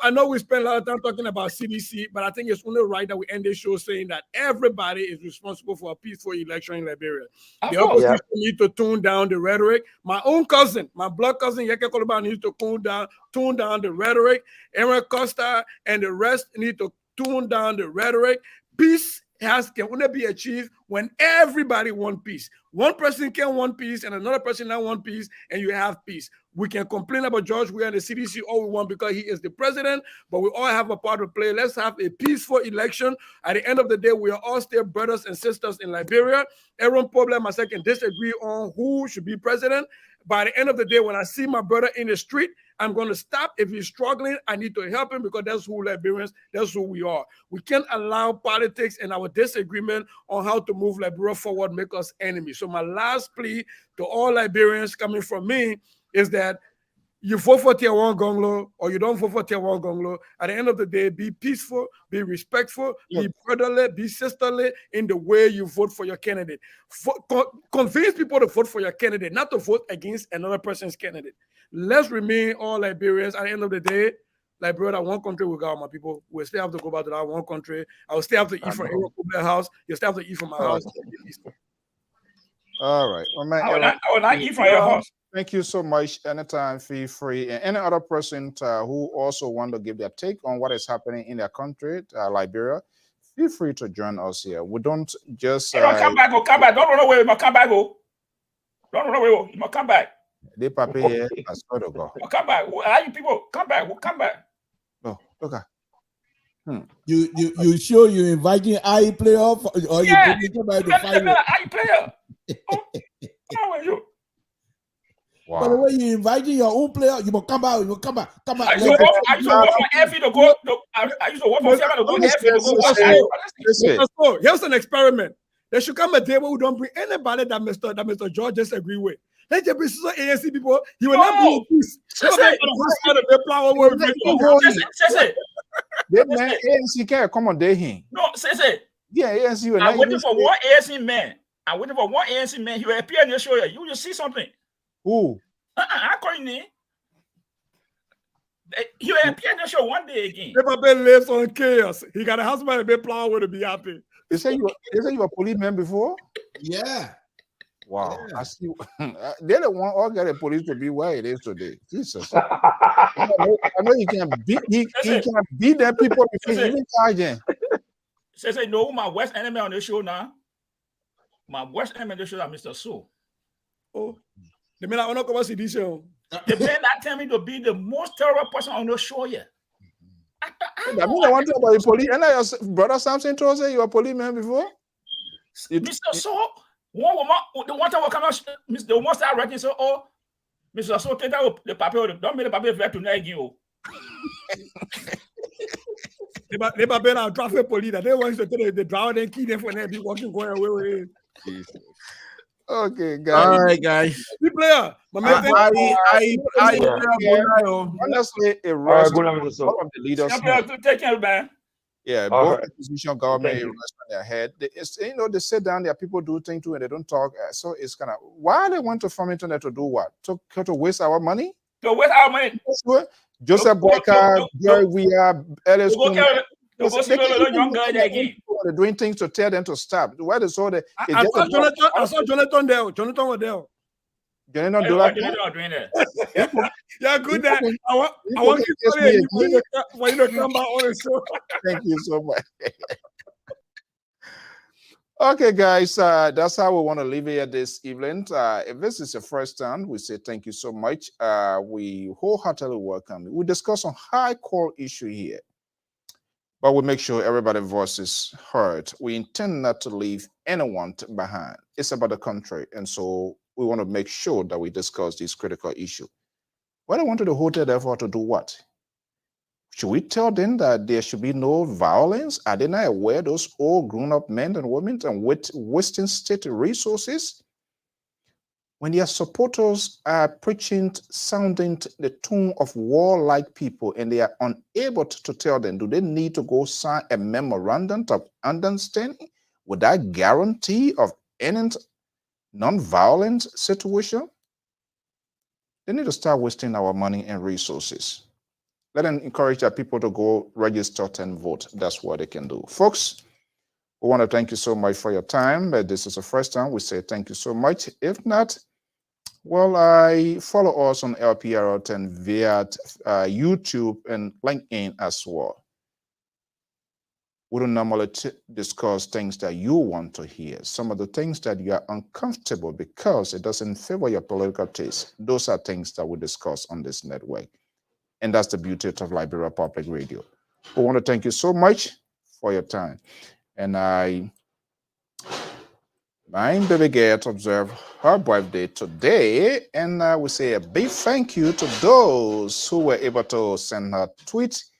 I know we spend a lot of time talking about CDC, but I think it's only right that we end this show saying that everybody is responsible for a peaceful election in Liberia. The opposition need to tune down the rhetoric. My own cousin, my blood cousin, Yeke Koloba, needs to tune down the rhetoric. Aaron Costa and the rest need to tune down the rhetoric. Peace can only be achieved when everybody want peace. One person can want peace and another person not want peace, and you have peace. We can complain about George Weah and the CDC all we want because he is the president, but we all have a part to play. Let's have a peaceful election. At the end of the day, we are all still brothers and sisters in Liberia. Aaron Problem, I can disagree on who should be president. By the end of the day, when I see my brother in the street, I'm going to stop. If he's struggling, I need to help him because that's who Liberians, that's who we are. We can't allow politics and our disagreement on how to move Liberia forward make us enemies. So my last plea to all Liberians coming from me is that you vote for Tier 1 Gonglo or you don't vote for Tier 1 Gonglo. At the end of the day, be peaceful, be respectful, be brotherly, be sisterly in the way you vote for your candidate. Convince people to vote for your candidate, not to vote against another person's candidate. Let's remain all Liberians. At the end of the day, Liberia, that one country we got, my people. We'll still have to go back to that one country. I will still have to eat from Aaron house. You'll still have to eat from my house. All right. Well, man, I will not eat from your house. Thank you so much. Anytime, feel free. And any other person who also want to give their take on what is happening in their country, Liberia, feel free to join us here. We don't just... don't come back, come back. Don't run away. You must come back. Don't run away. You must come back. They papi here. I swear to God. Come back. Are you people? Come back. We'll come back. No, look at. You sure you inviting IE playoff or you bringing somebody to fight? IE player. How are you? Wow. By the way, you inviting your own player, you must come out. You must come back. Come back. I used to work for Effie to go. I used to work for Fiamma to go Effie to go. Here's an experiment. There should come a day where we don't bring anybody that Mr. George disagree with. Let there be some ANC people. He will not bring peace. ANC can't accommodate him. No, say. Yeah, ANC. I'm waiting for one ANC man. I'm waiting for one ANC man. He will appear in your show. You will see something. Who? I'm calling him. He will appear in your show one day again. Paper lives on chaos. He got a husband and a plow with to be happy. You say you were a policeman before? Yeah. Wow. Yeah. I see. They're the one all get the police to be where it is today. Jesus. I know you can beat them people if you even charge them. Say no, my worst enemy on the show now. My worst enemy on the show is Mr. So. Oh, the man I don't come see this show. The man that tell me to be the most terrible person on the show here. I mean, I want to talk about the police. And your brother Samson told you were a policeman before? Mr. So, one woman, the one time will come out, the one start writing, so, oh, Mr. So, take out the paper, don't make the paper fair tonight again. They paper are traffic police. They want to take the driver and kill them for them be walking going away with it. Okay, guys. All right, guys. The player. Honestly, it rests on the leaders. Take care, man. Yeah, both opposition government rest on their head. They sit down, there are people do things too, and they don't talk. So it's kind of why they want to form internet to do what? To waste our money? To waste our money. Joseph Boyka, Jerry Weah, Ellis. They're doing things to tell them to stop. Why they saw that? I saw Jonathan there. Jonathan was there. Jonathan do that. Yeah, good. That I want you to come back on the show. Thank you so much. Okay, guys, that's how we want to leave here this evening. If this is your first time, we say thank you so much. We wholeheartedly welcome you. We discuss on high core issue here, but we make sure everybody's voice is heard. We intend not to leave anyone behind. It's about the country, and so we want to make sure that we discuss this critical issue. Well, I wanted to hold it therefore to do what? Should we tell them that there should be no violence? Are they not aware those old grown-up men and women and wasting state resources? When their supporters are preaching, sounding the tone of warlike people, and they are unable to tell them, do they need to go sign a memorandum of understanding with that guarantee of any non-violent situation? They need to start wasting our money and resources. Let them encourage their people to go register and vote. That's what they can do. Folks, we want to thank you so much for your time. This is the first time we say thank you so much. If not, well, I follow us on LPR and via YouTube and LinkedIn as well. We don't normally discuss things that you want to hear. Some of the things that you are uncomfortable because it doesn't favor your political taste. Those are things that we discuss on this network. And that's the beauty of Liberia Public Radio. We want to thank you so much for your time. And my baby girl to observe her birthday today. And we say a big thank you to those who were able to send her tweets,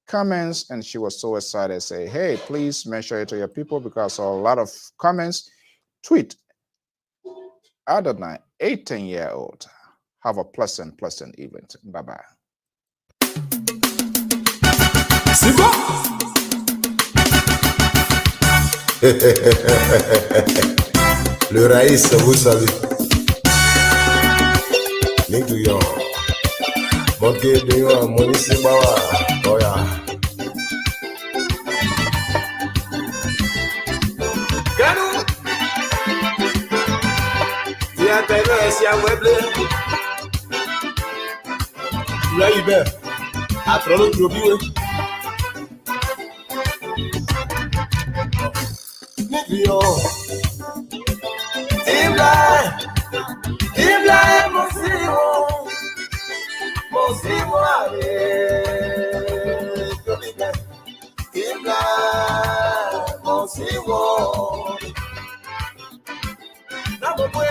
comments, and she was so excited. Say, hey, please mention it to your people because a lot of comments. Tweet Adonai, 18-year-old. Have a pleasant evening. Bye-bye. Le Raïs, vous savez. Nigga, monkey, do you want money? Oh, yeah. Ganou, tu as perdu si à Webley. Là, il est à trop le trouver. Nigga, Ibla, mon simo, allez, Ibla, mon simo. Na mo pwe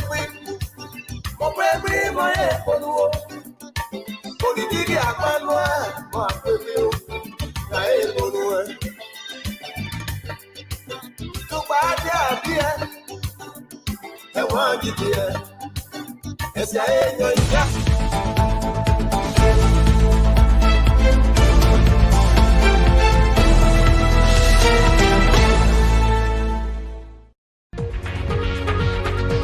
mo ye polu, politiki akwanwa, mo apwe o, na e polu e. Tukpa ati abie, e wan jiti e, esi a e nyo ija.